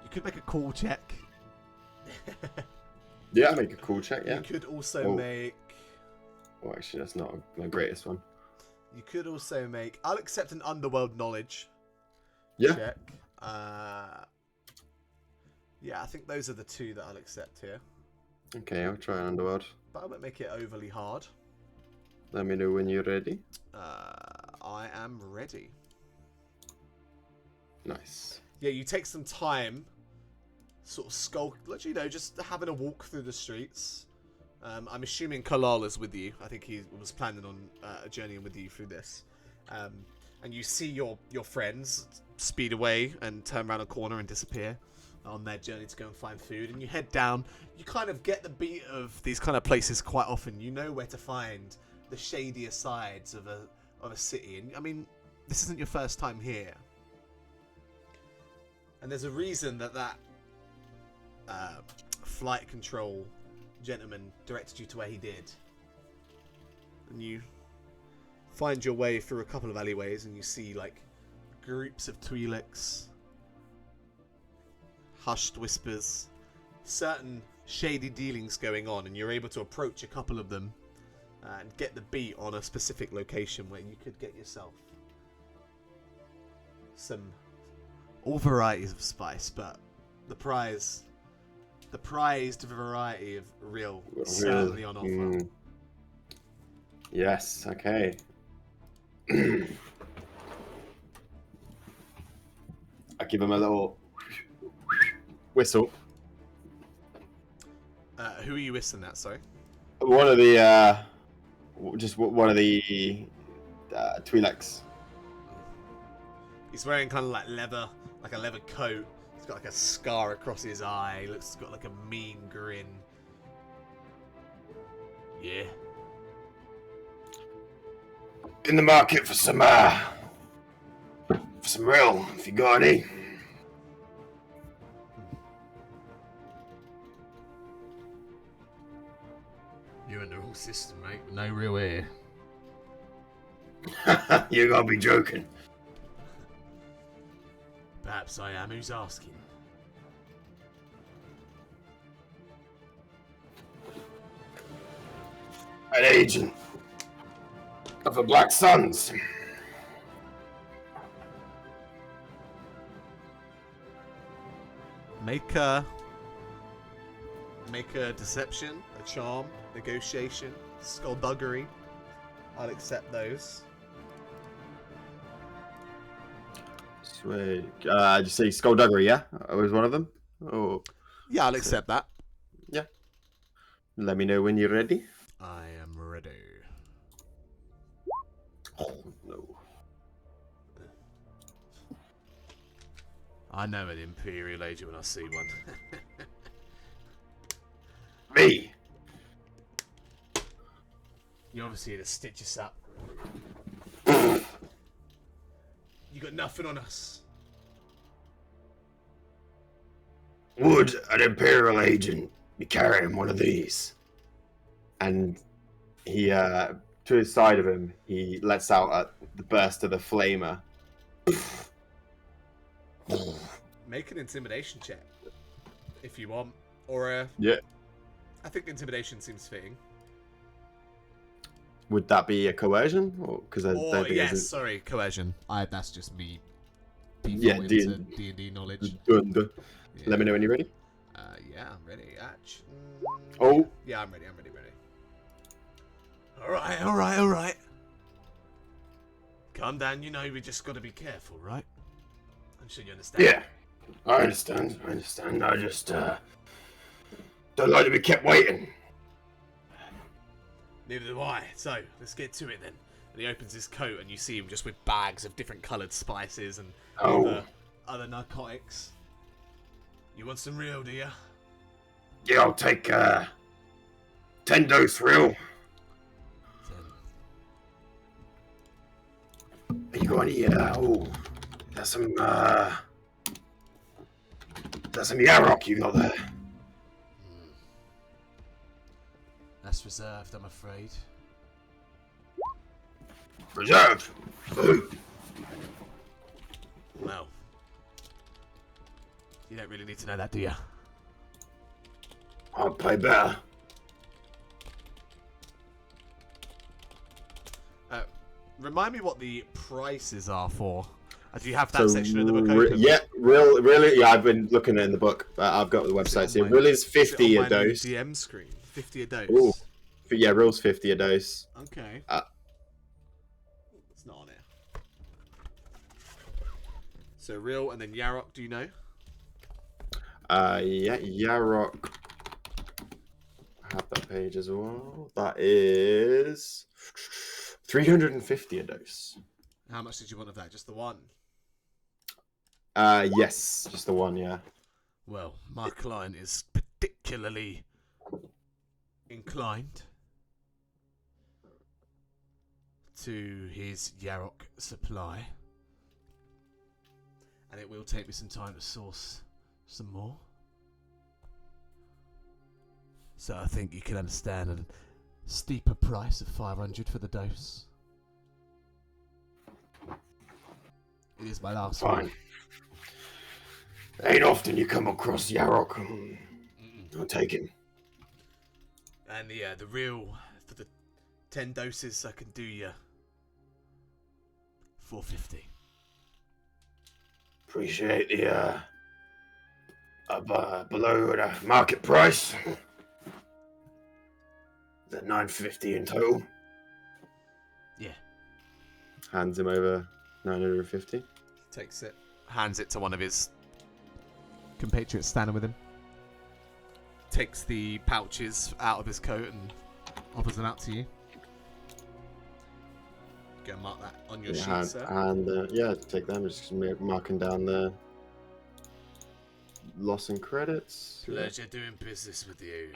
You could make a call check. Yeah, make a cool check. Yeah. You could also make. Oh, actually, that's not my greatest one. You could also make. I'll accept an underworld knowledge. Yeah. Check. Yeah, I think those are the two that I'll accept here. Okay, I'll try underworld. But I won't make it overly hard. Let me know when you're ready. I am ready. Nice. Yeah, you take some time, sort of skulk, just having a walk through the streets. I'm assuming Kalal is with you. I think he was planning on journeying with you through this. And you see your friends speed away and turn around a corner and disappear on their journey to go and find food. And you head down. You kind of get the beat of these kind of places quite often. You know where to find the shadier sides of a city. And I mean, this isn't your first time here. And there's a reason that flight control gentleman directed you to where he did. And you find your way through a couple of alleyways and you see like groups of Twi'leks, hushed whispers, certain shady dealings going on, and you're able to approach a couple of them and get the beat on a specific location where you could get yourself all varieties of spice, but the prized variety of real certainly on offer. Yes, okay. I give him a little whistle. Who are you whistling at, sorry? One of the Twi'leks. He's wearing kind of like leather, like a leather coat. He's got like a scar across his eye. He looks got like a mean grin. Yeah. In the market for some real, if you got any. You're in the wrong system, mate. No real air. You gotta be joking. Perhaps I am. Who's asking? An agent of the Black Suns. Make a deception, a charm, negotiation, skullduggery. I'll accept those. Sweet. Did you say skullduggery, yeah? Was one of them? Oh. Yeah, I'll accept that. Yeah. Let me know when you're ready. I am ready. Oh, no. I know an Imperial agent when I see one. Me? You're obviously here to stitch us up. You got nothing on us. Would an Imperial agent be carrying one of these? And he, to his side of him, he lets out the burst of the flamer. Make an intimidation check, if you want. Or Yeah. I think intimidation seems fitting. would that be a coercion? Or because I don't think yes, there's sorry, coercion. That's just me. Yeah, Into D&D knowledge. Let Yeah. me know when you're ready. Yeah, I'm ready. Oh. Yeah, I'm ready. All right. Calm down. You know we just got to be careful, right? I'm sure you understand. Yeah, I understand. I just don't like to be kept waiting. Neither do I. So let's get to it then. And he opens his coat, and you see him just with bags of different coloured spices and other narcotics. You want some real, do you? Yeah, I'll take 10 dose real. You got any? There's some Yarok you got there. That's reserved, I'm afraid. Reserved. Ooh. Well, you don't really need to know that, do you? I'll play better. Remind me what the prices are for. Do you have that section of the book open? Really. Yeah, I've been looking in the book. I've got the website. So real is 50 a dose. DM screen, 50 a dose. Ooh. Yeah, real's 50 a dose. Okay. It's not on it. So real and then Yarok, do you know? Yeah, Yarok. I have that page as well. That is 350 a dose. How much did you want of that? Just the one? Yes, just the one, yeah. Well, my client is particularly inclined to his Yarok supply. And it will take me some time to source some more. So I think you can understand a steeper price of 500 for the dose. It is my last Fine. one. Ain't often you come across Yarok. I'll take him. And the real, for the 10 doses, I can do you 450. Appreciate the below the market price. Is that 950 in total? Yeah. Hands him over 950. Takes it, hands it to one of his compatriots standing with him. Takes the pouches out of his coat and offers them out to you. Go and mark that on your sheet, sir. And yeah, take them. Just marking down the loss in credits. Pleasure doing business with you.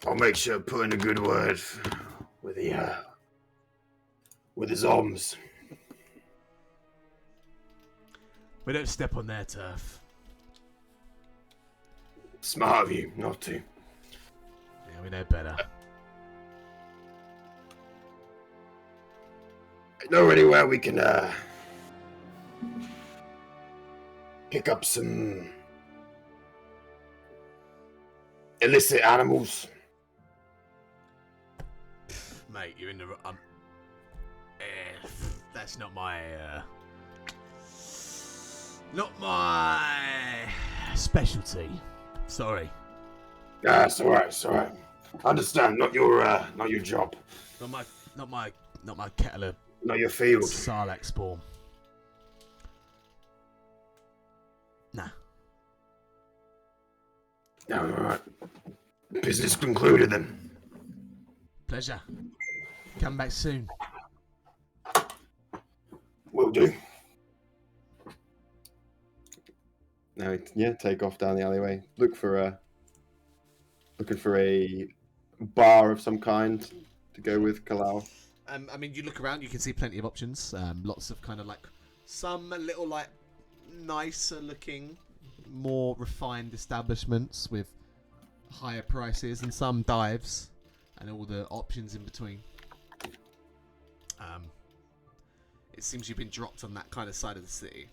I'll make sure to put in a good word with the Zoms. We don't step on their turf. Smart of you not to. Yeah, we know better. Know anywhere we can pick up some illicit animals? Mate, you're in the... that's not my... not my specialty. Sorry. It's alright, I understand, not your job. Not my kettle of Not your field. Sarlacc spawn. Nah. No, alright. Business concluded then. Pleasure. Come back soon. Will do. Now, yeah, take off down the alleyway. Looking for a bar of some kind to go with Kalau. I mean, you look around, you can see plenty of options. Lots of kind of like some little like nicer looking, more refined establishments with higher prices, and some dives, and all the options in between. It seems you've been dropped on that kind of side of the city.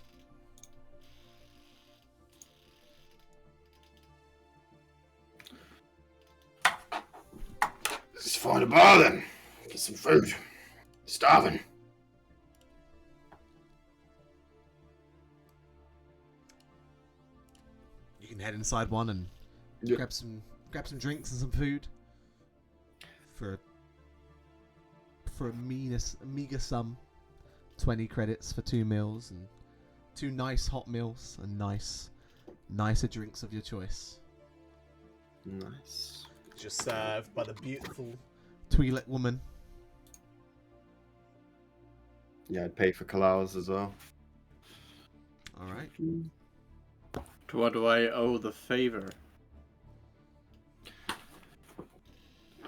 find a bar then. Get some food. Starving. You can head inside one and grab some drinks and some food for a meager sum. 20 credits for 2 meals and 2 nice hot meals and nicer drinks of your choice. Nice. Just served by the beautiful Twi'lek woman. Yeah, I'd pay for Kalau's as well. Alright. To what do I owe the favor?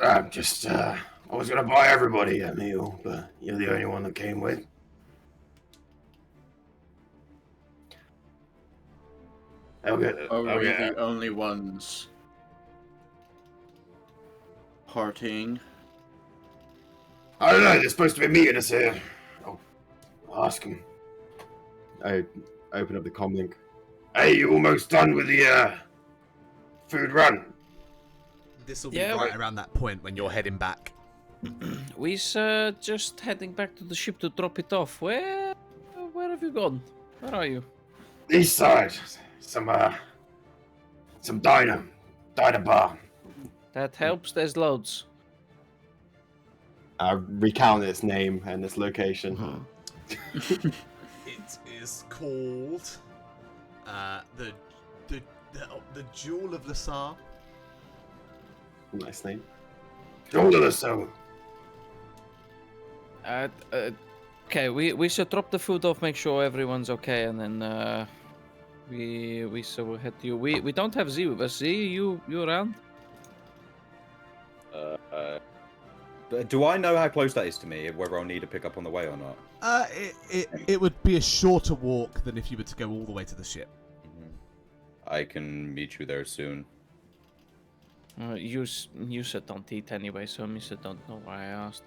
I'm just, I was gonna buy everybody a meal, but you're the only one that came with. Are we the only ones partying? I don't know, they're supposed to be meeting us here. I'll ask them. I open up the comlink. Hey, you almost done with the, food run? This will be right around that point when you're heading back. We're just heading back to the ship to drop it off. Where have you gone? Where are you? East side. Some diner bar. That helps. There's loads. I recount its name and its location. It is called the Jewel of Lasar. Nice name. Jewel of Lasar. Okay, we should drop the food off, make sure everyone's okay, and then we shall head to you. We don't have Z with us. Z, you around? Do I know how close that is to me? Whether I'll need to pick up on the way or not? It would be a shorter walk than if you were to go all the way to the ship. I can meet you there soon. You said don't eat anyway, so Mr. don't know why I asked.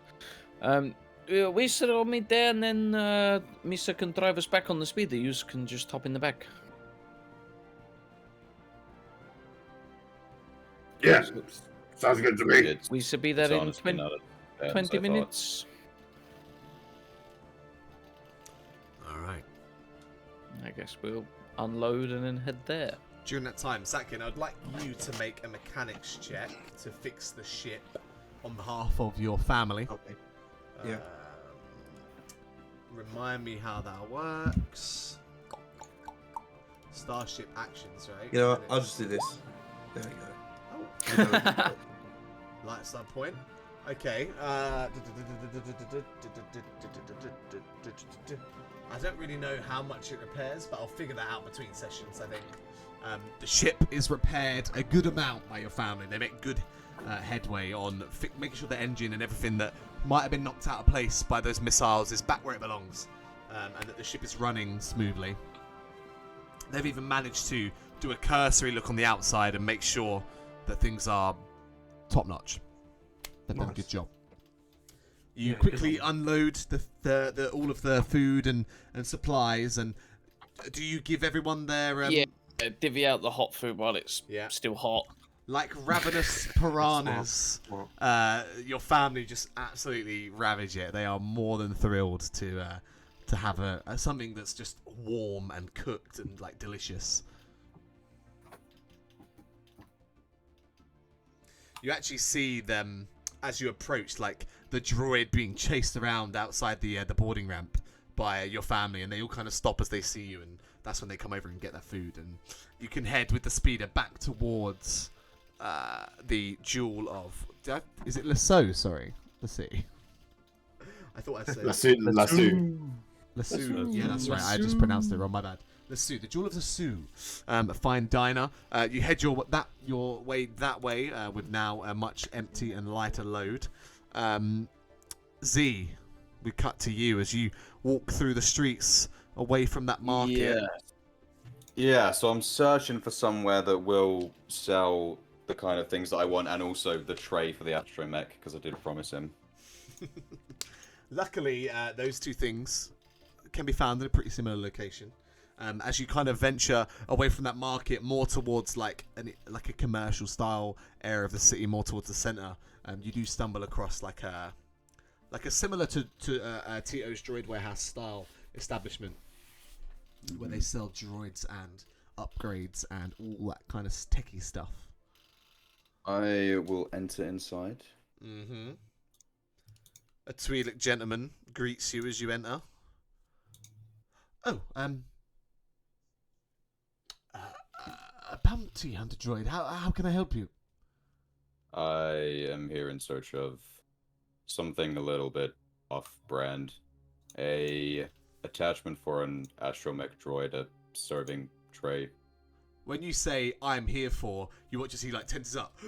We should all meet there, and then Mr. can drive us back on the speeder. You can just hop in the back. Yeah, sounds good to me. We should be there in 20 minutes. Alright. I guess we'll unload and then head there. During that time, Satkin, I'd like you to make a mechanics check to fix the ship on behalf of your family. Okay. Yeah. Remind me how that works. Starship actions, right? You know what? I'll just do this. There we go. Oh. Light side point. Okay. I don't really know how much it repairs, but I'll figure that out between sessions, I think. The ship is repaired a good amount by your family. They make good headway on making sure the engine and everything that might have been knocked out of place by those missiles is back where it belongs, and that the ship is running smoothly. They've even managed to do a cursory look on the outside and make sure that things are top-notch. They've done a good job. You quickly unload the all of the food and supplies, and do you give everyone their divvy out the hot food while it's still hot. Like ravenous piranhas, your family just absolutely ravage it. They are more than thrilled to have something that's just warm and cooked and like delicious. You actually see them as you approach, like the droid being chased around outside the boarding ramp by your family, and they all kind of stop as they see you, and that's when they come over and get their food, and you can head with the speeder back towards the Jewel of... Is it Lasau? Sorry. Lassie. I thought I said... Lasau. Lasau. Yeah, that's right. I just pronounced it wrong. My bad. Lasau. The Jewel of Lasau. A fine diner. You head your way that way with now a much empty and lighter load. Z, we cut to you as you walk through the streets away from that market. Yeah, so I'm searching for somewhere that will sell the kind of things that I want, and also the tray for the astromech, because I did promise him. Luckily, those two things can be found in a pretty similar location. As you kind of venture away from that market, more towards like a commercial style area of the city, more towards the center, you do stumble across like a similar to Tito's Droid Warehouse style establishment, where they sell droids and upgrades and all that kind of techie stuff. I will enter inside. Mm-hmm. A Twi'lek gentleman greets you as you enter. Oh, a bounty hunter droid. How can I help you? I am here in search of something a little bit off-brand. A attachment for an astromech droid, a serving tray. When you say "I'm here for," you watch as he like tenses up,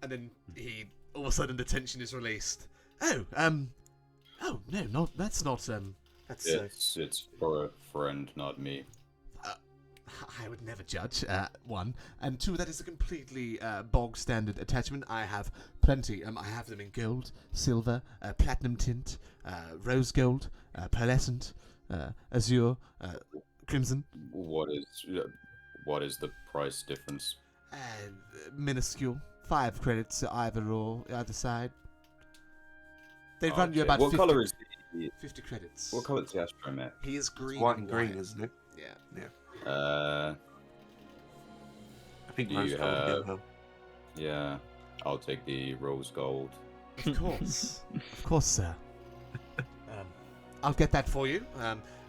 and then he all of a sudden the tension is released. Oh, no, that's not that's. It's for a friend, not me. I would never judge. One and two, that is a completely bog standard attachment. I have plenty. I have them in gold, silver, platinum tint, rose gold, pearlescent, azure, crimson. What is the price difference? Minuscule. 5 credits either side. They run you about what 50, color is the 50 credits. What color is the astromech? He is green. It's white and green, isn't it? Yeah. I think Do rose you gold would have- go well. Yeah, I'll take the rose gold. Of course, sir. I'll get that for you.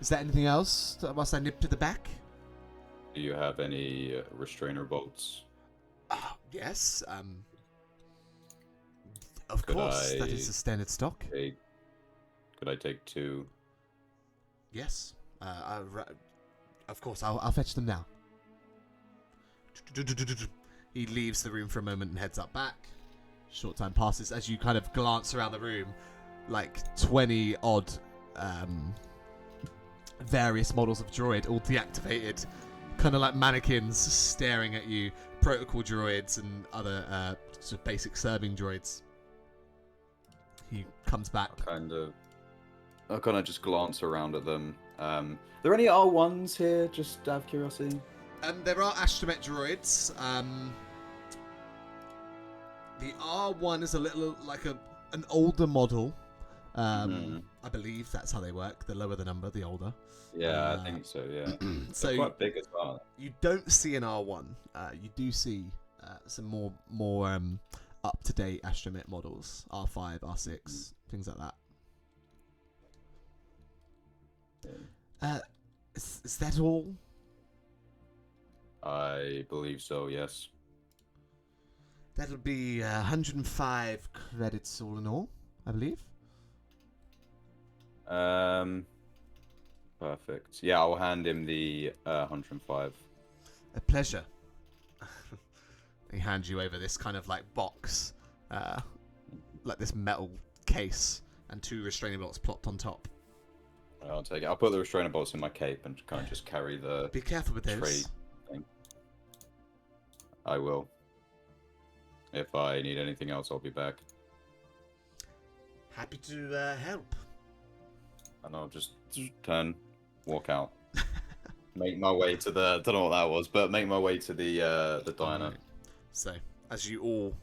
Is there anything else whilst I nip to the back? Do you have any restrainer bolts? Yes. Of Could course, that I is a standard stock. Could I take 2? Yes. Of course, I'll fetch them now. He leaves the room for a moment and heads up back. Short time passes as you kind of glance around the room, like 20 odd various models of droid all deactivated, kind of like mannequins staring at you, protocol droids and other sort of basic serving droids. He comes back. I'll kind of just glance around at them. Are there any R1s here, just out of curiosity? There are astromech droids. The R1 is a little like an older model. I believe that's how they work. The lower the number, the older. Yeah, I think so. Yeah, so they're quite big as well. You don't see an R1. You do see some more up to date astromech models. R5, R6, things like that. Is that all? I believe so. Yes. That'll be 105 credits all in all, I believe. Perfect. Yeah, I'll hand him the 105. A pleasure. He hands you over this kind of like box, like this metal case, and 2 restraining bolts plopped on top. I'll take it. I'll put the restrainer bolts in my cape and kind of just carry the. Be careful with tray those. thing. I will. If I need anything else, I'll be back. Happy to help. And I'll just turn, walk out, make my way to the. Don't know what that was, but make my way to the diner. Right. So, as you all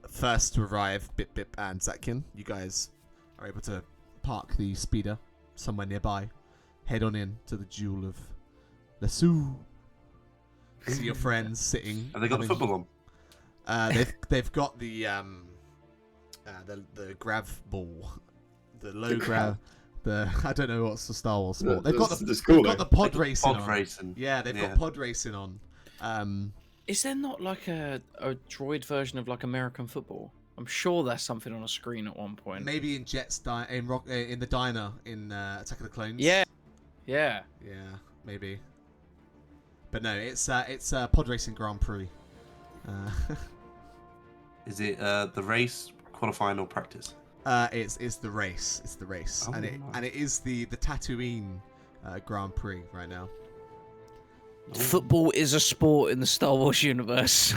first to arrive, Bip Bip and Zatkin, you guys are able to park the speeder somewhere nearby, head on in to the Jewel of Lassou. See your friends sitting. Have they got the football on? They've got the grav ball, the low grav. I don't know what's the Star Wars sport. They've got the pod racing on. Yeah, they've got pod racing on. Is there not like a droid version of like American football? I'm sure there's something on a screen at one point. Maybe in Jet's in the diner in Attack of the Clones. Yeah. Yeah, maybe. But no, it's pod racing Grand Prix. Is it the race, qualifying, or practice? It's the race. It's the race, and it is the Tatooine Grand Prix right now. Football is a sport in the Star Wars universe.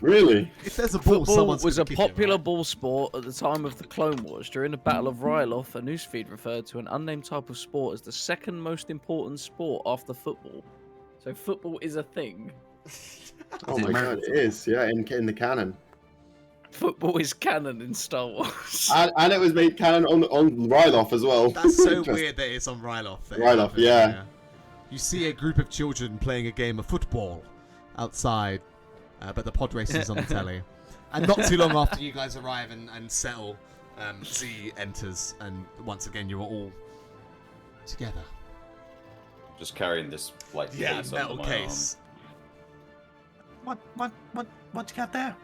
Really? If there's a ball, Football someone's was a gonna kick it, popular right? ball sport at the time of the Clone Wars. During the Battle of Ryloth, a newsfeed referred to an unnamed type of sport as the second most important sport after football. So football is a thing. Oh my god, it is. Yeah, in the canon. Football is canon in Star Wars. And it was made canon on Ryloth as well. That's so Interesting. weird that it's on Ryloth. Ryloth, yeah. You see a group of children playing a game of football outside, but the pod race is on the telly. And not too long after you guys arrive and settle, Z enters, and once again you are all together. Just carrying this like case metal under my case. What you got there? arm.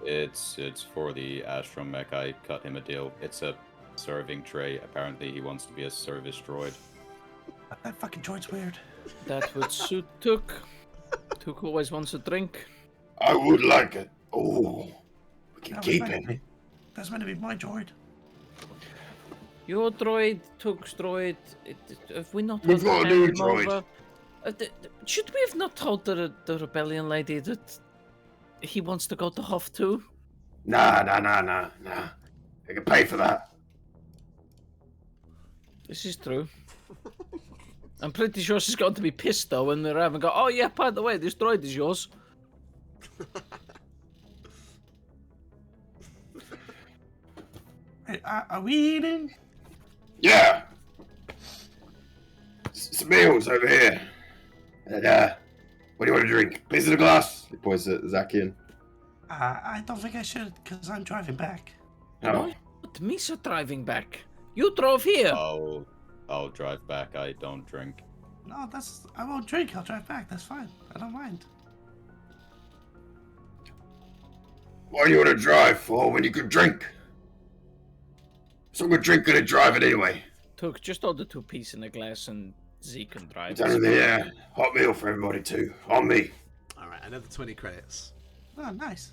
It's for the astromech. I cut him a deal. It's a serving tray. Apparently he wants to be a service droid. That fucking droid's weird. That would suit Took. Took always wants a drink. I would like it. Oh, we can keep it. That's meant to be my droid. Your droid, Took's droid. Have we not We've got a new hand him droid. over? Should we have not told the rebellion lady that he wants to go to Hoth too? Nah. I can pay for that. This is true. I'm pretty sure she's going to be pissed though when they're having go, oh yeah, by the way, this droid is yours. Hey, are we eating? Yeah. Some meals over here. And what do you want to drink? Piece of the glass. He points at Zakian. I don't think I should, because I'm driving back. No. What, Misa driving back? You drove here. I'll drive back. I don't drink. No, I won't drink. I'll drive back. That's fine. I don't mind. What do you want to drive for when you could drink? Someone drink good at driving anyway. Took just order 2 pieces in a glass and Z can drive. It's under the hot meal for everybody too. On me. All right, another 20 credits. Oh, nice.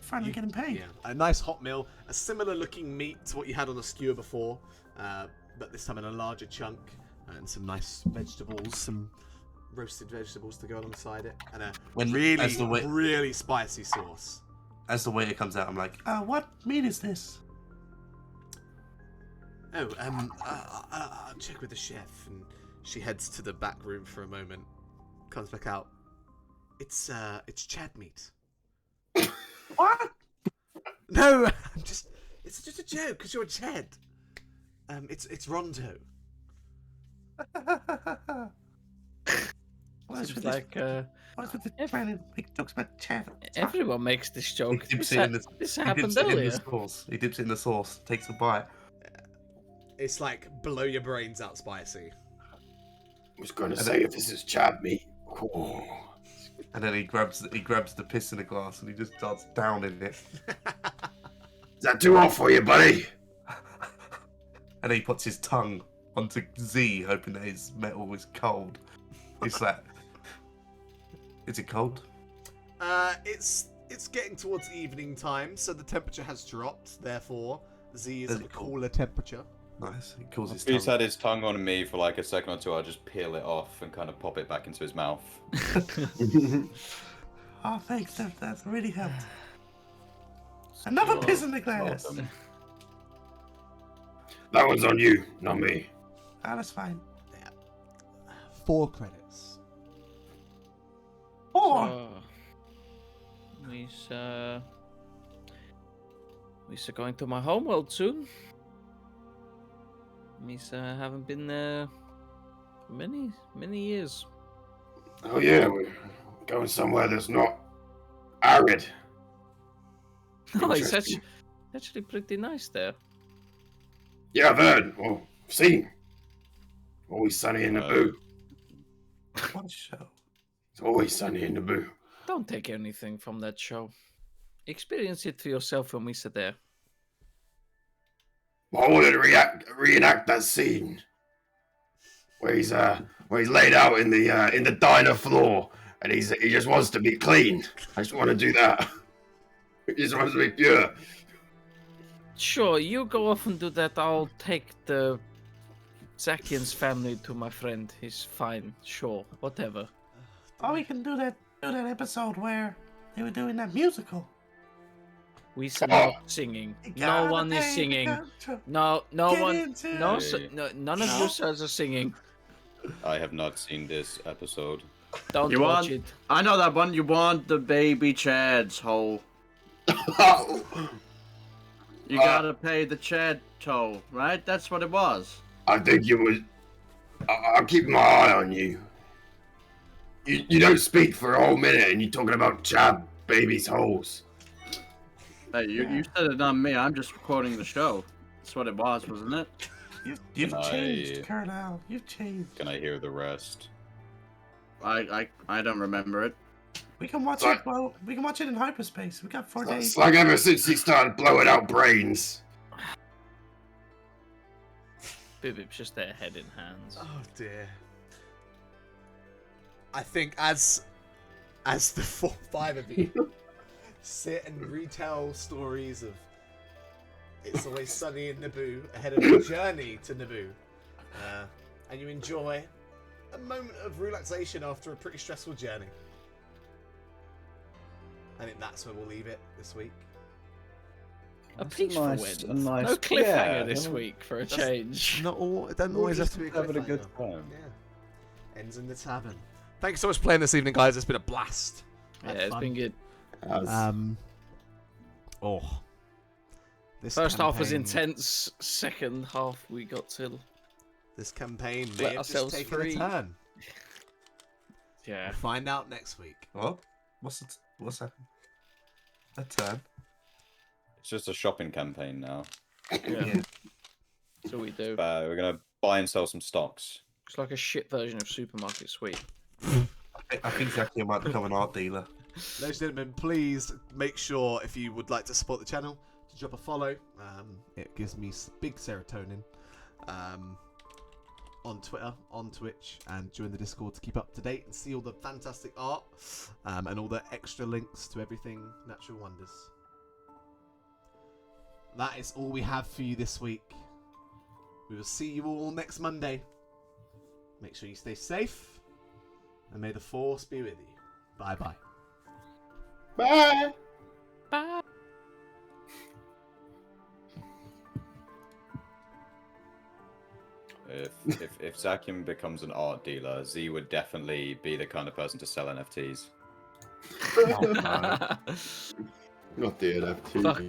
Finally getting paid. Yeah, a nice hot meal, a similar looking meat to what you had on the skewer before, but this time in a larger chunk, and some nice vegetables, some roasted vegetables to go alongside it, and a really spicy sauce. As the waiter comes out, I'm like, what meat is this? Oh, I'll check with the chef, and she heads to the back room for a moment, comes back out. It's Chad meat. What? No, it's just a joke, because you're Chad. It's Rondo. What's with Like, trying to make jokes about Chad? everyone makes this joke. He dips This, it in the, this he happened dips it in earlier. the sauce. He dips it in the sauce, takes a bite. It's like blow your brains out spicy. I was going to say if this is Chad meat. Oh. And then he grabs the piss in the glass and he just starts downing it. Is that too hot for you, buddy? And then he puts his tongue onto Z, hoping that his metal was cold. He's like, is it cold? It's getting towards evening time, so the temperature has dropped. Therefore, Z is at a cooler temperature. Nice. He calls his If he's tongue. had his tongue on me for like a second or two, I'll just peel it off and kind of pop it back into his mouth. Oh, thanks. That really helped. Another piss in the glass. Welcome. That one's on you, not me. Ah, that's fine. 4 credits. Oh, We're going to my homeworld soon. Haven't been there for many years. Oh yeah, we're going somewhere that's not arid. No, it's Interesting. actually pretty nice there. Yeah, I've heard. Well, seen. Always sunny in Naboo. what a show. It's always sunny in Naboo. Don't take anything from that show. Experience it for yourself when we sit there. Well, I wanted to reenact that scene where he's laid out in the diner floor and he just wants to be clean. I just want to do that. He just wants to be pure. Sure, you go off and do that. I'll take the Zakian's family to my friend is fine, sure, whatever. Oh, we can do that episode where they were doing that musical. We are not singing. You No gotta one is take singing. control. No Get one. into No, it. none of you sirs are singing. I have not seen this episode. Don't You watch want? it. I know that one. You want the baby Chad's hole. You gotta pay the Chad toll, right? That's what it was. I think you was. I'll keep my eye on you. You don't speak for a whole minute and you're talking about Chad baby's holes. Hey, you said it, not me. I'm just quoting the show. That's what it was, wasn't it? You've Can changed, I- Colonel. You've changed. Can I hear the rest? I don't remember it. We can watch But- it. Well, we can watch it in hyperspace. We got 4 days. It's like ever since he started blowing out brains. Bibib's just there, head in hands. Oh dear. I think as the 5 of you sit and retell stories of It's Always Sunny in Naboo ahead of your journey to Naboo, and you enjoy a moment of relaxation after a pretty stressful journey. I think that's where we'll leave it this week. A That's peaceful nice- win. a nice- No cliffhanger yeah, this yeah. week for a That's change. Not all. It doesn't We're always have just to be a having a good cliffhanger. time. Yeah. Ends in the tavern. Thanks so much for playing this evening, guys. It's been a blast. Yeah, Had it's fun. been good. Oh. This First half was campaign- intense. Second half we got to. This campaign Let may have just ourselves taken free. a turn. Yeah. We'll find out next week. What? What's that? A turn. It's just a shopping campaign now. Yeah. That's what we do. We're gonna buy and sell some stocks. It's like a shit version of Supermarket Sweep. I think Zaki might become an art dealer. Ladies and gentlemen, please make sure if you would like to support the channel to drop a follow. It gives me big serotonin. On Twitter, on Twitch, and join the Discord to keep up to date and see all the fantastic art and all the extra links to everything Natural Wonders. That is all we have for you this week. We will see you all next Monday. Make sure you stay safe, and may the Force be with you. Bye-bye. Bye. Bye. If Zakian becomes an art dealer, Z would definitely be the kind of person to sell NFTs. Oh, no. Not the NFT. Fuck.